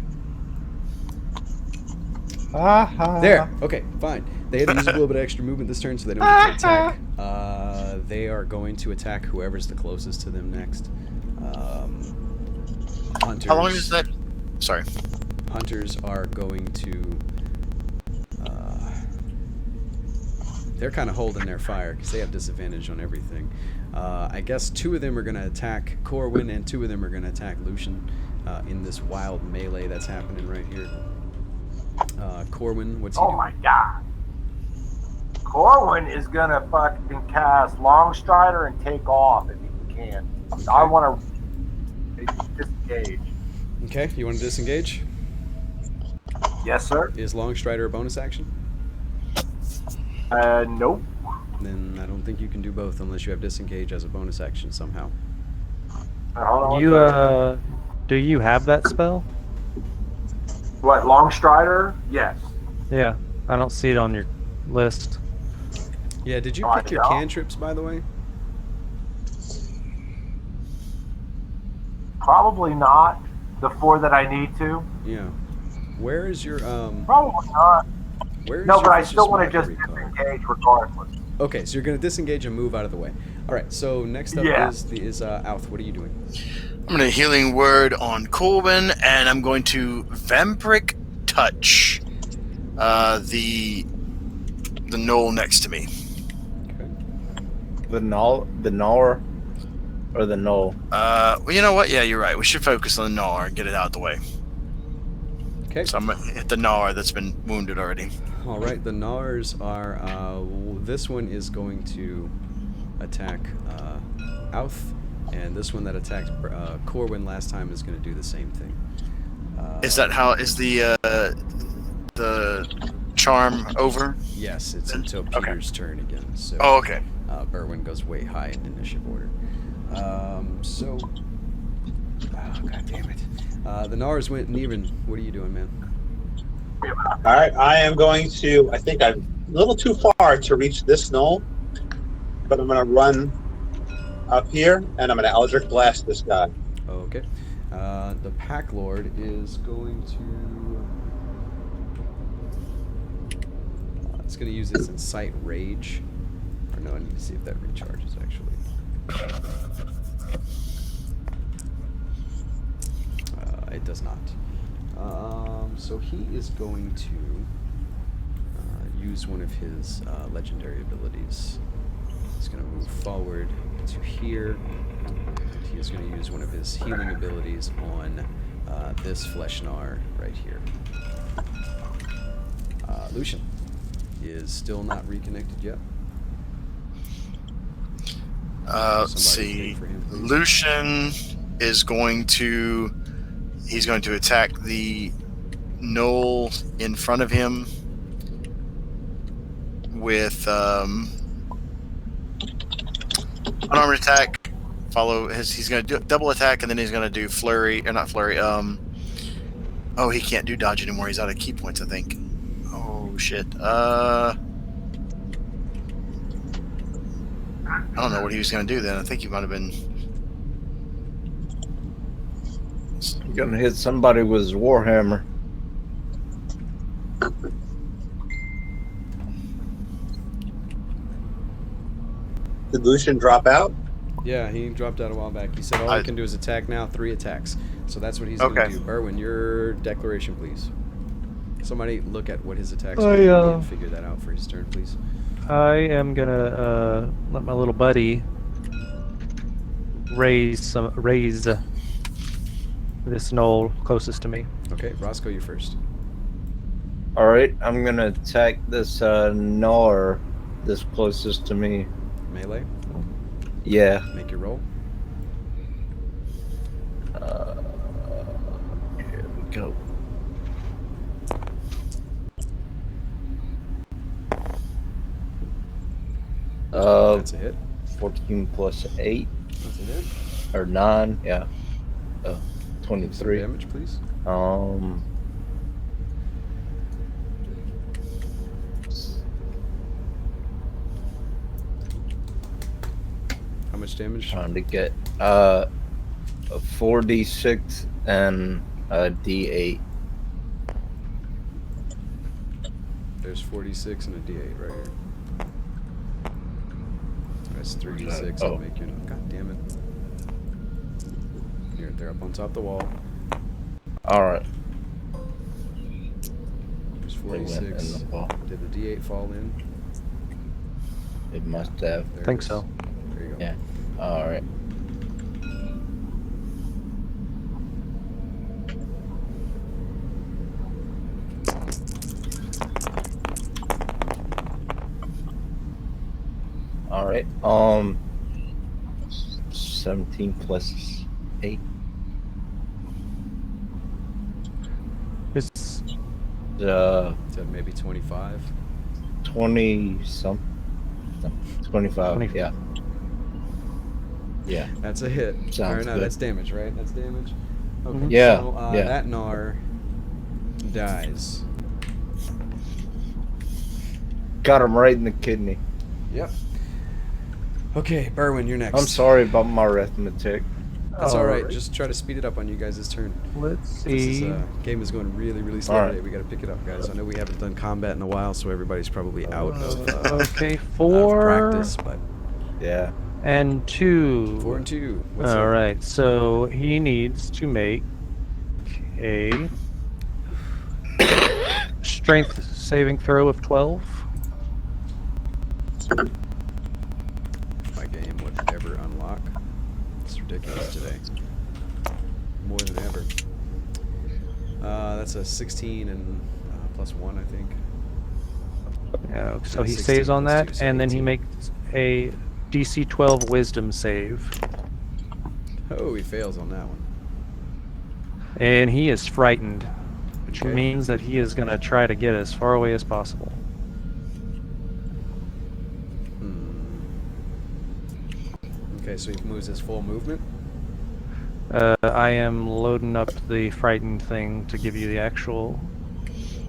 There. Okay, fine. They had to use a little bit of extra movement this turn so they don't get to attack. They are going to attack whoever's the closest to them next. Hunters. How long is that? Sorry. Hunters are going to. They're kind of holding their fire because they have disadvantage on everything. I guess 2 of them are going to attack Corwin and 2 of them are going to attack Lucian in this wild melee that's happening right here. Corwin, what's he doing? Oh my god. Corwin is gonna fucking cast Longstrider and take off if he can. Okay. I want to disengage. Okay, you want to disengage? Yes, sir. Is Longstrider a bonus action? Nope. Then I don't think you can do both unless you have disengage as a bonus action somehow. Hold on. You do you have that spell? What, Longstrider? Yes. Yeah, I don't see it on your list. Yeah, did you Oh, pick your yeah. cantrips, by the way? Probably not. The 4 that I need to. Yeah. Where is your Probably not. where is No, your but I Vicious still want to just Mockery card? disengage regardless. Okay, so you're gonna disengage and move out of the way. All right. So next up Yeah. is Alth. What are you doing? I'm going to healing word on Colvin, and I'm going to Vampiric Touch the knoll next to me. Okay. The Gnar, or the Knoll? Well, you know what? Yeah, you're right. We should focus on the Gnar and get it out of the way. Okay. So I'm going to hit the Gnar that's been wounded already. All right. The Gnars are. This one is going to attack Alth, and this one that attacked Corwin last time is going to do the same thing. Is that how is the charm over? Yes, it's until Okay. Peter's turn again. So Oh, okay. Berwin goes way high in initiative order. Oh, god damn it. The Nars went Neven. What are you doing, man? All right, I am going to. I think I'm a little too far to reach this knoll, but I'm going to run up here and I'm going to Eldritch Blast this guy. Okay. The Pack Lord is going to. It's going to use its Incite Rage. Or no, I need to see if that recharges actually. It does not. So he is going to use one of his legendary abilities. He's going to move forward to here. And he is going to use one of his healing abilities on this Fleshnar right here. Lucian is still not reconnected yet. Let's Somebody see. wait for him, please. Lucian is going to. He's going to attack the knoll in front of him with unarmed attack. He's going to do double attack, and then he's going to do flurry, or not flurry. Oh, he can't do dodge anymore. He's out of key points, I think. Oh shit. I don't know what he was going to do then. I think he might have been. You're gonna hit somebody with his Warhammer. Did Lucian drop out? Yeah, he dropped out a while back. He said all he can do is attack now, 3 attacks. So that's what he's going Okay. to do. Berwin, your declaration, please. Somebody look at what his attacks I, are and figure that out for his turn, please. I am gonna let my little buddy raise this knoll closest to me. Okay, Roscoe, you first. Alright, I'm gonna attack this Gnar this closest to me. Melee, Yeah. make your roll. Here we go. That's a hit. 14 plus 8, That's a hit. or 9, yeah. 23. Damage, please. How much damage? Trying to get a 4d6 and a d8. There's 46 and a D8 right here. That's 3d6. Oh. I'll make you. God damn it. Here, they're up on top of the wall. All right. There's They went in 46. the ball. Did the D8 fall in? It must have. There it Think is. so. There you go. Yeah. All right. All right. 17 plus 8. It's Uh, Is that maybe 25? 20 some. No, 25. 20. Yeah. Yeah. That's a hit. Sounds or no, good. that's damage, right? That's damage. Okay. Yeah, So, yeah. that Gnar dies. Got him right in the kidney. Yep. Okay, Berwin, you're next. I'm sorry about my arithmetic. That's all right. Alright. Just try to speed it up on you guys' turn. let's This is, see. game is going really, really slow All right. today. We got to pick it up, guys. I know we haven't done combat in a while, so everybody's probably out of, Okay, out of 4 practice. But Yeah. and 2. 4 and 2. What's All up? right, so he needs to make a strength saving throw of 12. My game would ever unlock. It's ridiculous today. More than ever. That's a 16 and plus 1, I think. Yeah, so Yeah, he 16 saves on plus that, 2, so and then he 18. makes a DC 12 Wisdom save, Oh, he fails on that one. and he is frightened, which Okay. means that he is going to try to get as far away as possible. Okay, so he moves his full movement. I am loading up the frightened thing to give you the actual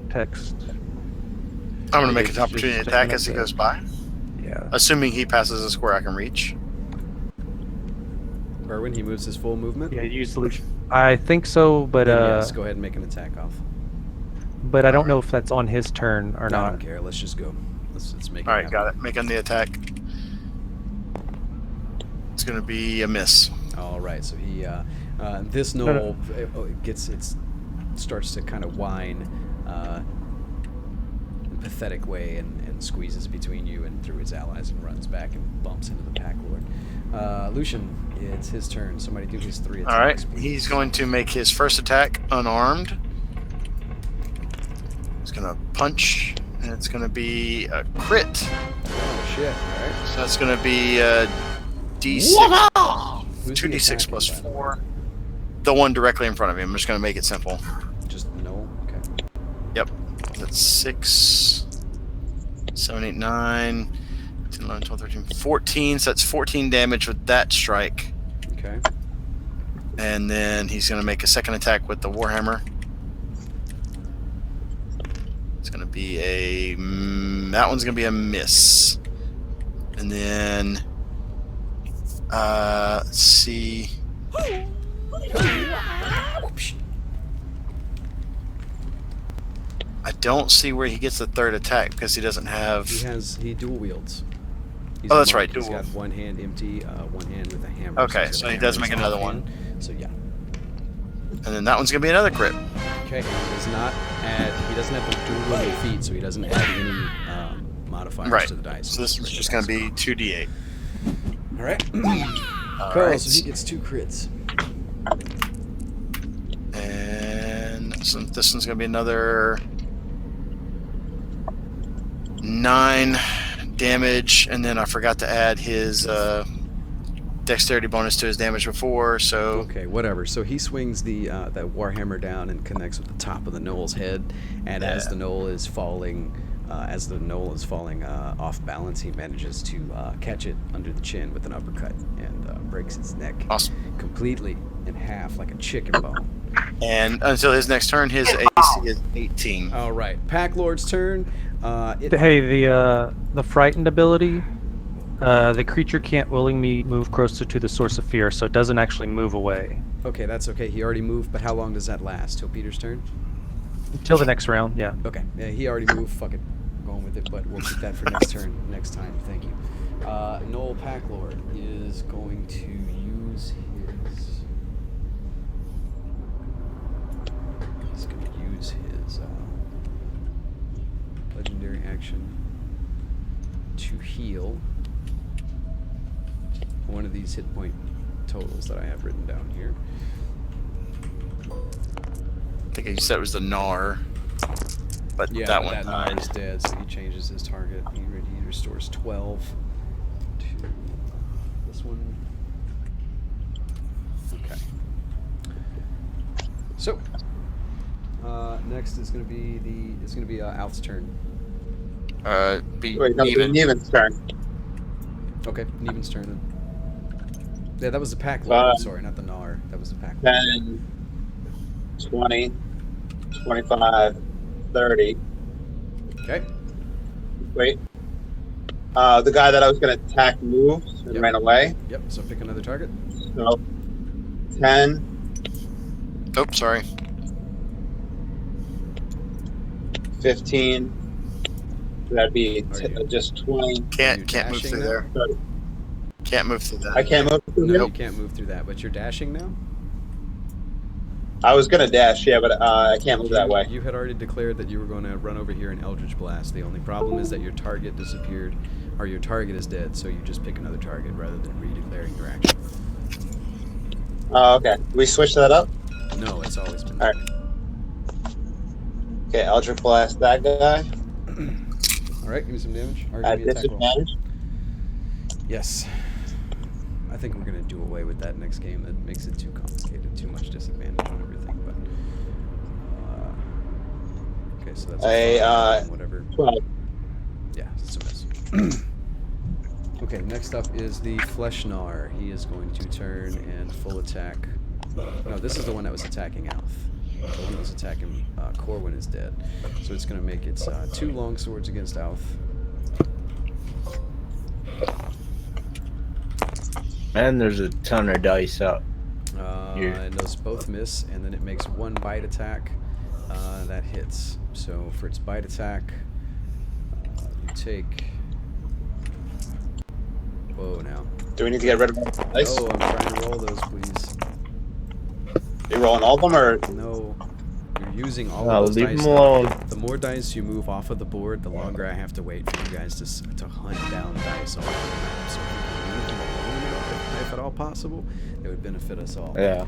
text. I'm gonna make It's an opportunity just attack taking as he up goes by, Yeah. assuming he passes a square I can reach. Berwin, he moves his full movement. Yeah, use solution. I think so, but Then yes, go ahead and make an attack off. but I don't know if that's on his turn or I not. don't care. Let's just go. Let's make it All right, happen. got it. Making the attack. It's gonna be a miss. All right, so he this no. knoll starts to kind of whine in a pathetic way and squeezes between you and through his allies and runs back and bumps into the pack lord. Lucian, it's his turn. Somebody do his 3 attacks. All right, please. he's going to make his first attack unarmed. He's gonna punch, and it's gonna be a crit. Oh shit! All right. So that's gonna be D6. Who's he 2d6 attacking, plus by the way? 4. The one directly in front of him. I'm just gonna make it simple. Just no. Okay. Yep. That's 6, 7, 8, 9, 10, 11, 12, 13, 14. So that's 14 damage with that strike. Okay. And then he's going to make a second attack with the Warhammer. It's going to be a... that one's going to be a miss. And then... let's see... I don't see where he gets the third attack because he doesn't have... He dual wields. He's Oh, a that's monk. right, He's dual. got one hand empty, one hand with a hammer. Okay, he's got so a he hammer does in make his another left one. hand. So yeah. And then that one's going to be another crit. Okay, he does not add. He doesn't have the dual wield feat, so he doesn't add any modifiers Right. to the dice. So this is just going to be 2d8. All right. All Carl, right. so he gets 2 crits. And so this one's going to be another 9 damage. And then I forgot to add his dexterity bonus to his damage before. So Okay, whatever. So he swings the that warhammer down and connects with the top of the knoll's head, and as the knoll is falling, off balance, he manages to catch it under the chin with an uppercut and breaks its neck Awesome. completely. in half like a chicken bone. And until his next turn, his AC is 18. All right, Pack Lord's turn. Hey, the frightened ability, the creature can't willingly move closer to the source of fear, so it doesn't actually move away. Okay, that's okay. He already moved, but how long does that last? Till Peter's turn? Until the next round, yeah. Okay, yeah, he already moved. Fuck it, I'm going with it, but we'll keep that for next turn, next time. Thank you. Noel Packlord is going to use his. He's going to use his legendary action to heal one of these hit point totals that I have written down here. I think you said it was the Gnar, but Yeah, that but one that Gnar died. is dead, so he changes his target. He restores 12 to this one. Okay. So next is going to be Alf's turn. Wait, no, Even. Neven's turn. Okay, Neven's turn then. Yeah, that was the Pack Lord. Sorry, not the Gnar. That was the Pack Lord. 10, 20, 25, 30. Okay. Wait. The guy that I was going to attack moved and Yep. ran away. Yep. So pick another target. So 10, Oh, sorry. 15. That'd be Are you- just 20. you Can't move dashing through now? there. 30. Can't move through that. I can't move through No, here? you can't move through that, but you're dashing now. I was going to dash, yeah, but I can't move that way. You had already declared that you were going to run over here and Eldritch Blast. The only problem is that your target disappeared, or your target is dead, so you just pick another target rather than redeclaring your action. Oh, okay. We switched that up? No, it's always been. All right. Okay, Eldritch Blast that guy. All right, give me some damage. Or At give me an attack roll. disadvantage. Yes. I think we're gonna do away with that next game. That makes it too complicated, too much disadvantage on everything. But okay, so that's A, five, whatever. 12. Yeah, it's a miss. Okay, next up is the Fleshnar. He is going to turn and full attack. No, this is the one that was attacking Alf. The one that was attacking Corwin is dead. So it's going to make its 2 long swords against Alf. Man, there's a ton of dice out. Here. And those both miss, and then it makes 1 bite attack that hits. So for its bite attack, you take. Whoa, now. Do we need to get rid of all the dice? Oh, I'm trying to roll those, please. You rolling all of them, or No, you're using all Oh, of those leave dice. them alone. The more dice you move off of the board, the longer I have to wait for you guys to hunt down dice all over the map. So if you leave them alone, if at all possible, it would benefit us all. Yeah.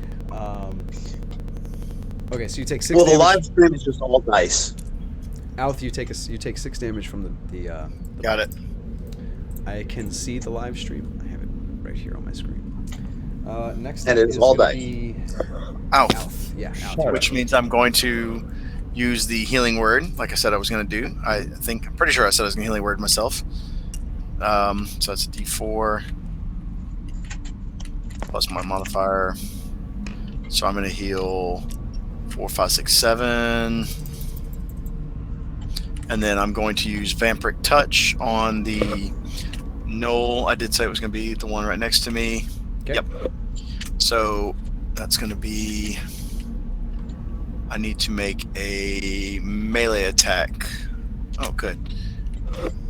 Okay, so you take 6 well, the damage. live stream is just all dice. Alf, you take 6 damage from the Got it. I can see the live stream. I have it right here on my screen. Next And up it's is all gonna dice. be Alf. Alf. Yeah, Alf. Which means I'm going to use the healing word, like I said I was going to do. I'm pretty sure I said I was going to healing word myself. So that's a D4 plus my modifier. So I'm going to heal 4, 5, 6, 7. And then I'm going to use Vampiric Touch on the Knoll. I did say it was going to be the one right next to me. Okay. Yep. So that's going to be. I need to make a melee attack. Oh, good.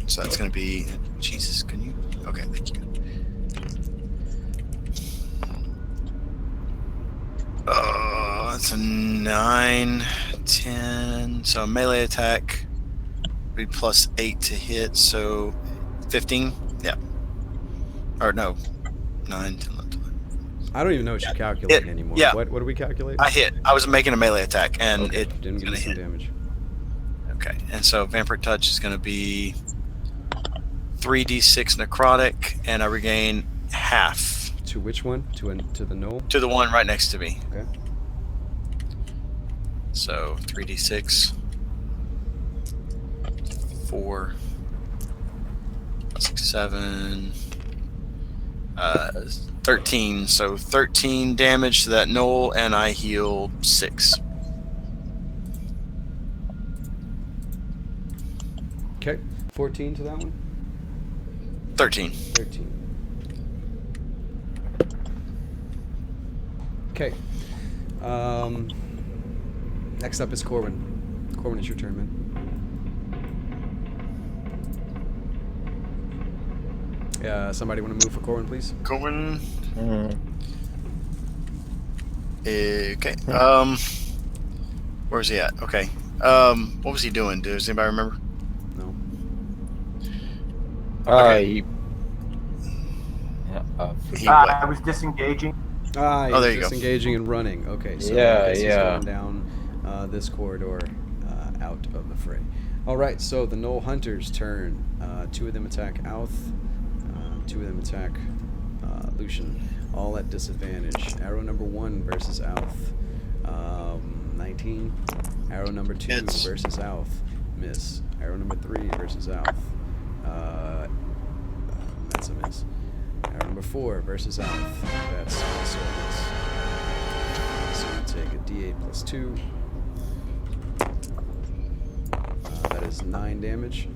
So that's going to be. Jesus, can you? Okay, thank you. That's a 9, 10. So melee attack would be plus 8 to hit. So 15. Yeah. Or no. 9, 10, 11, 12. I don't even know what you're calculating anymore. yeah. What do we calculate? I hit. I was making a melee attack, and Okay, it didn't give gonna me some hit. damage. Okay, and so Vampiric Touch is going to be 3d6 necrotic, and I regain half To which one? To the knoll? to the one right next to me. Okay. So 3d6, 4, 6, 7. 13. So 13 damage to that knoll, and I heal 6. Okay. 14 to that one. 13. 13. Okay. Next up is Corwin. Corwin, it's your turn, man. Somebody want to move for Corwin, please? Corwin. Mhm. Okay. Where's he at? Okay. What was he doing? Does anybody remember? No. He I was disengaging. Ah, Oh, there he's you go. disengaging and running. Okay, so Yeah, I guess he's yeah. going down this corridor out of the fray. All right, so the Knoll Hunters' turn. 2 of them attack Outh. 2 of them attack Lucian. All at disadvantage. Arrow number 1 versus Outh. 19. Arrow number 2 Hits. versus Outh. Miss. Arrow number 3 versus Outh. That's a miss. Arrow number 4 versus Outh. That's also a miss. So we take a d8 plus 2. That is 9 damage.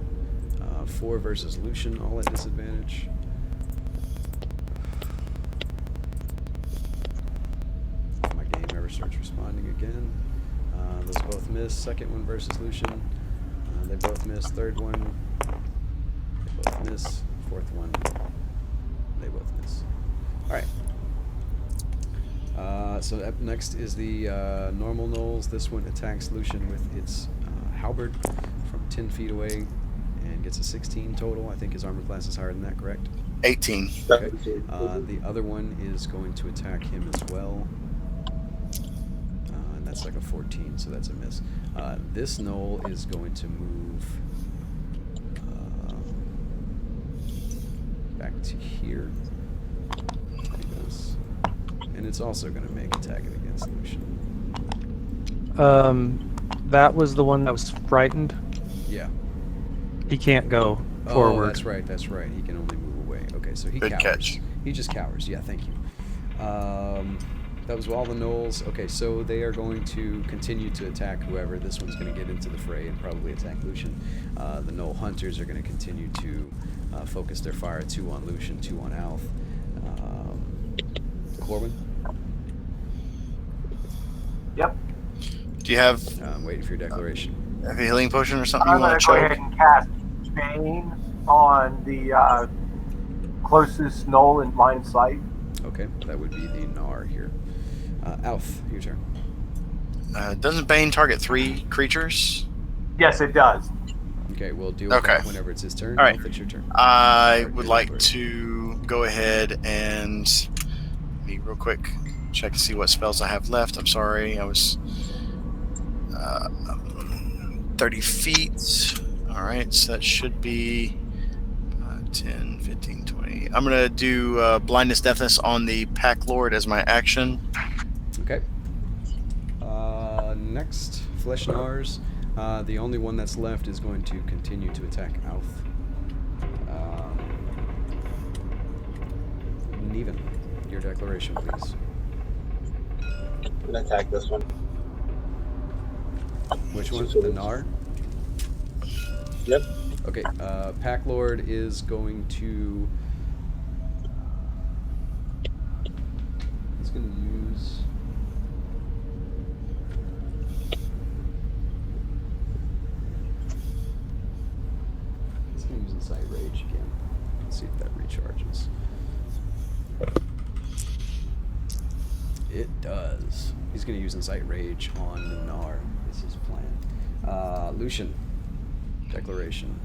4 versus Lucian, all at disadvantage. If my game ever starts responding again. Those both miss. Second one versus Lucian. They both miss. Third one. They both miss. Fourth one. They both miss. Alright. So up next is the normal Knolls. This one attacks Lucian with its halberd from 10 feet away and gets a 16 total. I think his armor class is higher than that, correct? 18. Okay. The other one is going to attack him as well. And that's like a 14, so that's a miss. This Knoll is going to move back to here. Like this. And it's also going to make attack it against Lucian. That was the one that was frightened. Yeah. He can't go Oh, forward. that's right. That's right. He can only move away. Okay, so he Good cowers. catch. He just cowers. Yeah, thank you. That was all the Knolls. Okay, so they are going to continue to attack whoever. This one's going to get into the fray and probably attack Lucian. The Knoll Hunters are going to continue to focus their fire. 2 on Lucian, 2 on Alf. Corwin? Yep. Do you have I'm waiting for your declaration. a healing potion or something I'm you going want to to go choke? ahead and cast Bane on the closest knoll in line of sight. Okay, that would be the Gnar here. Alf, your turn. Doesn't Bane target 3 creatures? Yes, it does. Okay, we'll deal with Okay. that whenever it's his turn. All right. Alf, it's your turn. I Or would your like declaration. to go ahead and let me real quick check to see what spells I have left. I'm sorry, I was 30 feet. All right, so that should be 10, 15, 20. I'm going to do Blindness Deafness on the Pack Lord as my action. Okay. Next, Flesh Gnars. The only one that's left is going to continue to attack Alf. Neven, your declaration, please. I'm gonna attack this one. Which one? The Gnar? Yep. Okay, Pack Lord is going to... He's going to use... He's going to use Incite Rage again. Let's see if that recharges. It does. He's going to use Incite Rage on the Gnar. Is his plan. Lucian, declaration.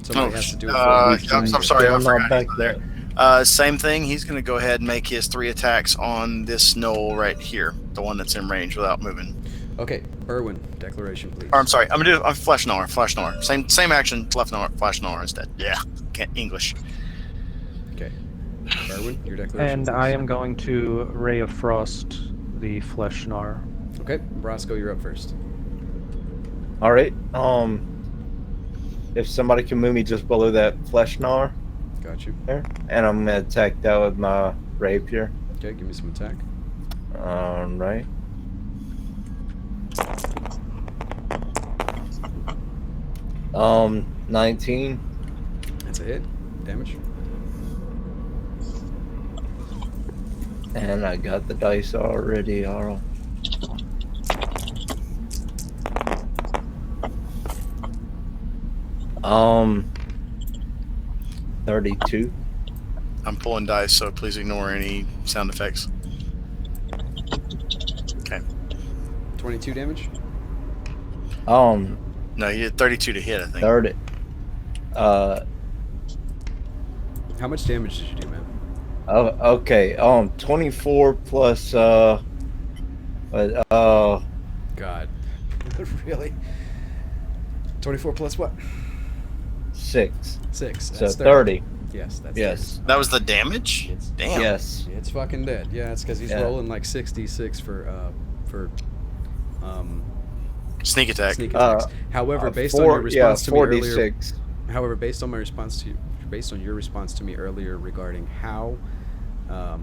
Somebody has to do it for I'm sorry, I I'm not forgot. back there. Same thing. He's going to go ahead and make his 3 attacks on this knoll right here, the one that's in range without moving. Okay, Berwin, declaration, please. Or I'm sorry, I'm gonna do Flesh Gnar. Same action, Flesh Gnar instead. Yeah, can't English. Okay, Berwin, your declaration. And please. I am going to Ray of Frost the Flesh Gnar. Okay, Brasco, you're up first. All right. if somebody can move me just below that flesh gnawer Got you. there, and I'm gonna attack that with my rapier. Okay, give me some attack. Right. Um, 19. That's a hit. Damage. And I got the dice already, Arl. Um, 32. I'm pulling dice, so please ignore any sound effects. Okay. 22 damage. No, you did 32 to hit, I think. 30. How much damage did you do, man? Oh, okay. 24 plus, God. Really? 24 plus what? 6. 6. So That's 30. Yes, that's Yes. That was the damage? It's, Damn. Yes. it's fucking dead. Yeah, it's because he's Yeah. rolling like 66 for Sneak attack. sneak attacks. However, based on your response to me earlier, 46. however, based on my response to you, based on your response to me earlier regarding how, I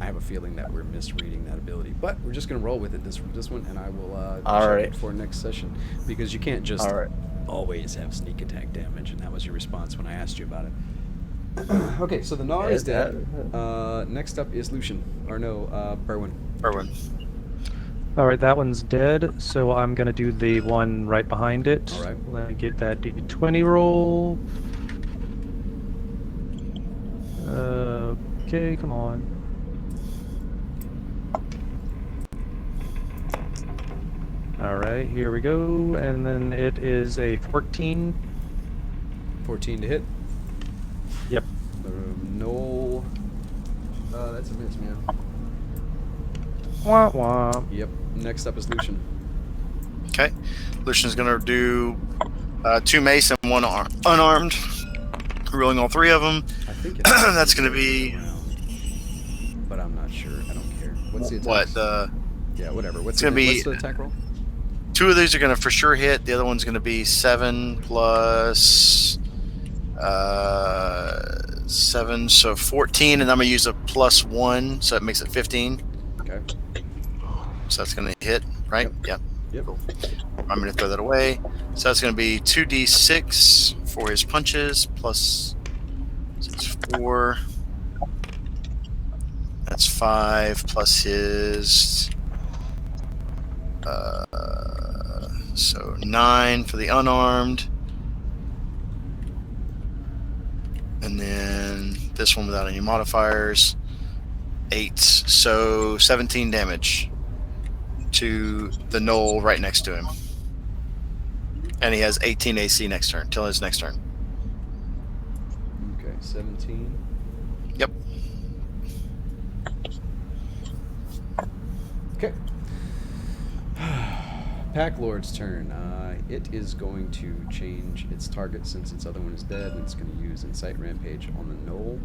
have a feeling that we're misreading that ability. But we're just gonna roll with it this one, and I will All check right. it for next session because you can't just All right. always have sneak attack damage, and that was your response when I asked you about it. Okay, so the Gnar is Yeah, dead. Next up is Lucian, or no, Berwin. Erwin. All right, that one's dead. So I'm gonna do the one right behind it. All right. Let me get that D20 roll. Okay, come on. All right, here we go, and then it is a 14. 14 to hit. Yep. Noel. That's a miss, man. Wah wah. Yep. Next up is Lucian. Okay. Lucian's going to do 2 mace and 1 unarmed. Rolling all 3 of them. I think That's going to be... around, but I'm not sure. I don't care. What's the attack? What? Yeah, whatever. What's It's gonna be- what's the attack roll? 2 of these are going to for sure hit. The other one's going to be 7 plus 7, so 14, and I'm going to use a +1, so it makes it 15. Okay. So that's going to hit, right? Yep. Yep. Cool. I'm going to throw that away. So that's going to be 2d6 for his punches, plus 4. That's 5 plus his. So 9 for the unarmed. And then this one without any modifiers. 8. So 17 damage to the knoll right next to him. And he has 18 AC next turn, till his next turn. Okay, 17. Yep. Okay. Pack Lord's turn. It is going to change its target since its other one is dead, and it's going to use Incite Rampage on the knoll.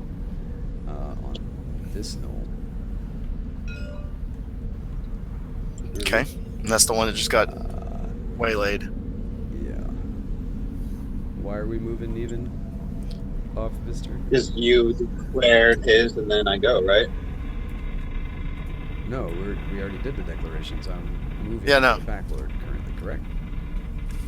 On this knoll. Okay. And that's the one that just got waylaid. Yeah. Why are we moving even off of his turn? Is you declare his and then I go, right? No, we already did the declarations. I'm moving Yeah, no. the Pack Lord currently, correct?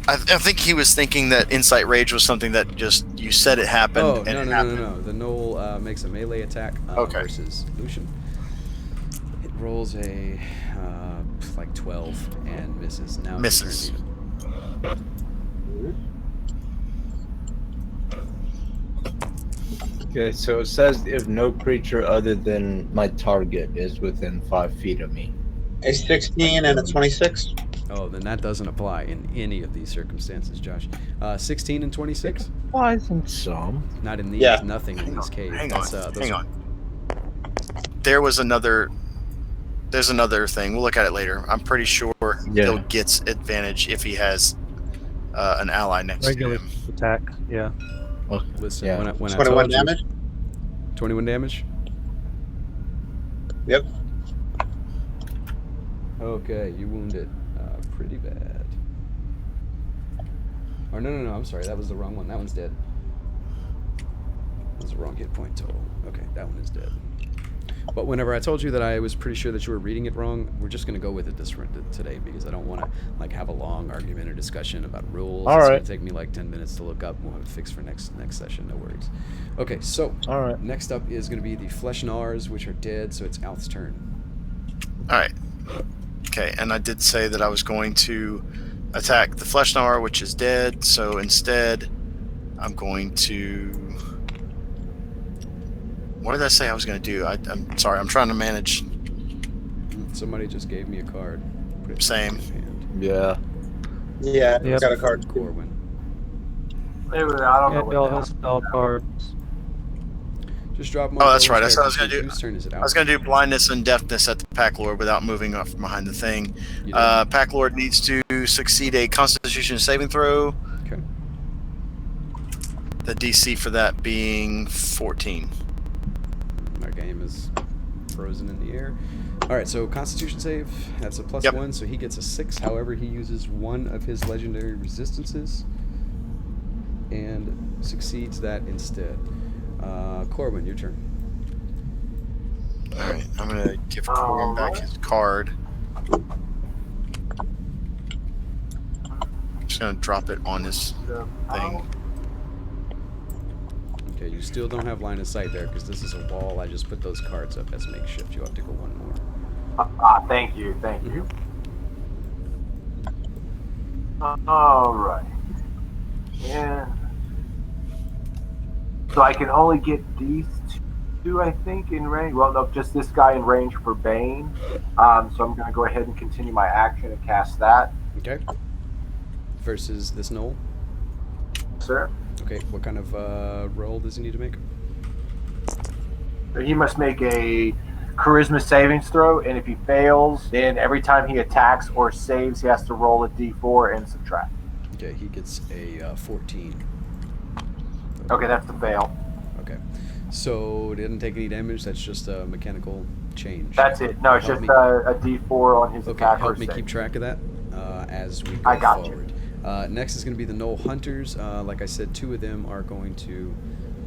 I think he was thinking that Insight Rage was something that just you said it happened Oh, and no, it no, happened. no. The knoll makes a melee attack Okay. versus Lucian. It rolls a like 12 and misses. Now it's Misses. even. Okay, so it says if no creature other than my target is within 5 feet of me. A 16 and a 26. Oh, then that doesn't apply in any of these circumstances, Josh. 16 and 26? Why isn't some? Not in these. Yeah. Nothing in these caves. Hang on. That's, those Hang are- on. There's another thing. We'll look at it later. I'm pretty sure Yeah. Bill gets advantage if he has an ally next Regular to him. attack. Yeah. Listen, Yeah. when I 21 told you, damage? 21 damage? Yep. Okay, you wounded pretty bad. Or no, I'm sorry, that was the wrong one. That one's dead. That was the wrong hit point total. Okay, that one is dead. But whenever I told you that I was pretty sure that you were reading it wrong, we're just going to go with it today because I don't want to like have a long argument or discussion about rules. All It's right. going to take me like 10 minutes to look up. We'll have it fixed for next session. No worries. Okay, so All right. next up is going to be the Fleshnars, which are dead, so it's Alth's turn. All right. Okay, and I did say that I was going to attack the Fleshnar, which is dead. So instead, I'm going to. What did I say I was going to do? I'm sorry. I'm trying to manage. Somebody just gave me a card. Put it in Same. his hand. Yeah. Yeah, Yep. got a card. Corwin. Wait, I don't Yeah, know they all what have that spell cards. Just drop them. Oh, on that's Corwin's right. That's what I was character. gonna do. Whose turn is it? I was going to do blindness and deafness at the Pack Lord without moving up from behind the thing. You did. Pack Lord needs to succeed a Constitution saving throw. Okay. The DC for that being 14. My game is frozen in the air. All right, so Constitution save. That's a +1, Yep. so he gets a 6. However, he uses one of his legendary resistances and succeeds that instead. Corwin, your turn. All right, I'm going to give Corbin back his card. I'm just going to drop it on his thing. Okay, you still don't have line of sight there because this is a wall. I just put those cards up as makeshift. You have to go one more. Thank you. All right. Yeah. So I can only get these two, I think, in range. Well, no, just this guy in range for Bane. So I'm going to go ahead and continue my action and cast that. Okay. Versus this Knoll. Sir. Okay, what kind of roll does he need to make? He must make a charisma savings throw, and if he fails, then every time he attacks or saves, he has to roll a d4 and subtract. Okay, he gets a 14. Okay, that's the fail. Okay. So, didn't take any damage. That's just a mechanical change. That's it. No, it's Help just me- a d4 on his Okay, attack help or me save. keep track of that as we go I got you. forward. Next is going to be the Knoll Hunters. Like I said, 2 of them are going to,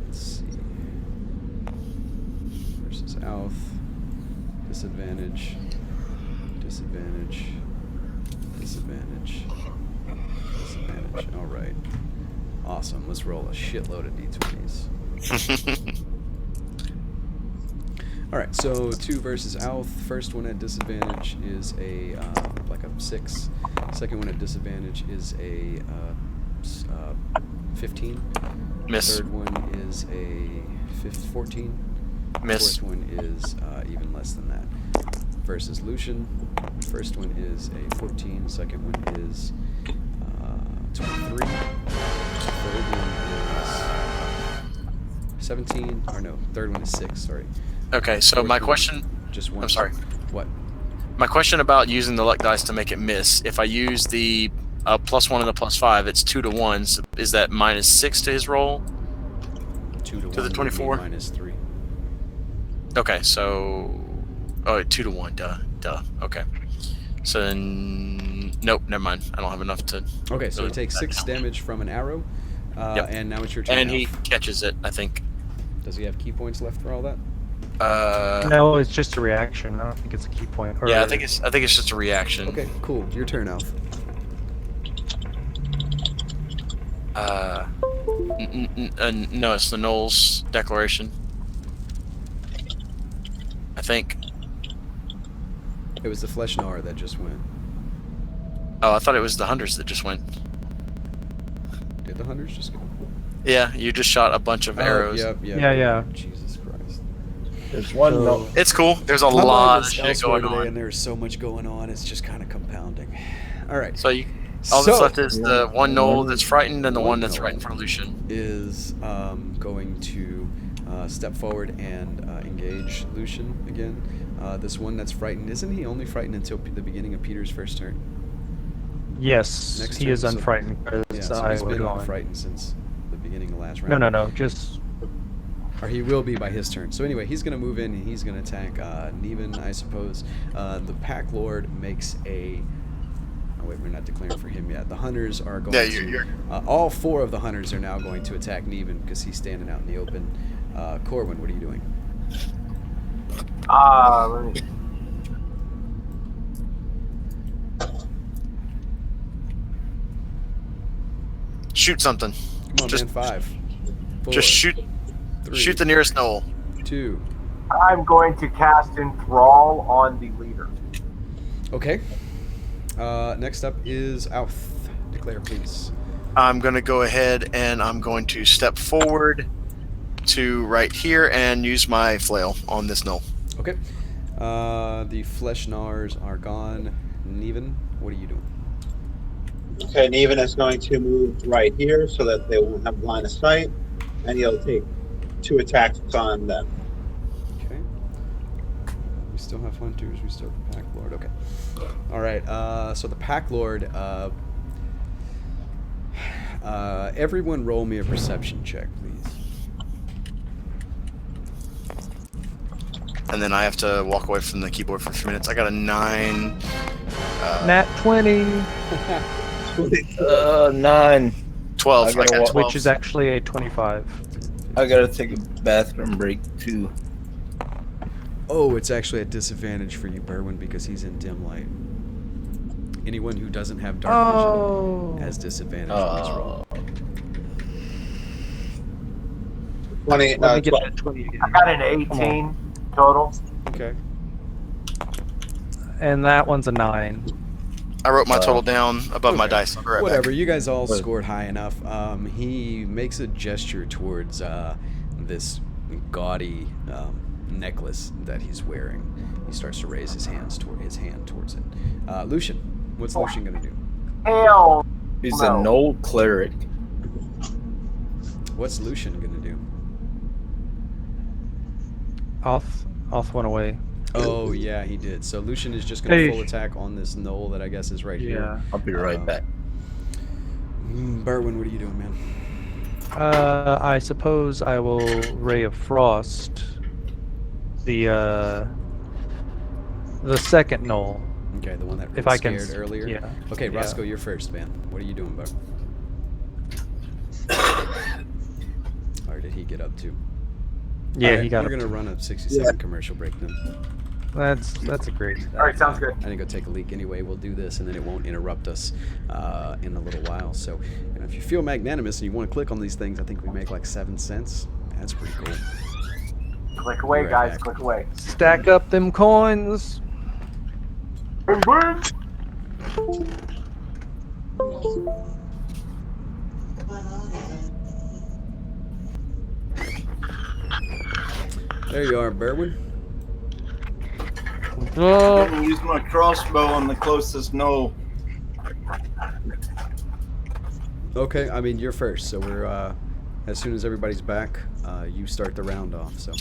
let's see, versus Alth, disadvantage, disadvantage, disadvantage, disadvantage. All right, awesome. Let's roll a shitload of d20s. All right, so 2 versus Alth. First one at disadvantage is a like a 6. Second one at disadvantage is a 15. Miss. Third one is a 14. Miss. Fourth one is even less than that. Versus Lucian. First one is a 14. Second one is 23. Third one is 17. Or no, third one is 6. Sorry. Okay, so Fourth my one, question. Just one. I'm sorry. What? My question about using the luck dice to make it miss. If I use the +1 and the +5, it's 2 to 1. So is that -6 to his roll? 2 to 1 the would be 24? -3. Okay, so 2 to 1. Duh. Okay. So then, nope, never mind. I don't have enough to. Okay, so really he takes put that 6 down. damage from an arrow. Yep. And now it's your turn. And he Alf. catches it, I think. Does he have key points left for all that? No, it's just a reaction. I don't think it's a key point. Or Yeah, I think it's just a reaction. Okay, cool. Your turn, Alf. No, it's the Knowles declaration. I think. It was the Fleshnar that just went. Oh, I thought it was the Hunters that just went. Did the Hunters just go? Yeah, you just shot a bunch of arrows. Yep. Yeah. Jesus Christ. There's one. So- No, It's cool. There's a My mind lot of is shit elsewhere going today, on. and there's so much going on. It's just kind of compounding. All right. So all that's So- left is the one Knoll that's frightened and the one that's frightened for Lucian. Is going to step forward and engage Lucian again. This one that's frightened, isn't he only frightened until the beginning of Peter's first turn? Yes, Next he turn, is so- unfrightened. Yeah, because so I he's was been gone. unfrightened since the beginning of last round. No, just Or he will be by his turn. So anyway, he's going to move in and he's going to attack Neven, I suppose. The Pack Lord makes a Oh wait, we're not declaring for him yet. The hunters are going Yeah, to. you're All 4 of the hunters are now going to attack Neven because he's standing out in the open. Corwin, what are you doing? Let me- shoot something. Come on, Just- man. 5, 4, Just shoot 3, shoot the nearest knoll. 2. I'm going to cast Enthrall on the leader. Okay. Next up is Outh. Declare, please. I'm going to go ahead and I'm going to step forward to right here and use my flail on this knoll. Okay. The flesh gnars are gone. Neven, what are you doing? Okay, Neven is going to move right here so that they won't have line of sight, and he'll take 2 attacks on them. Okay. We still have hunters. We still have Pack Lord. Okay. All right. So the Pack Lord. Everyone, roll me a perception check, please. And then I have to walk away from the keyboard for a few minutes. I got a 9. Nat 20, 9. 12. I I gotta got walk- 12. which is actually a 25. I gotta take a bathroom break too. Oh, it's actually a disadvantage for you, Berwin, because he's in dim light. Anyone who doesn't have dark vision has disadvantage on this roll. 20, Let me get 12. that 20 again. I got an 18 total. Okay. And that one's a 9. I wrote my total down above my Okay. dice. I'll be right Whatever. back. You guys all What? scored high enough. He makes a gesture towards this gaudy necklace that he's wearing. He starts to raise his hand towards it. Lucian, what's Lucian gonna do? Hell, He's No. a Knoll cleric. What's Lucian gonna do? Off went away. Oh yeah, he did. So Lucian is just gonna Hey. full attack on this knoll that I guess is right Yeah. here. I'll be right back. Berwin, what are you doing, man? I suppose I will Ray of Frost the second knoll. Okay, the one that If was I can scared earlier. yeah. Okay, Yeah. Roscoe, you're first, man. What are you doing, bud? Or did he get up too? Yeah, Alright, he got We're up gonna to- run a 60-second commercial break then. That's a great. All right, sounds good. I didn't go take a leak anyway. We'll do this, and then it won't interrupt us in a little while. So, if you feel magnanimous and you want to click on these things, I think we make like 7 cents. That's pretty cool. click away, Right guys. back. Click away. Stack up them coins. Bing, bing. There you are, Berwin. Oh, I'm gonna use my crossbow on the closest knoll. Okay, I mean you're first, so we're as soon as everybody's back, you start the round off. So.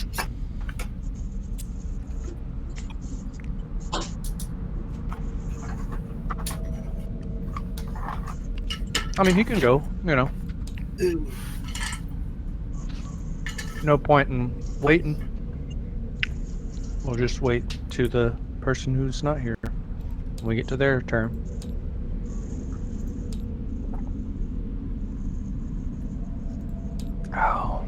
I mean, he can go. You know, no point in waiting. We'll just wait to the person who's not here. When we get to their turn. Oh.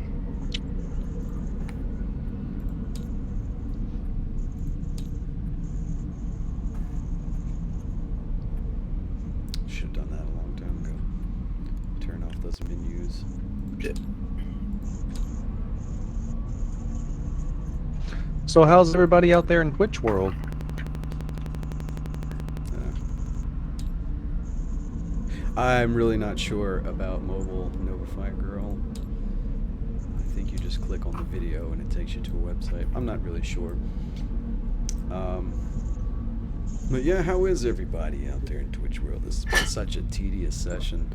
Should have done that a long time ago. Turn off those menus. So how's everybody out there in Twitch world? I'm really not sure about mobile Novify Girl. I think you just click on the video and it takes you to a website. I'm not really sure. But yeah, how is everybody out there in Twitch world? This has been such a tedious session.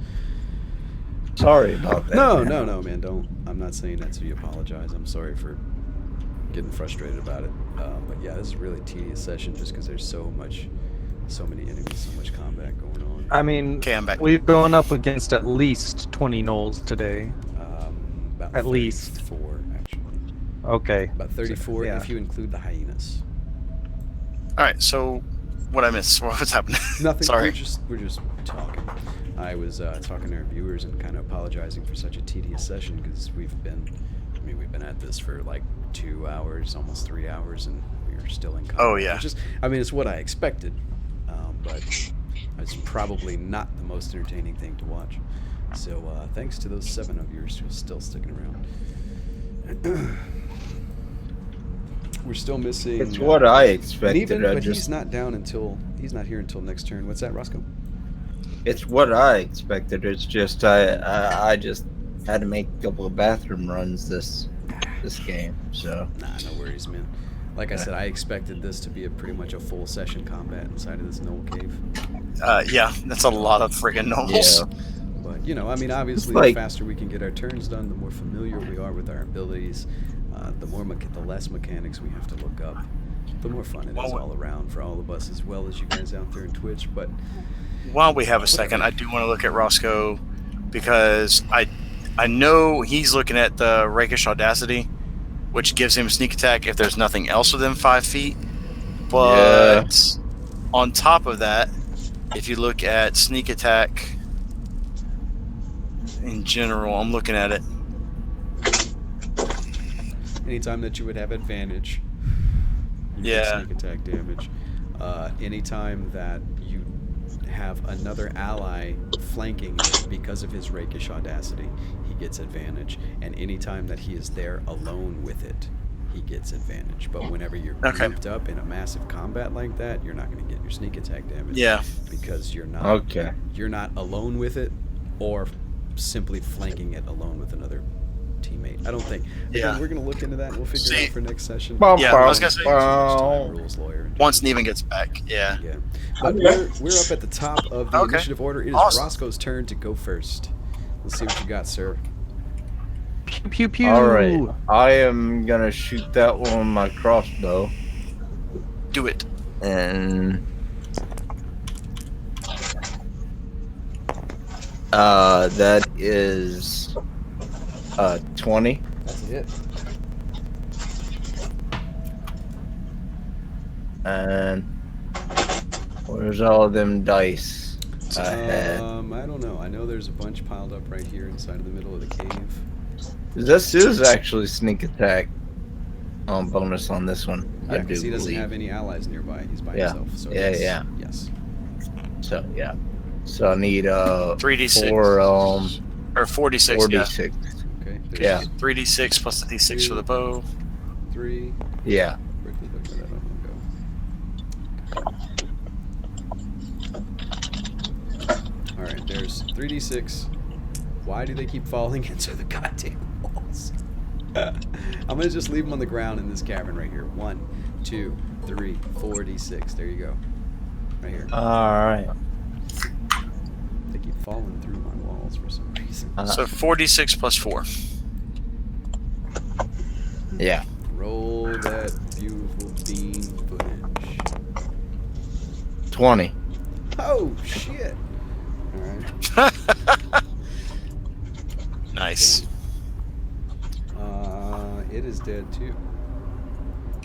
Sorry about that. No, man. no, man, don't. I'm not saying that so you apologize. I'm sorry for getting frustrated about it. But yeah, this is a really tedious session just because there's so many enemies, so much combat going on. I mean, Okay, I'm back. we've gone up against at least 20 gnolls today. About At least. 34, actually. Okay. About 34 Yeah. if you include the hyenas. All right, so What I missed? What was happening? Nothing. Sorry. We're just talking. I was talking to our viewers and kind of apologizing for such a tedious session because we've been at this for like 2 hours, almost 3 hours, and we're still in combat. Oh, yeah. Which is, I mean, it's what I expected, but it's probably not the most entertaining thing to watch. So thanks to those 7 of you who are still sticking around. We're still missing. It's what I expected. Even, but he's not here until next turn. What's that, Roscoe? It's what I expected. It's just I just had to make a couple of bathroom runs this game. So Nah, no worries, man. Like I said, I expected this to be pretty much a full session combat inside of this Knoll Cave. Yeah, that's a lot of friggin' Knolls. yeah. But you know, I mean, obviously, like- the faster we can get our turns done, the more familiar we are with our abilities. The less mechanics we have to look up, the more fun it is all around for all of us, as well as you guys out there in Twitch. But While we have a second, I do want to look at Roscoe because I know he's looking at the Rakish Audacity, which gives him sneak attack if there's nothing else within 5 feet. But on top of that, if you look at sneak attack in general, I'm looking at it. anytime that you would have advantage, you get Yeah. sneak attack damage. Anytime that you have another ally flanking it because of his Rakish Audacity, he gets advantage. And anytime that he is there alone with it, he gets advantage. But whenever you're grouped up in a massive combat like that, you're not going to get your sneak attack damage. Yeah. Because you're not you're not alone with it or simply flanking it alone with another teammate. I don't think. Yeah. Again, we're going to look into that and we'll figure it out for next session. Yeah, I was gonna say Rules lawyer. once Neven gets back. Yeah. Yeah. But we're up at the top of the initiative order. It is Roscoe's turn to go first. Let's see what you got, sir. Pew pew pew. All right, I am gonna shoot that one with my crossbow. Do it. And that is 20. That's a hit. And where's all them dice I had? I don't know. I know there's a bunch piled up right here inside of the middle of the cave. This is actually sneak attack bonus on this one. Yeah, I do because he doesn't believe. have any allies nearby. He's by Yeah. himself. So Yeah, yes. yeah. Yes. So yeah. So I need 3d6 4 or 46. 46. Okay. Yeah. 3d6 plus the d6 for the bow. 3. Yeah. Where did that other one go? All right. There's 3d6. Why do they keep falling into the goddamn walls? I'm gonna just leave them on the ground in this cavern right here. 1, 2, 3, 4 d6. There you go. Right here. All right. They keep falling through my walls for some reason. So 46 plus 4. Yeah. Roll that beautiful bean footage. 20. Oh shit! All right. Nice. It is dead too.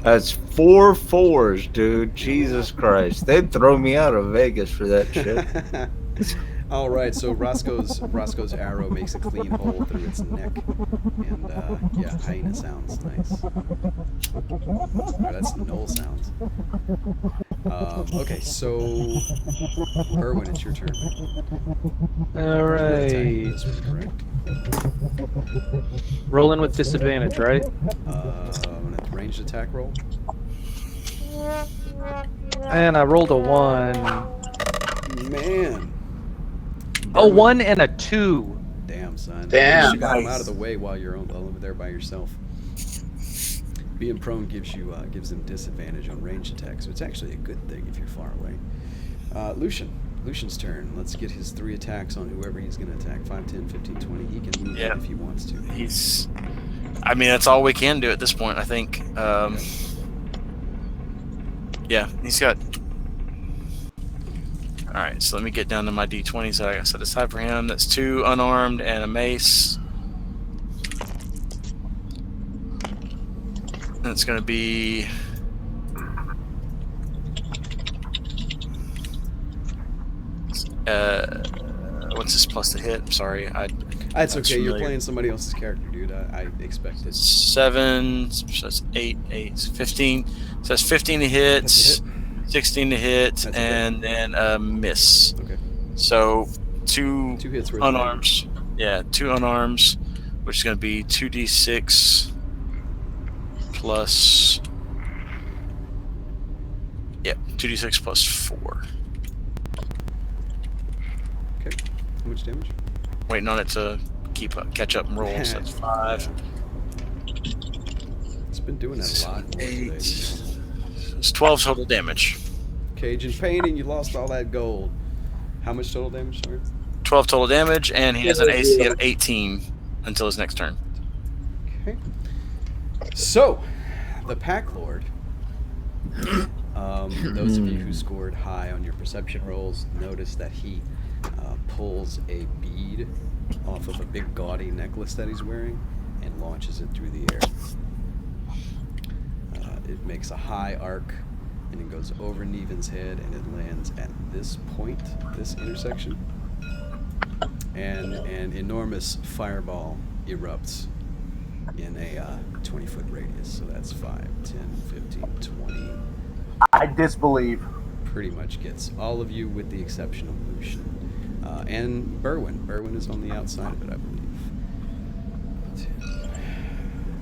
That's 4 4s, dude. Jesus Christ. They'd throw me out of Vegas for that shit. All right, so Roscoe's arrow makes a clean hole through its neck, and yeah, hyena sounds nice. Or that's Knoll sounds. Okay, so Erwin, it's your turn. All right. This was correct. Rolling with disadvantage, right? I'm gonna ranged attack roll. And I rolled a 1. Man, A 1 and a 2. damn son. Damn. You should got him out of the way while you're over there by yourself. Being prone gives them disadvantage on ranged attacks, so it's actually a good thing if you're far away. Lucian's turn. Let's get his 3 attacks on whoever he's going to attack. 5, 10, 15, 20. He can move Yeah. if he wants to. I mean, that's all we can do at this point, I think. Yeah, he's got... Alright, so let me get down to my d20s that I got set aside for him. That's 2 unarmed and a mace. And it's going to be... What's this plus the hit? I'm sorry. That's That's okay. You're familiar. playing somebody else's character, dude. I expected. 7, so that's 8, 15. So that's 15 to hit, That's a 16 to hit, That's a hit. and then a miss. Okay. So 2 2 hits worth of damage. unarms. Yeah, 2 unarms, which is going to be 2d6 plus. Yep, 2d6 plus 4. Okay. How much damage? Waiting on it to catch up and roll. So that's 5. It's been doing that a lot more today. 8. It's 12 total damage. Cajun painting, you lost all that gold. How much total damage, sorry? 12 total damage, and he has an AC of 18 until his next turn. Okay. So, the Pack Lord. Those of you who scored high on your perception rolls notice that he pulls a bead off of a big gaudy necklace that he's wearing and launches it through the air. It makes a high arc and it goes over Nevin's head and it lands at this point, this intersection. And an enormous fireball erupts in a 20-foot radius. So that's 5, 10, 15, 20. I disbelieve. Pretty much gets all of you with the exception of Lucian. And Berwyn. Berwyn is on the outside of it, I believe. 10,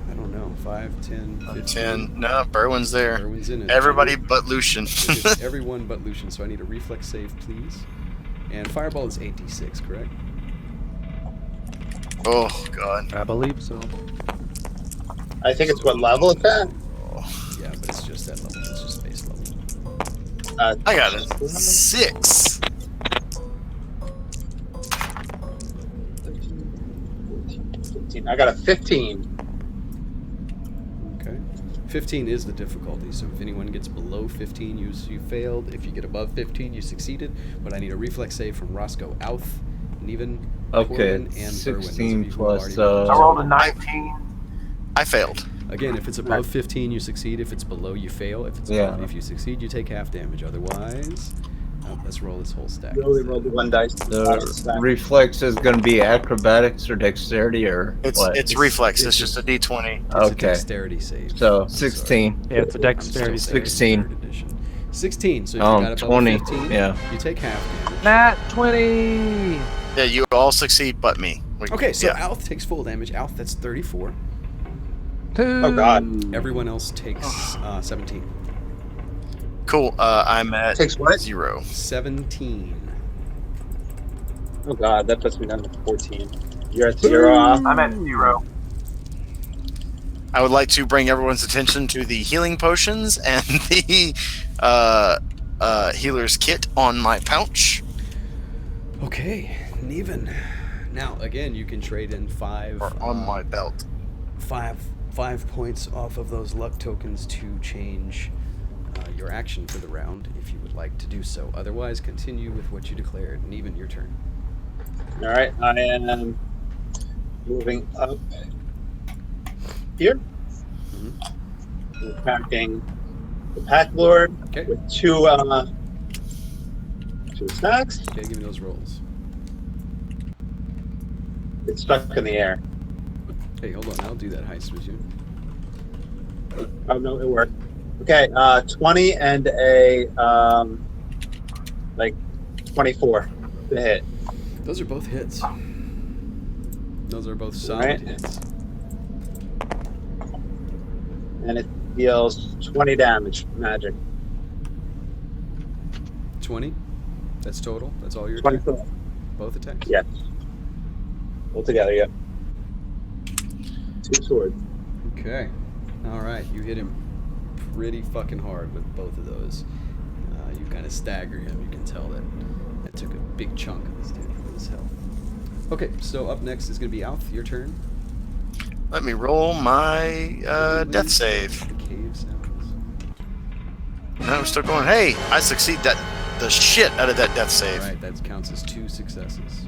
I don't know. 5, 10, 15. 10. No, Berwyn's there. Berwyn's in it. Everybody but Lucian. So it's everyone but Lucian. So I need a reflex save, please. And fireball is 8d6, correct? Oh, God. I believe so. I think it's what level it's at. Yeah, but it's just that level. It's just base level. I got it. 6. 15. I got a 15. Okay. 15 is the difficulty, so if anyone gets below 15, you failed. If you get above 15, you succeeded. But I need a reflex save from Roscoe, Alf, Neven, Okay, Corbin, and Berwyn. 16 plus, I rolled a 19. I failed. Again, if it's above 15, you succeed. If it's below, you fail. If it's above, if you succeed, you take half damage. Otherwise, let's roll this whole stack. You only rolled the 1 dice. The reflex is going to be acrobatics or dexterity or It's what? it's reflex. It's just a d20. It's a Okay. dexterity save. So 16. Yeah, it's a dexterity Still save. saying 16. third edition. 16. So if you got above 20. 15, Yeah. you take half damage. Nat 20! Yeah, you all succeed but me. Okay, so yeah. Alf takes full damage. Alf, that's 34. Oh god. Everyone else takes 17. Cool. I'm at Takes what? 0. 17. Oh god, that puts me down to 14. You're at 0. I'm at 0. I would like to bring everyone's attention to the healing potions and the healer's kit on my pouch. Okay, Neven. Now, again, you can trade in 5 Or on my belt. 5 points off of those luck tokens to change your action for the round if you would like to do so. Otherwise, continue with what you declared. Neven, your turn. Alright, I am moving up here. We're attacking the Pack Lord Okay. with 2 attacks. Okay, give me those rolls. It's stuck in the air. Hey, hold on. I'll do that heist with you. Oh no, it worked. Okay, 20 and a 24 to hit. Those are both hits. Those are both solid Right. hits. And it deals 20 damage magic. 20? That's total? That's all your 20 attack? Both attacks? Yes. Altogether, yep. 2 swords. Okay. Alright, you hit him pretty fucking hard with both of those. You kind of stagger him. You can tell that took a big chunk of his health. Okay, so up next is going to be Alf. Your turn. Let me roll my death save. The cave sounds. No, we're still going. Hey, I succeed the shit out of that death save. Alright, that counts as 2 successes.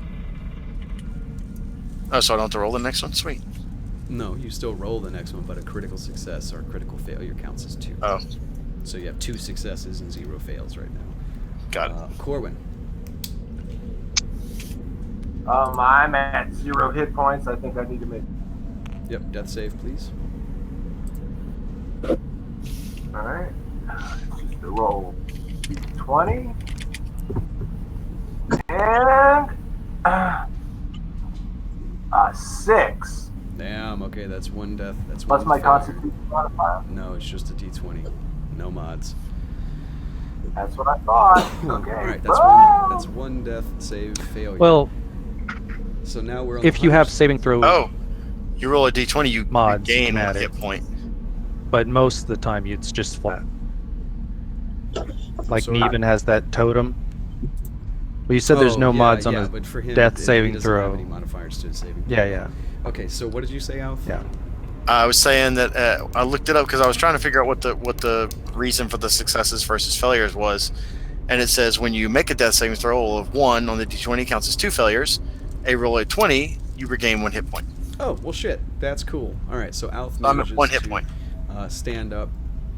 Oh, so I don't have to roll the next one? Sweet. No, you still roll the next one, but a critical success or a critical failure counts as 2. Oh, So you have 2 successes and 0 fails right now. got it. Corwin. I'm at 0 hit points. I think I need to make. Yep, death save, please. All right. Just a roll. 20. And 6. Damn, okay, that's one death. That's Plus one my failure. constitution modifier. No, it's just a d20. No mods. That's what I thought. Okay. Alright, that's one death save failure. Well, so now we're on if the you have hunters. saving throw, Oh, you roll a d20, you Mods gain can 1 add it. hit point. but most of the time it's just flat. Like So- Neven has that totem. Well, you said there's Oh, no yeah, mods on yeah, his but for him, death he saving doesn't have throw. any modifiers to his saving throw. Yeah, yeah. Okay, so what did you say, Alf? Yeah. I was saying that I looked it up because I was trying to figure out what the reason for the successes versus failures was, and it says when you make a death saving throw of 1 on the d20 counts as 2 failures. A roll of 20, you regain 1 hit point. Oh, well, shit. That's cool. All right, so Alf I'm at manages 1 hit to point. stand up.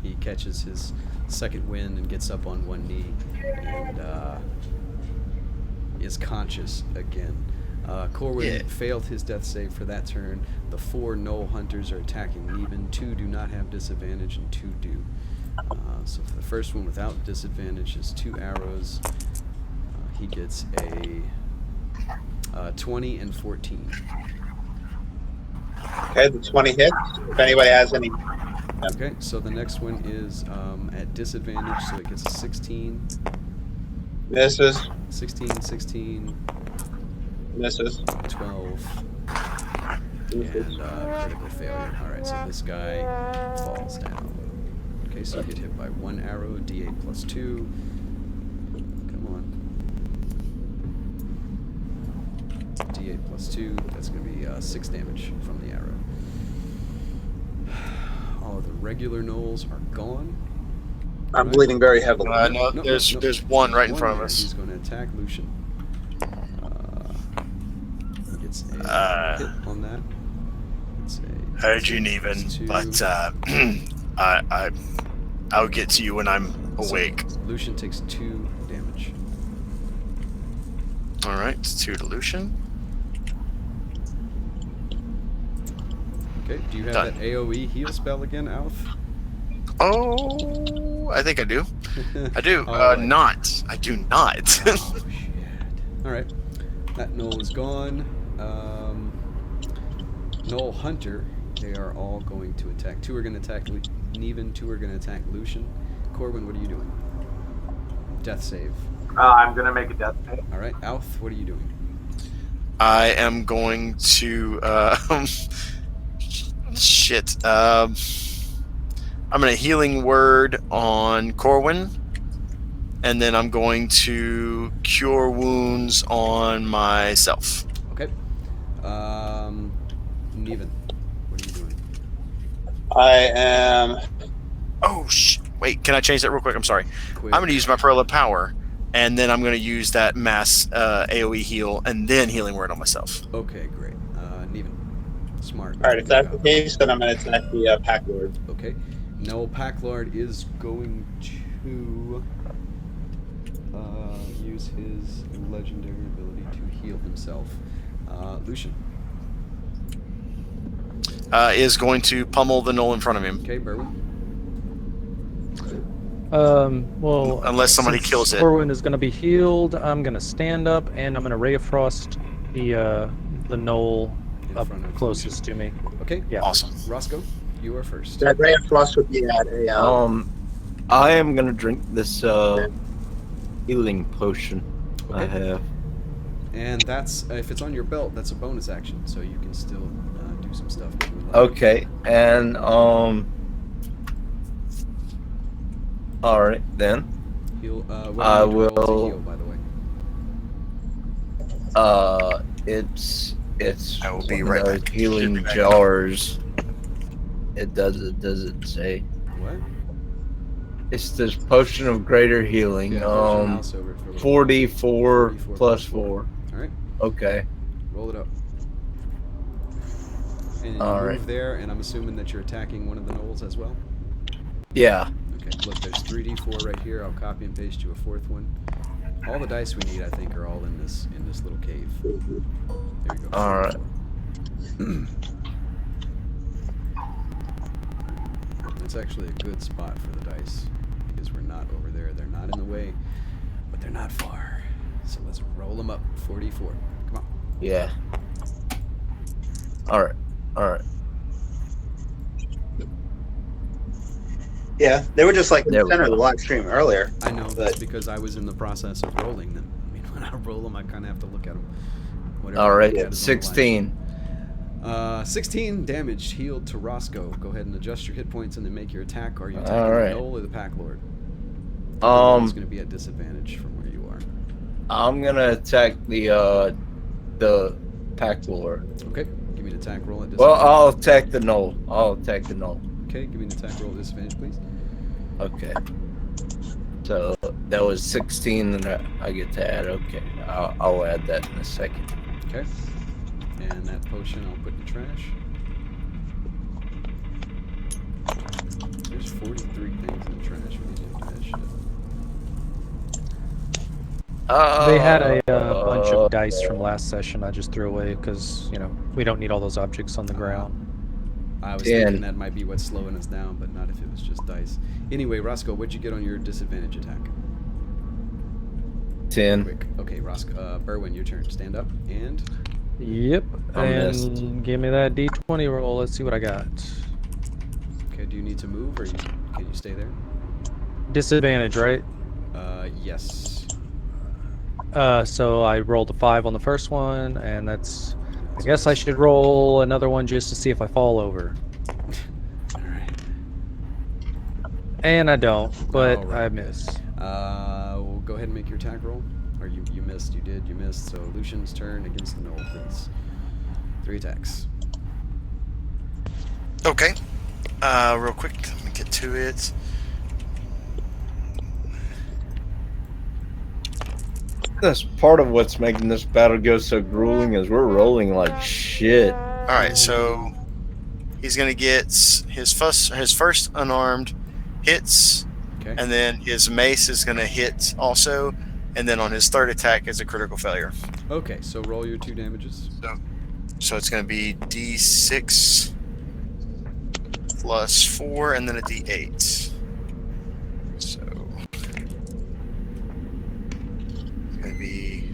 He catches his second wind and gets up on one knee and is conscious again. Corwin Yeah. failed his death save for that turn. The 4 Knoll hunters are attacking Neven. 2 do not have disadvantage and 2 do. So for the first one without disadvantage is 2 arrows. He gets a 20 and 14. Okay, the 20 hits. If anybody has any. Okay, so the next one is at disadvantage, so it gets a 16. Misses. 16, Misses. 12, and critical failure. Alright, so this guy falls down. Okay, so you get hit by 1 arrow, d8 plus 2. Come on. d8 plus 2, that's going to be 6 damage from the arrow. All of the regular gnolls are gone. I'm bleeding very heavily. No, there's one right in front of there. us. He's going to attack Lucian. He gets a hit on that. It's a Heard you, plus Neven, 2. but I'll get to you when I'm awake. So Lucian takes 2 damage. All right, it's 2 to Lucian. Okay, do you have Done. that AoE heal spell again, Alf? Oh, I think I do. I do. Alright. Not. I do not. Oh, shit. Alright. That Knoll is gone. Knoll Hunter, they are all going to attack. 2 are going to attack Neven, 2 are going to attack Lucian. Corwin, what are you doing? Death save. I'm gonna make a death save. Alright, Alf, what are you doing? I am going to. Shit. I'm gonna healing word on Corwin, and then I'm going to cure wounds on myself. Okay. Neven, what are you doing? I am. Oh shit! Wait, can I change that real quick? I'm sorry. Quick. I'm gonna use my Pearl of Power, and then I'm gonna use that mass AOE heal, and then healing word on myself. Okay, great. Neven. Smart. All right, if that's the case, then I'm going to attack the Pack Lord. Okay. Noel Packlord is going to use his legendary ability to heal himself. Lucian. Is going to pummel the knoll in front of him. Okay, Berwin. Well, Unless somebody since kills it. Corwin is going to be healed. I'm going to stand up and I'm going to Ray of Frost the knoll In up front of closest to me. Okay. Yeah. Awesome. Roscoe, you are first. That Ray of Frost would be at a. I am gonna drink this healing potion I Okay. have. And that's if it's on your belt, that's a bonus action, so you can still do some stuff. if you would like. Okay, and all right then. Heal. What I do you need to roll to will- heal, by the way. It's I will be one right of those back. healing Should be back. jars. It doesn't say. What? It's this potion of greater healing. Yeah, there's your mouse over it for a little 44 44 plus 4. All right. Okay. Roll it up. And you All move right. there, and I'm assuming that you're attacking one of the gnolls as well. Yeah. Okay, look, there's 3d4 right here. I'll copy and paste you a 4th one. All the dice we need, I think, are all in this little cave. There you go. All right. It's actually a good spot for the dice because we're not over there. They're not in the way, but they're not far. So let's roll them up. 44. Come on. Yeah. All right. All right. Yeah, they were just like in There the we center of go. the live stream earlier. I know, But- that's because I was in the process of rolling them. I mean, when I roll them, I kind of have to look at them. Whatever All I right. look at is on the live 16. 16 damage healed to Roscoe. Go ahead and adjust your hit points and then make your attack. Are you attacking All right. the Knoll or the Pack Lord? It's going to be at disadvantage from where you are. I'm gonna attack the Pack Lord. Okay, give me an attack roll at Well, disadvantage. I'll attack the Knoll. I'll attack the Knoll. Okay, give me an attack roll at disadvantage, please. Okay. So that was 16, and I get to add. Okay, I'll add that in a second. Okay. And that potion I'll put in the trash. There's 43 things in the trash. We need to do that shit. They had a bunch of dice from last session. I just threw away because we don't need all those objects on the ground. I was 10. thinking that might be what's slowing us down, but not if it was just dice. Anyway, Roscoe, what'd you get on your disadvantage attack? 10. Quick. Okay, Roscoe, Berwin, your turn. Stand up and Yep. I missed. And give me that D20 roll. Let's see what I got. okay. Do you need to move or can you stay there? Disadvantage, right? Yes. So I rolled a 5 on the first one, and that's. I guess I should roll another one just to see if I fall over. All right. And I don't, but All right. I miss. We'll go ahead and make your attack roll. Or you missed. You did. You missed. So Lucian's turn against the Knoll, please. 3 attacks. Okay. Real quick, let me get to it. That's part of what's making this battle go so grueling is we're rolling like shit. All right, so he's gonna get his first unarmed hits, Okay. and then his mace is gonna hit also, and then on his third attack is a critical failure. Okay. So roll your 2 damages. So it's gonna be D6 plus 4, and then a D8. So it's gonna be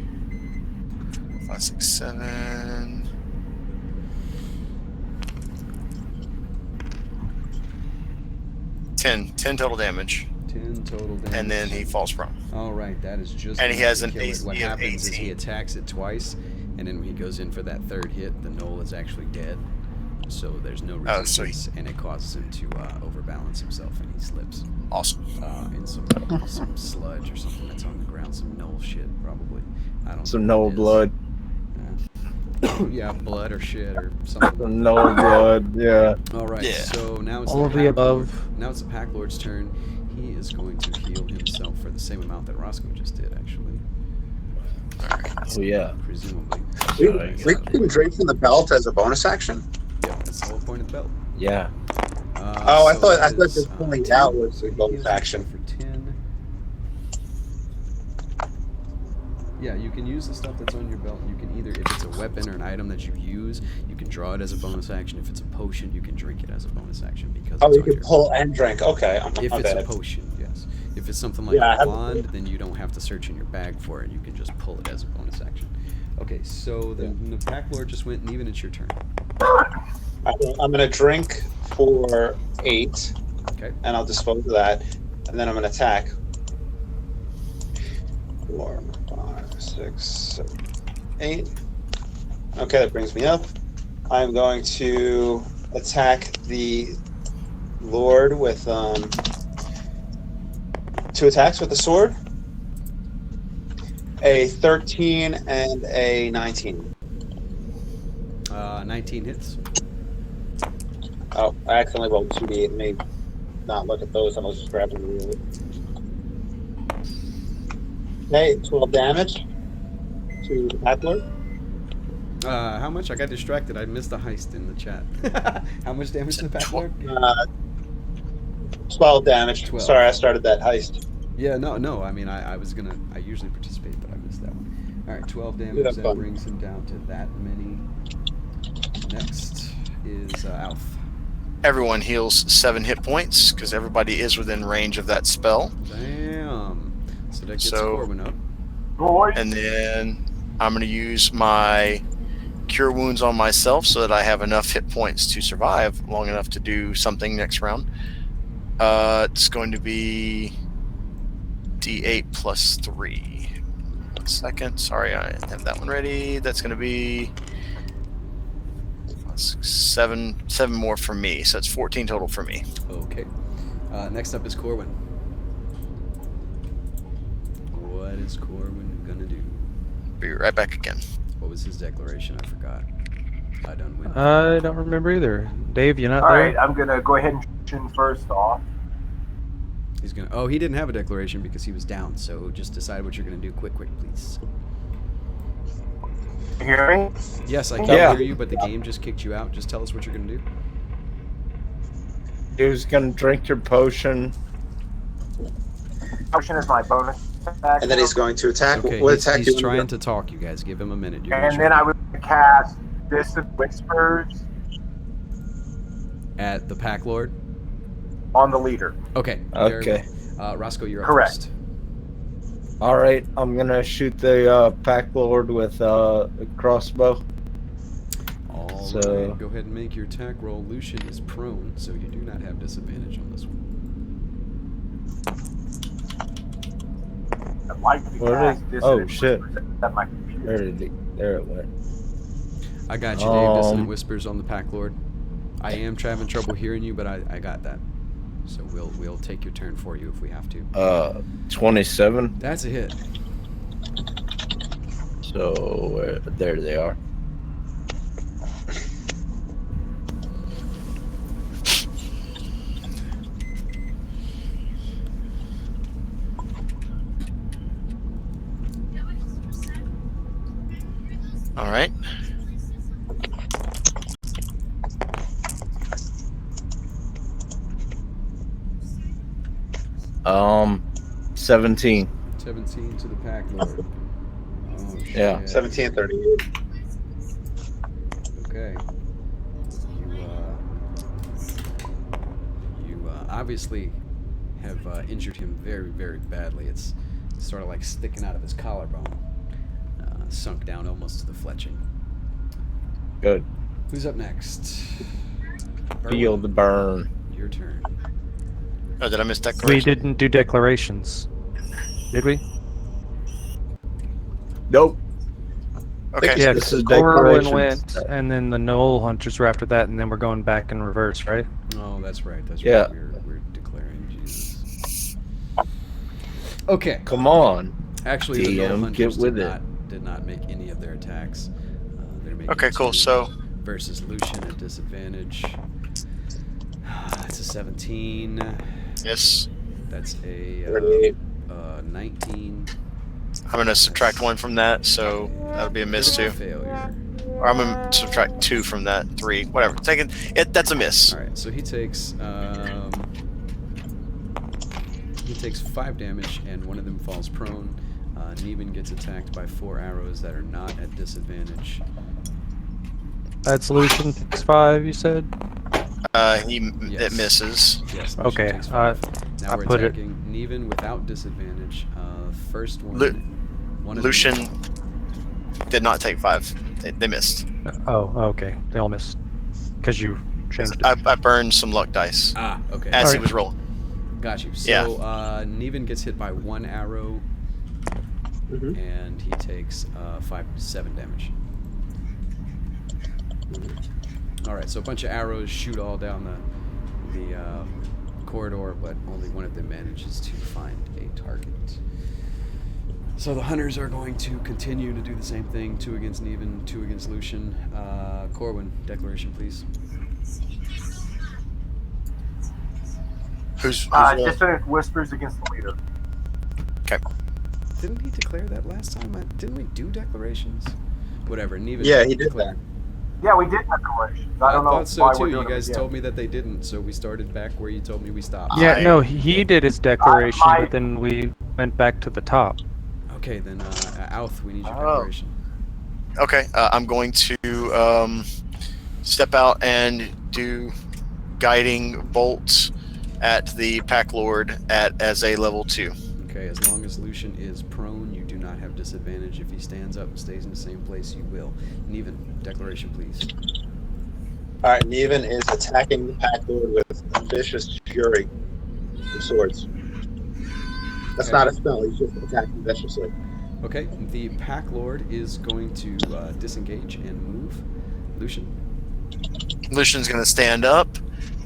5, 6, 7. 10 total damage, 10 total damage. and then he falls prone. All right, that is just. And he enough has to an kill it. AC What of happens is he 18. attacks it twice, and then when he goes in for that third hit, the Knoll is actually dead. So there's no Oh, so resistance, and it causes him to overbalance himself, and he slips Awesome. in some sludge or something that's on the ground, some Knoll shit probably. I don't. Some know Knoll what it is. blood. Yeah, blood or shit or something. Some Knoll blood. Yeah. All right, Yeah. so now it's All of the Pack above. Lord. Now it's the Pack Lord's turn. He is going to heal himself for the same amount that Roscoe just did, actually. All right. Oh yeah. Presumably. We can drink from the belt as a bonus action. Yeah, that's the whole point of the belt. Yeah. I thought that is, just pulling 10. out was a He bonus heals action. himself for 10. Yeah, you can use the stuff that's on your belt. You can either, if it's a weapon or an item that you use, you can draw it as a bonus action. If it's a potion, you can drink it as a bonus action because Oh, it's you on can your pull and drink. Okay, If my it's bad. a potion, yes. If it's something like Yeah, I a have- wand, then you don't have to search in your bag for it. You can just pull it as a bonus action. Okay, so the Pack Lord just went, and even it's your turn. I'm going to drink for 8, Okay. and I'll dispose of that, and then I'm going to attack. 4, 5, 6, 7, 8. Okay, that brings me up. I'm going to attack the Lord with 2 attacks with the sword. A 13 and a 19. 19 hits. Oh, I accidentally rolled 2d8. Let me not look at those. I was just grabbing the rule. Okay, 12 damage to the Pack Lord. How much? I got distracted. I missed the heist in the chat. How much damage to the Pack Lord? 12 damage. 12. Sorry, I started that heist. Yeah, no. I mean, I was gonna. I usually participate, but I missed that one. All right, 12 damage. that's That fun. brings him down to that many. Next is Alf. Everyone heals 7 hit points because everybody is within range of that spell. Damn. So that gets So- Corbin up. Boy, And then I'm going to use my Cure Wounds on myself so that I have enough hit points to survive long enough to do something next round. It's going to be D8 plus 3. 1 second. Sorry, I have that one ready. That's going to be 7 more for me. So it's 14 total for me. Okay. Next up is Corwin. What is Corwin gonna do? Be right back again. What was his declaration? I forgot. I done win. I don't remember either. Dave, you not all there? right, I'm gonna go ahead and shoot first off. He's gonna. Oh, he didn't have a declaration because he was down. So just decide what you're gonna do. Quick, please. You hear me? Yes, I can Yeah. hear you, but the game just kicked you out. Just tell us what you're gonna do. He was gonna drink your potion. Potion is my bonus attack. And then he's going to attack. Okay, What he's, attack do he's you want trying to to talk. You guys, give him a minute. You're And gonna then try- I would cast Distant Whispers at the Pack Lord. on the leader. Okay. there we Okay. go. Roscoe, you're up Correct. first. All right, I'm gonna shoot the pack lord with a crossbow. All So- right, go ahead and make your attack roll. Lucian is prone, so you do not have disadvantage on this one. I'd like to Where cast did- Dissonant oh, shit. Whispers at my computer. There it went. I got you, Dave. Dissonant Um, Whispers on the Pack Lord. I am having trouble hearing you, but I got that. So we'll take your turn for you if we have to. 27. That's a hit. So there they are. All right. Um, 17. 17 to the Pack Lord. Oh, Yeah. shit. 1738. Okay. You obviously have injured him very, very badly. It's sort of like sticking out of his collarbone, sunk down almost to the fletching. Good. Who's up next? Feel Erwin, the burn. your turn. Oh, did I miss that We correction? didn't do declarations, did we? Nope. Okay. Yeah, This is Corwin declarations. went, and then the Knoll Hunters were after that, and then we're going back in reverse, right? Oh, that's right. That's Yeah. right. We're declaring Jesus. Okay. Come on. Actually, the DM, Knoll get Hunters with did not make any of their attacks. They're making Okay, cool. 2 So versus Lucian at disadvantage. That's a 17. Yes. That's a 38. 19. I'm going to subtract 1 from that, so that'll be a miss too. Failure. Or I'm going to subtract 2 from that, 3, whatever. Taking it, that's a miss. All right, so he takes 5 damage, and one of them falls prone. Neven gets attacked by 4 arrows that are not at disadvantage. That solution takes 5, you said? Yes. It misses. Yes. Lucian Okay, takes 5. Now I we're put it- attacking Neven without disadvantage. First one. One of them- Lucian did not take 5. They missed. Oh, okay. They all missed. Because you changed it. I burned some luck dice Ah, okay. as he Alright. was rolling. Got you. So Yeah. Neven gets hit by 1 arrow, Mhm. and he takes 7 damage. All right, so a bunch of arrows shoot all down the corridor, but only one of them manages to find a target. So the hunters are going to continue to do the same thing: 2 against Neven, 2 against Lucian. Corwin, declaration, please. Who's rolling? Dissonant Whispers against the leader. Okay. Didn't he declare that last time? Didn't we do declarations? Whatever. Neven. Yeah, he did declared. Yeah, we did declarations. I don't know thought so why too. we're You doing guys it. told me that they didn't, so we started back where you told me we stopped. Yeah, no, he did his declaration, my- but then we went back to the top. Okay, then, Alth, we need your Oh. declaration. Okay, I'm going to step out and do guiding bolt at the Pack Lord as a level 2. Okay, as long as Lucian is prone, you do not have disadvantage. If he stands up and stays in the same place, you will. Neven, declaration, please. All right, Neven is attacking the Pack Lord with vicious fury with swords. That's Okay. not a spell. He's just attacking viciously. Okay, the Pack Lord is going to disengage and move. Lucian. Lucian's going to stand up,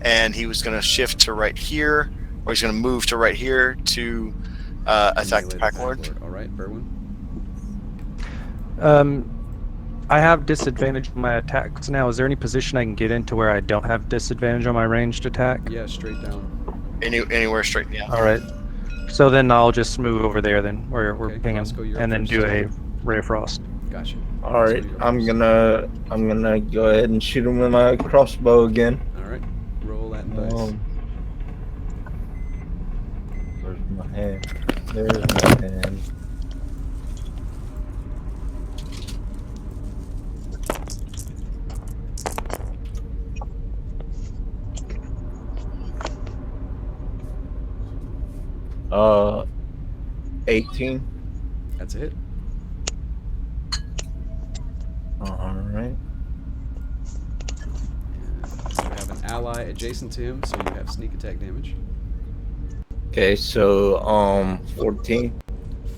and he was going to shift to right here, or he's going to move to right here to attack the melee Pack Lord. All right, Berwin. I have disadvantage on my attacks now. Is there any position I can get into where I don't have disadvantage on my ranged attack? Yeah, straight down. Anywhere straight, yeah. All right. So then I'll just move over there then, where we're Okay, pinging, Roscoe, you're up and then first. do a Ray of Frost. Gotcha. All right, So you're I'm first. gonna go ahead and shoot him with my crossbow again. All right, roll that dice. Where's my hand? There's my hand. Uh, 18. That's a hit. All right. So you have an ally adjacent to him, so you have sneak attack damage. Okay, so 14.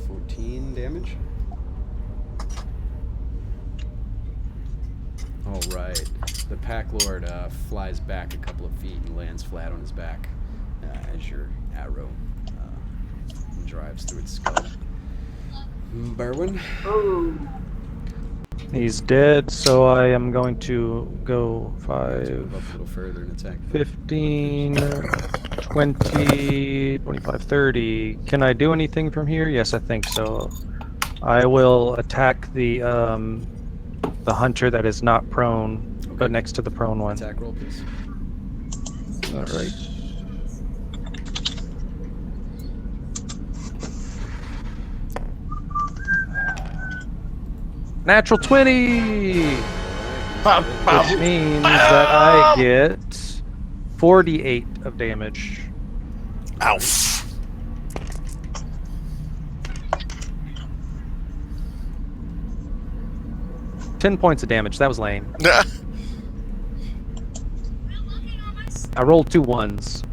14 damage. All right. The Pack Lord flies back a couple of feet and lands flat on his back as your arrow drives through its skull. Berwin. He's dead, so I am going to go Move 5, up a little further and attack. 15, 20, 25, 30. Can I do anything from here? Yes, I think so. I will attack the hunter that is not prone, but next to the prone one. Attack roll, please. All right. Natural 20! Which means that I get 48 of damage. Ow. 10 points of damage. That was lame. I rolled 2 1s.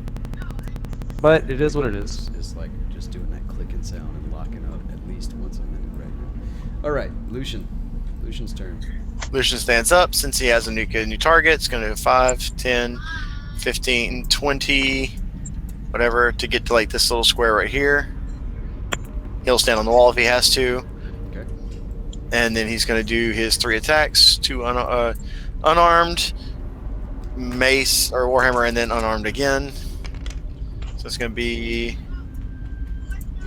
But it is what it is. It's like just doing that clicking sound and locking up at least once a minute right now. All right, Lucian. Lucian's turn. Lucian stands up. Since he has a new target, it's going to do 5, 10, 15, 20, whatever, to get to like this little square right here. He'll stand on the wall if he has to. Okay. And then he's going to do his 3 attacks, 2 unarmed, mace or warhammer, and then unarmed again. So it's going to be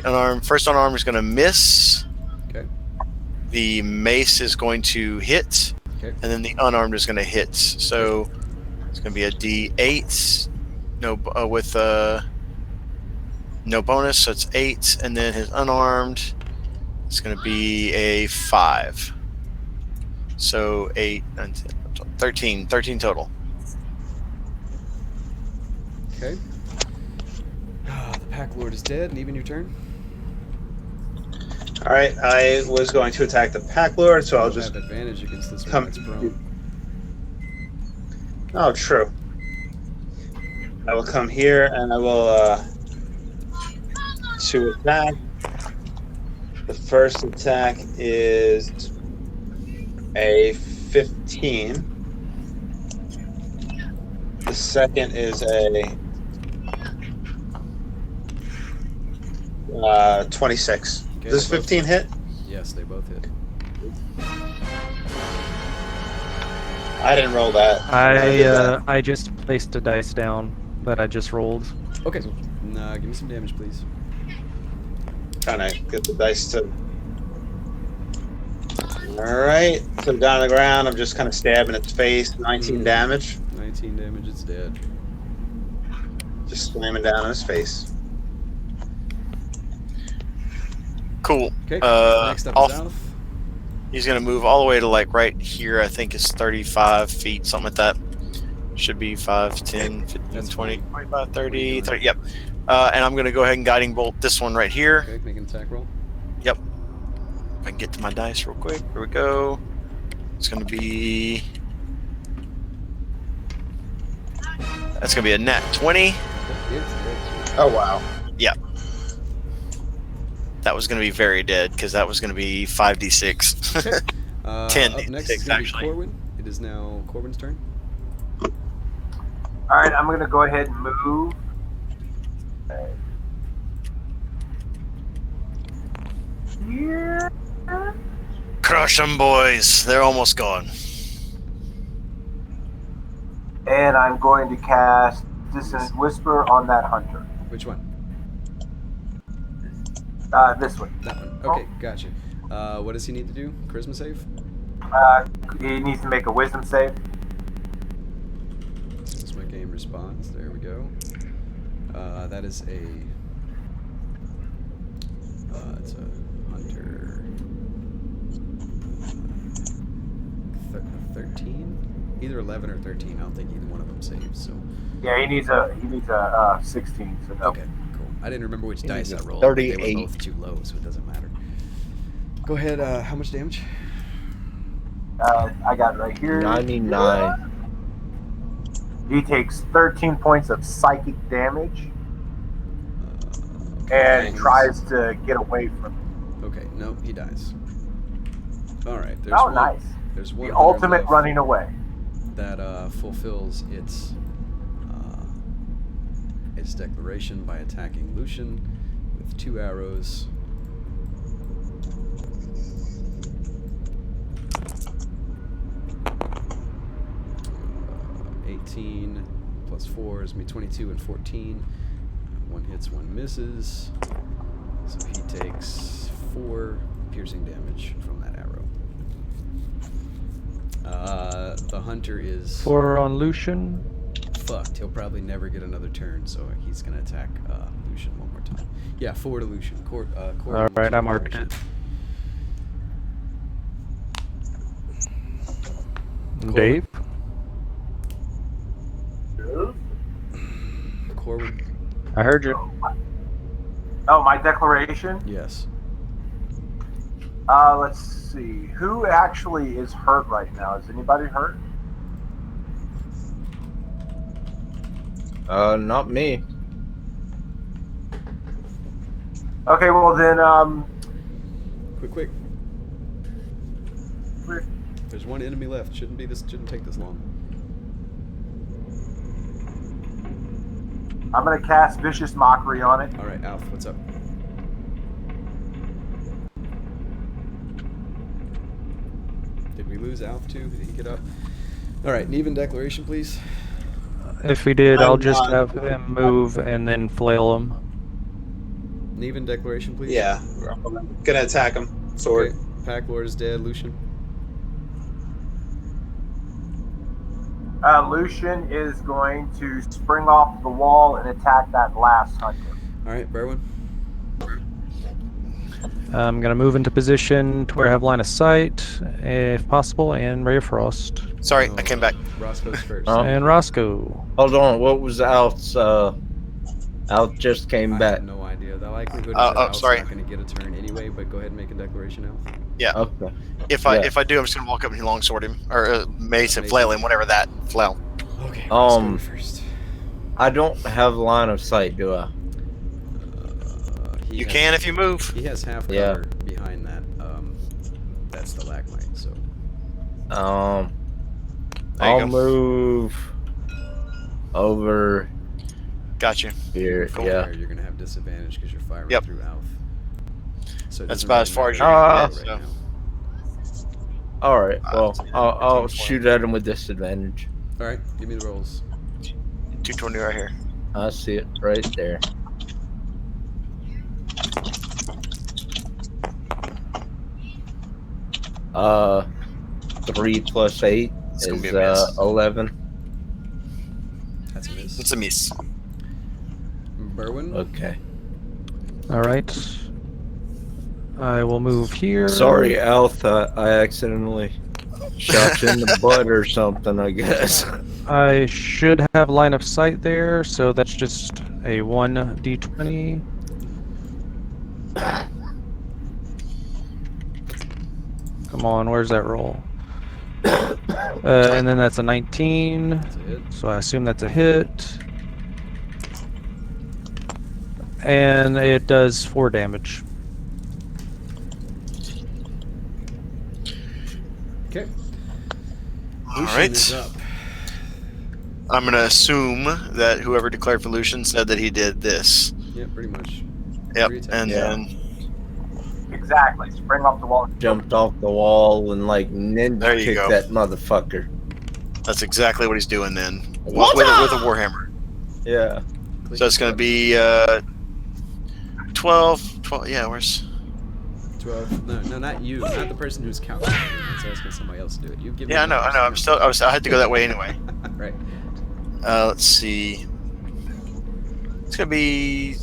unarmed. First unarmed is going to miss. Okay. The mace is going to hit. Okay. And then the unarmed is going to hit. So it's going to be a D8. No, with no bonus, so it's 8. And then his unarmed, it's going to be a 5. So 8, 9, 10, 13 total. Okay. The Pack Lord is dead, and even your turn. All right, I was going to attack the Pack Lord, so I'll You'll just have advantage against this come- one that's prone. Oh, true. I will come here and I will to attack. The first attack is a 15. The second is a 26. Okay, Does they both 15 hit? Yes, they both hit. I didn't roll that. I just placed a dice down that I just rolled. Okay. Give me some damage, please. Trying to get the dice to Alright, so down on the ground, I'm just kind of stabbing its face. 19 damage. 19 damage, it's dead. Just slamming down on his face. Cool. Okay, Uh, next up off- is Alf. He's gonna move all the way to like right here. I think is 35 feet, something like that. Should be 5, 10, 15, That's 20, fine. 25, 30, What are you 30. Yep. And I'm gonna go ahead and guiding bolt this one right here. Okay, make an attack roll. Yep. If I can get to my dice real quick. Here we go. It's gonna be. That's gonna be a nat 20. Okay, it's Oh, wow. That was gonna be very dead because that was gonna be 5d6. dead. 10 Up next d6 is going to be actually. Corwin. It is now Corbin's turn. All right, I'm gonna go ahead and move. Here. Crush them, boys. They're almost gone. And I'm going to cast Dissonant Whisper on that hunter. Which one? This one. That one. Okay, gotcha. What does he need to do? Charisma save? He needs to make a Wisdom save. Since my game responds, there we go. That is a. It's a hunter. 13? Either 11 or 13. I don't think either one of them saves. So. Yeah, he needs a 16. So no. Okay, cool. I didn't remember which dice I needs a rolled. But they 38. were both too low, so it doesn't matter. Go ahead. How much damage? I got it right here. 99. He takes 13 points of psychic damage and tries to get away from it. Okay, no, he dies. All right. There's Oh, one, nice. There's one The hunter ultimate left running away. that fulfills its declaration by attacking Lucian with 2 arrows. Uh, 18 plus 4 is me 22 and 14. One hits, one misses. So he takes 4 piercing damage from that arrow. The hunter is 4 on Lucian. fucked. He'll probably never get another turn, so he's gonna attack Lucian one more time. Yeah, 4 to Lucian. All right, I marked it. Dave. Corwin. I heard you. Oh, my declaration? Yes. Let's see. Who actually is hurt right now? Is anybody hurt? Not me. Okay, well then, Quick. There's one enemy left. Shouldn't take this long. I'm gonna cast Vicious Mockery on it. All right, Alf, what's up? Did we lose Alf too? Did he get up? All right, an even declaration, please. If we did, I'll I'm just not- have him move and then flail him. An even declaration, please. Yeah. Gonna attack him. Sword. Okay. Pack Lord is dead. Lucian. Lucian is going to spring off the wall and attack that last hunter. All right, Berwin. I'm gonna move into position to where I have line of sight, if possible, and Ray of Frost. Sorry, I came back. Roscoe's first. Oh. And Roscoe. Hold on. What was Alf's? Alf just came I back. have no idea. The likelihood is Oh, that oh, Alf's sorry. not going to get a turn anyway, but go ahead and make a declaration, Alf. Yeah. Okay. If I do, I'm just gonna walk up and longsword him or mace and Mace. flail him, whatever that flail. Okay. Roscoe first. I don't have line of sight, do I? He You has- can if you move. He has half cover Yeah. behind that. That's the stalagmite. So There you I'll go. move over Got you. here. Cool. Yeah. there you're going to have disadvantage because you're firing Yep. through Alf. So it That's doesn't about as far as matter you're where gonna you get, are so. now. All right. Well, I'll 13, shoot at him with disadvantage. All right, give me the rolls. 220 right here. I see it right there. 3 plus 8 It's gonna be is a miss. 11. That's a miss. It's a miss. Berwin. Okay. All right. I will move here. Sorry, Alpha. I accidentally shot you in the butt or something, I guess. I should have line of sight there, so that's just a 1d20. Come on, where's that roll? And then that's a 19, That's a hit. so I assume that's a hit. And it does 4 damage. Okay. All Lucian right. is up. I'm gonna assume that whoever declared for Lucian said that he did this. Yeah, pretty much. Yep, 3 attacks. and then Exactly. Spring off the wall. Jumped off the wall and like ninja There you kicked go. that motherfucker. that's exactly what he's doing then. With, What? with a warhammer. Yeah. So it's gonna be 12. Yeah, where's 12. No, not you. Not the person who's counting. So I was going somebody else to do it. You give me I know. I had to go that way anyway. Right. Let's see. It's gonna be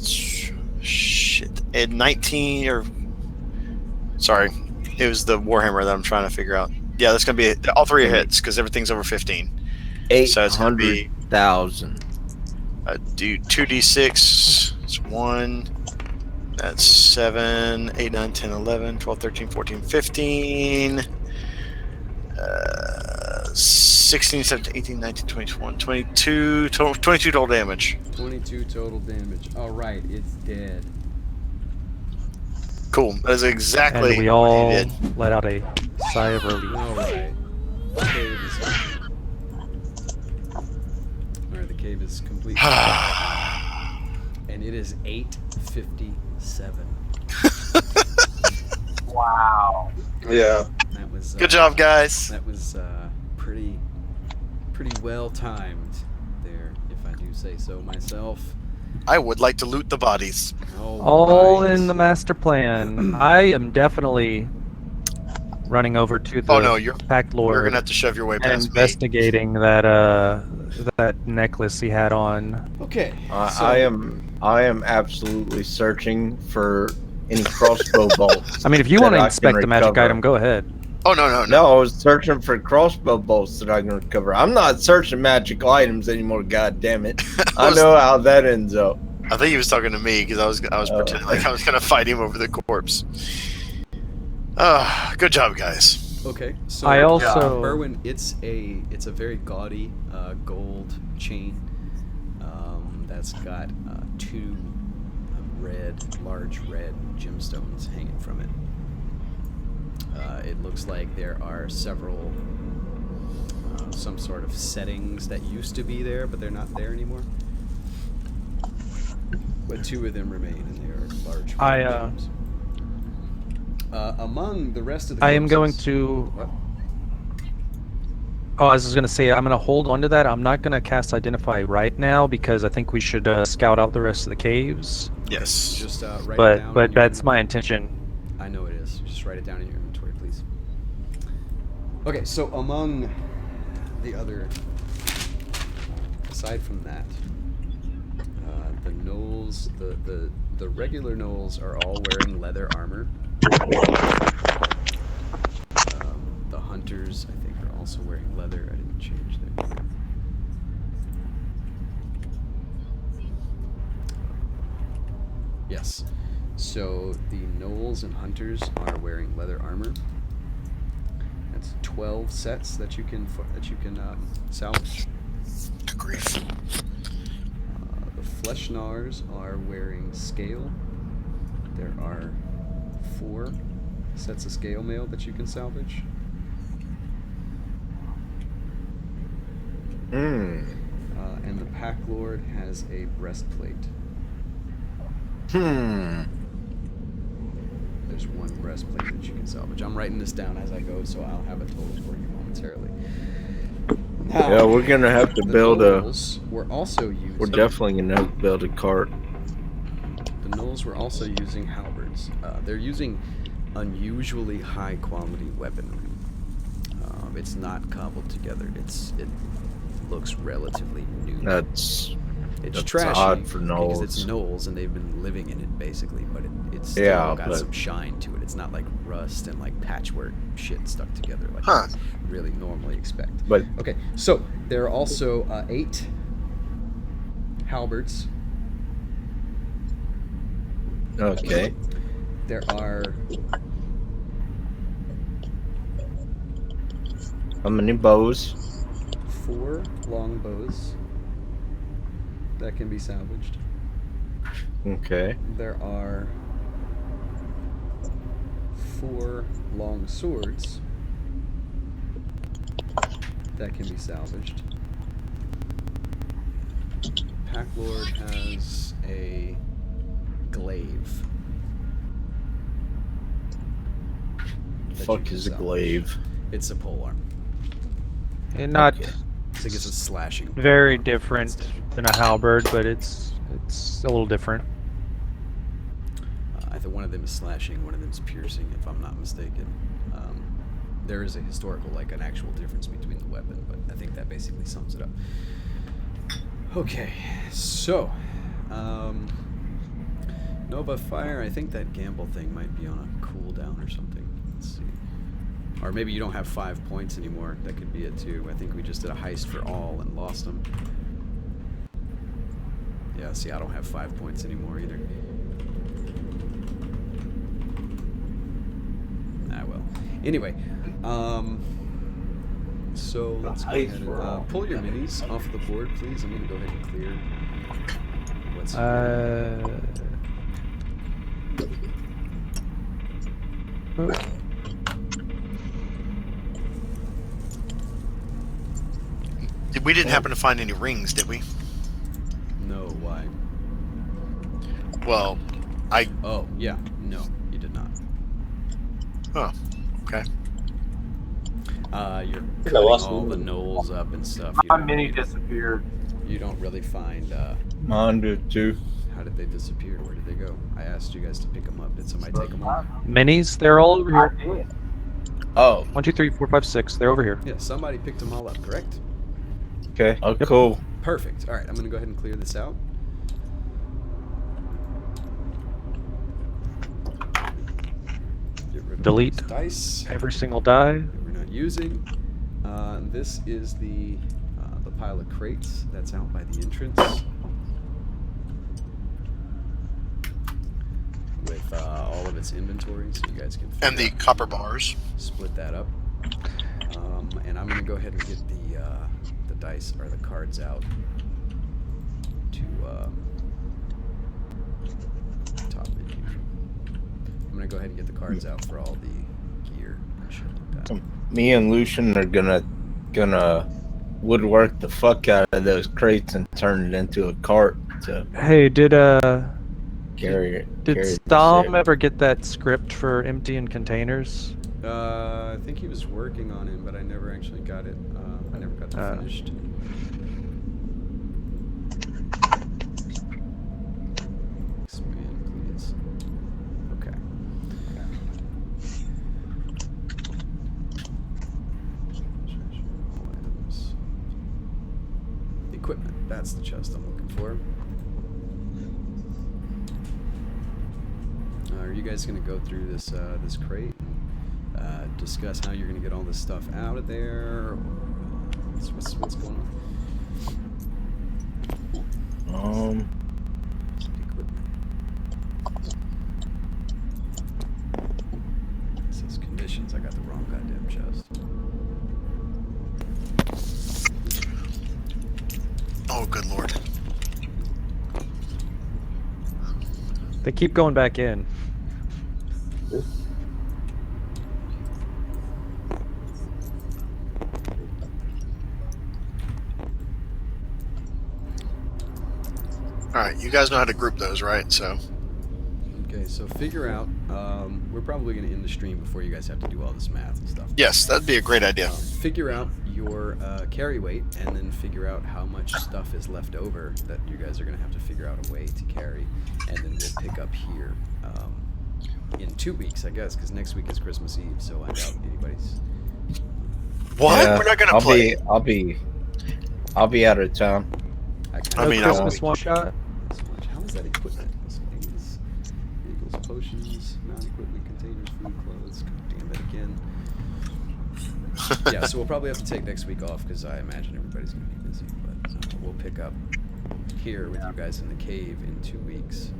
shit at 19 or sorry, it was the warhammer that I'm trying to figure out. Yeah, that's gonna be all 3 hits because everything's over 15. So it's gonna be 800,000. do 2d6. It's 1. That's 7, 8, 9, 10, 11, 12, 13, 14, 15. 16, 17, 18, 19, 20, 21, 22 total, 22 total damage. 22 total damage. All right, it's dead. Cool. That is exactly And we what all he did. let out a sigh of relief. All right. The cave is All right, the cave is complete. And it is 8:57. Wow. Yeah. That was Good job, guys. That was pretty well timed there, if I do say so myself. I would like to loot the bodies. All right. in the master plan. I am definitely running over to the Oh no, you're Pact You're Lord gonna have to shove your way and past me. investigating that that necklace he had on. Okay. so- I am absolutely searching for any crossbow bolts. I mean, if you that want to I can inspect the magic recover. item, go ahead. Oh no. No, I was searching for crossbow bolts that I can recover. I'm not searching magic items anymore. God damn it! I know how that ends up. I think he was talking to me because I was Oh. pretending like I was gonna fight him over the corpse. Good job, guys. Okay. So I also- Berwin, it's a very gaudy gold chain that's got 2 large red gemstones hanging from it. It looks like there are several some sort of settings that used to be there, but they're not there anymore. But 2 of them remain, and they are large. red gems. Among the rest of the I am going corpses- to. What? Oh, I was just gonna say I'm gonna hold on to that. I'm not gonna cast Identify right now because I think we should scout out the rest of the caves. Yes. Just write it down. But in your that's my intention. I know it is. Just write it down in your inventory, please. Okay, so among the other, aside from that, the gnolls, the regular gnolls are all wearing leather armor. The hunters, I think, are also wearing leather. I didn't change that. Yes. So the gnolls and hunters are wearing leather armor. That's 12 sets that you can salvage. Good grief. The Fleshnars are wearing scale. There are 4 sets of scale mail that you can salvage. And the Pack Lord has a breastplate. Hmm. There's 1 breastplate that you can salvage. I'm writing this down as I go, so I'll have a total for you momentarily. Now, Yeah, we're gonna have to the build a. gnolls were also using. We're definitely gonna have to build a cart. The gnolls were also using halberds. They're using unusually high quality weaponry. It's not cobbled together. It looks relatively new. That's trashy odd for because it's gnolls. gnolls and they've been living in it basically, but it's still Yeah, got but- some shine to it. It's not like rust and like patchwork shit stuck together like Huh. you really normally expect. But Okay, so there are also 8 halberds. okay. There are How many bows? 4 longbows that can be salvaged. Okay. There are 4 long swords that can be salvaged. Packlord has a glaive. that you Fuck can is a salvage. glaive? It's a polearm. And not Okay. I think it's a slashing. very polearm. different than a halberd, but it's a little different. I think one of them is slashing, one of them is piercing, if I'm not mistaken. There is a historical, like an actual difference between the weapon, but I think that basically sums it up. Okay, so Nova Fire. I think that gamble thing might be on a cooldown or something. Let's see. Or maybe you don't have 5 points anymore. That could be it too. I think we just did a heist for all and lost them. Yeah, see, I don't have 5 points anymore either. Ah, well. Anyway, so let's go ahead and pull your minis off the board, please. I'm going to go ahead and clear what's We didn't happen to find any rings, did we? No, why? Well, Oh, yeah. No, you did not. Oh, okay. You're I cutting lost all the one. knolls up and stuff. My mini disappeared. You don't really find, Mine did too. how did they disappear? Where did they go? I asked you guys to pick them up. Did somebody take them all? Minis, they're all over I here. did. Oh, 1, 2, 3, 4, 5, 6. They're over here. Yeah, somebody picked them all up, correct? okay. Oh, cool. Perfect. All right, I'm going to go ahead and clear this out. Get rid of Delete. those dice Every single die. that we're not using. This is the pile of crates that's out by the entrance. With all of its inventory, so you guys can And the copper bars. split that up. And I'm gonna go ahead and get the dice or the cards out to top menu. I'm gonna go ahead and get the cards out for all the gear and shit like that. Me and Lucian are gonna woodwork the fuck out of those crates and turn it into a cart to Hey, did carry it. did carry the Stom shit. ever get that script for emptying containers? I think he was working on it, but I never actually got it. I never got that finished. Expand, please. Okay. All items. Equipment. That's the chest I'm looking for. Are you guys gonna go through this this crate and discuss how you're gonna get all this stuff out of there? Or what's going on? Equipment. It says conditions. I got the wrong goddamn chest. Oh, good lord. They keep going back in. Alright, you guys know how to group those, right? So, Okay, so figure out. We're probably gonna end the stream before you guys have to do all this math and stuff. yes, that'd be a great idea. Figure out your carry weight, and then figure out how much stuff is left over that you guys are gonna have to figure out a way to carry, and then we'll pick up here. in 2 weeks, I guess, because next week is Christmas Eve, so I doubt anybody's. What? Yeah, We're not gonna play. I'll be out of town. I mean, I won't Christmas one shot. How is that equipment? Miscellaneous vehicles, potions, non-equipment containers, food, clothes. God damn it again. Yeah, so we'll probably have to take next week off because I imagine everybody's going to be busy. But we'll pick up here with you guys in the cave in 2 weeks.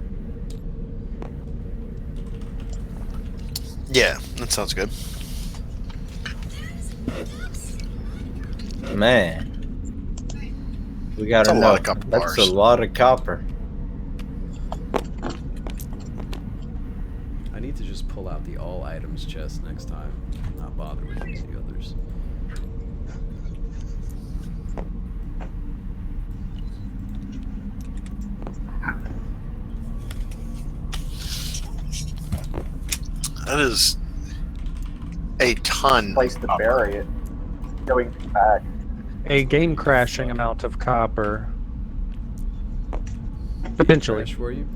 Yeah, that sounds good. Man, we got That's a lot enough. of copper That's bars. a lot of copper. I need to just pull out the all items chest next time. Not bother with any others. That is a ton. Place to bury it. Going back. A game crashing amount of copper. Potentially. Crash for you?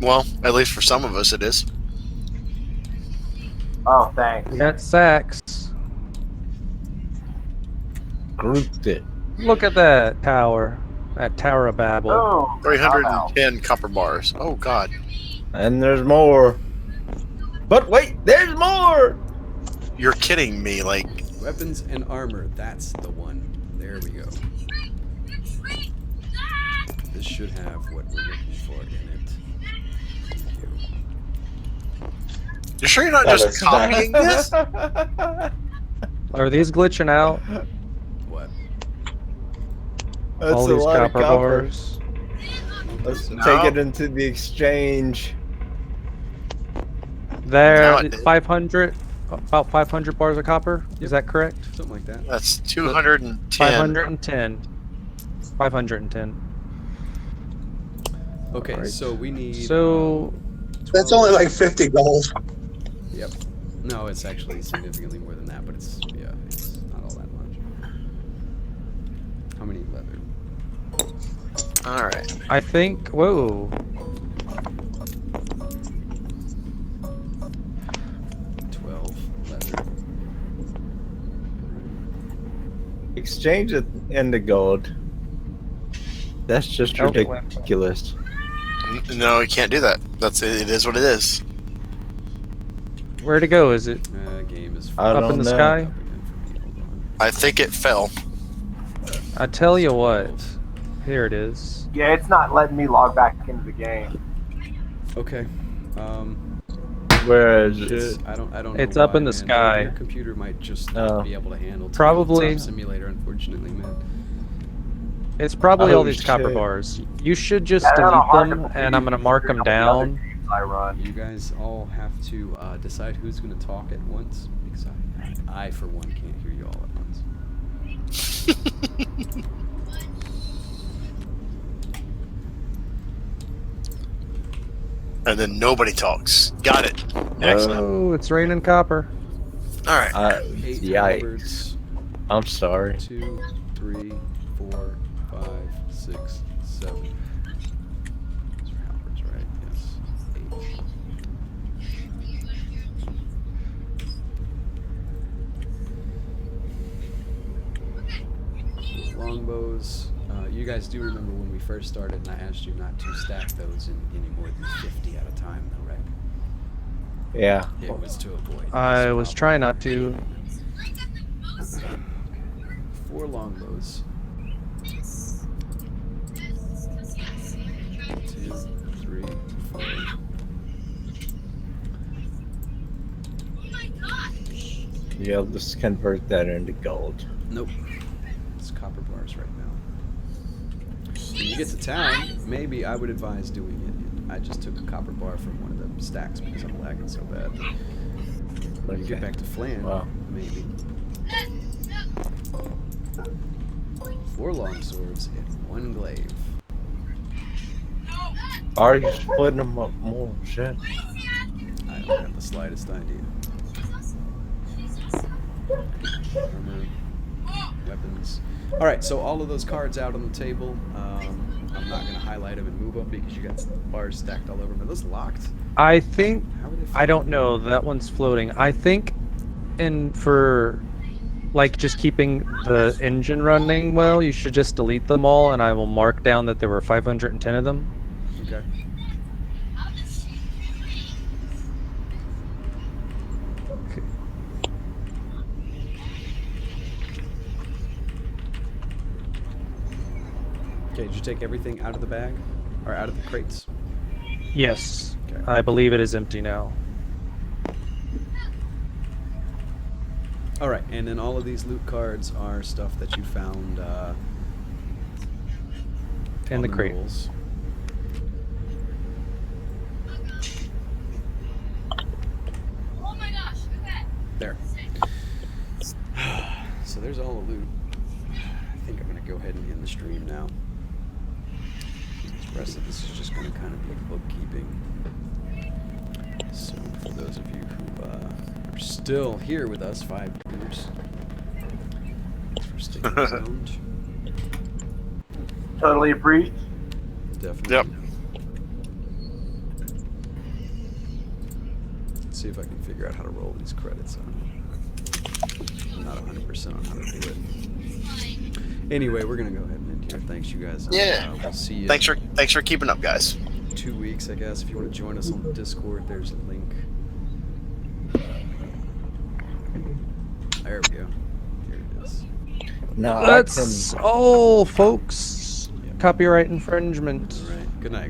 Well, at least for some of us, it is. Oh, thanks. We got sacks. Grouped it. Look at that tower. That Tower of Babel. Oh, 310 copper bars. Oh God. And there's more. But wait, there's more! You're kidding me, like. Weapons and armor, that's the one. There we go. This should have what we're looking for in it. Thank you. You're sure you're not just copying this? Are these glitching out? What? That's All a these lot copper of copper. bars. Let's No. take it into the exchange. No, There, it didn't. 500, about 500 bars of copper. Yep. Is that correct? Something like that. That's 210. 510. 510. Okay, Alright. so we need. So, That's 12 only like 50 gold. Yep. No, it's actually significantly more than that, but it's not all that much. How many leather? All right. I think. Whoa. 12 leather. Exchange it into gold. That's just Okay. ridiculous. No, you can't do that. That's it. It is what it is. Where'd it go? Is it Game is I up don't in the know. sky? up again for me. Hold on. I think it fell. I tell you what. Here it is. Yeah, it's not letting me log back into the game. Okay. Where is It's, it? I don't know. It's up why, in the man. sky. Your computer might just Oh. not be able to handle Probably. Tabletop Simulator, unfortunately, man. It's probably Oh, all these copper shit. bars. You should just I don't know, delete hard to them, believe and I'm gonna mark them considering all the other down. games I run. You guys all have to decide who's going to talk at once, because I, for one, can't hear you all at once. And then nobody talks. Got it. Excellent. Oh, it's raining copper. All right. 8 Yikes. halberds, I'm sorry. 2, 3, 4, 5, 6, 7. Those are halberds, right? Yes. 8. Longbows. You guys do remember when we first started and I asked you not to stack those in any more than 50 at a time, though, right? Yeah. It was to avoid. I this was problem. trying not to. 4 longbows. 2, 3, 4. Yeah, let's convert that into gold. Nope. It's copper bars right now. When you get to town, maybe I would advise doing it. I just took a copper bar from one of the stacks because I'm lagging so bad. When you get Okay. back to Flan, Wow. maybe. 4 long swords and 1 glaive. Are you splitting them up more? Shit. I don't have the slightest idea. Armor, weapons. All right, so all of those cards out on the table. I'm not going to highlight highlight them and move them because you got bars stacked all over them. Are those locked? I think How are they? I don't know. That one's floating. I think, for like just keeping the engine running well, you should just delete them all, and I will mark down that there were 510 of them. Okay. Okay, did you take everything out of the bag? Or out of the crates? Yes, Okay. I believe it is empty now. Alright, and then all of these loot cards are stuff that you found In on the crate. rolls. Oh my gosh, look at There. So there's all the loot. I think I'm going to go ahead and end the stream now. The rest of this is just going to kind of be bookkeeping. So for those of you who are still here with us, 5 years, thanks for sticking around. Totally appreciate. Definitely. Yep. Let's see if I can figure out how to roll these credits out. I'm not 100% on how to do it. Anyway, we're gonna go ahead and end here. Thanks, you guys. Yeah. We'll see you Thanks for keeping up, guys. in 2 weeks, I guess. If you want to join us on the Discord, there's a link. There we go. Here it is. No, That's all, folks. Yep. Copyright infringement. All right. Good night.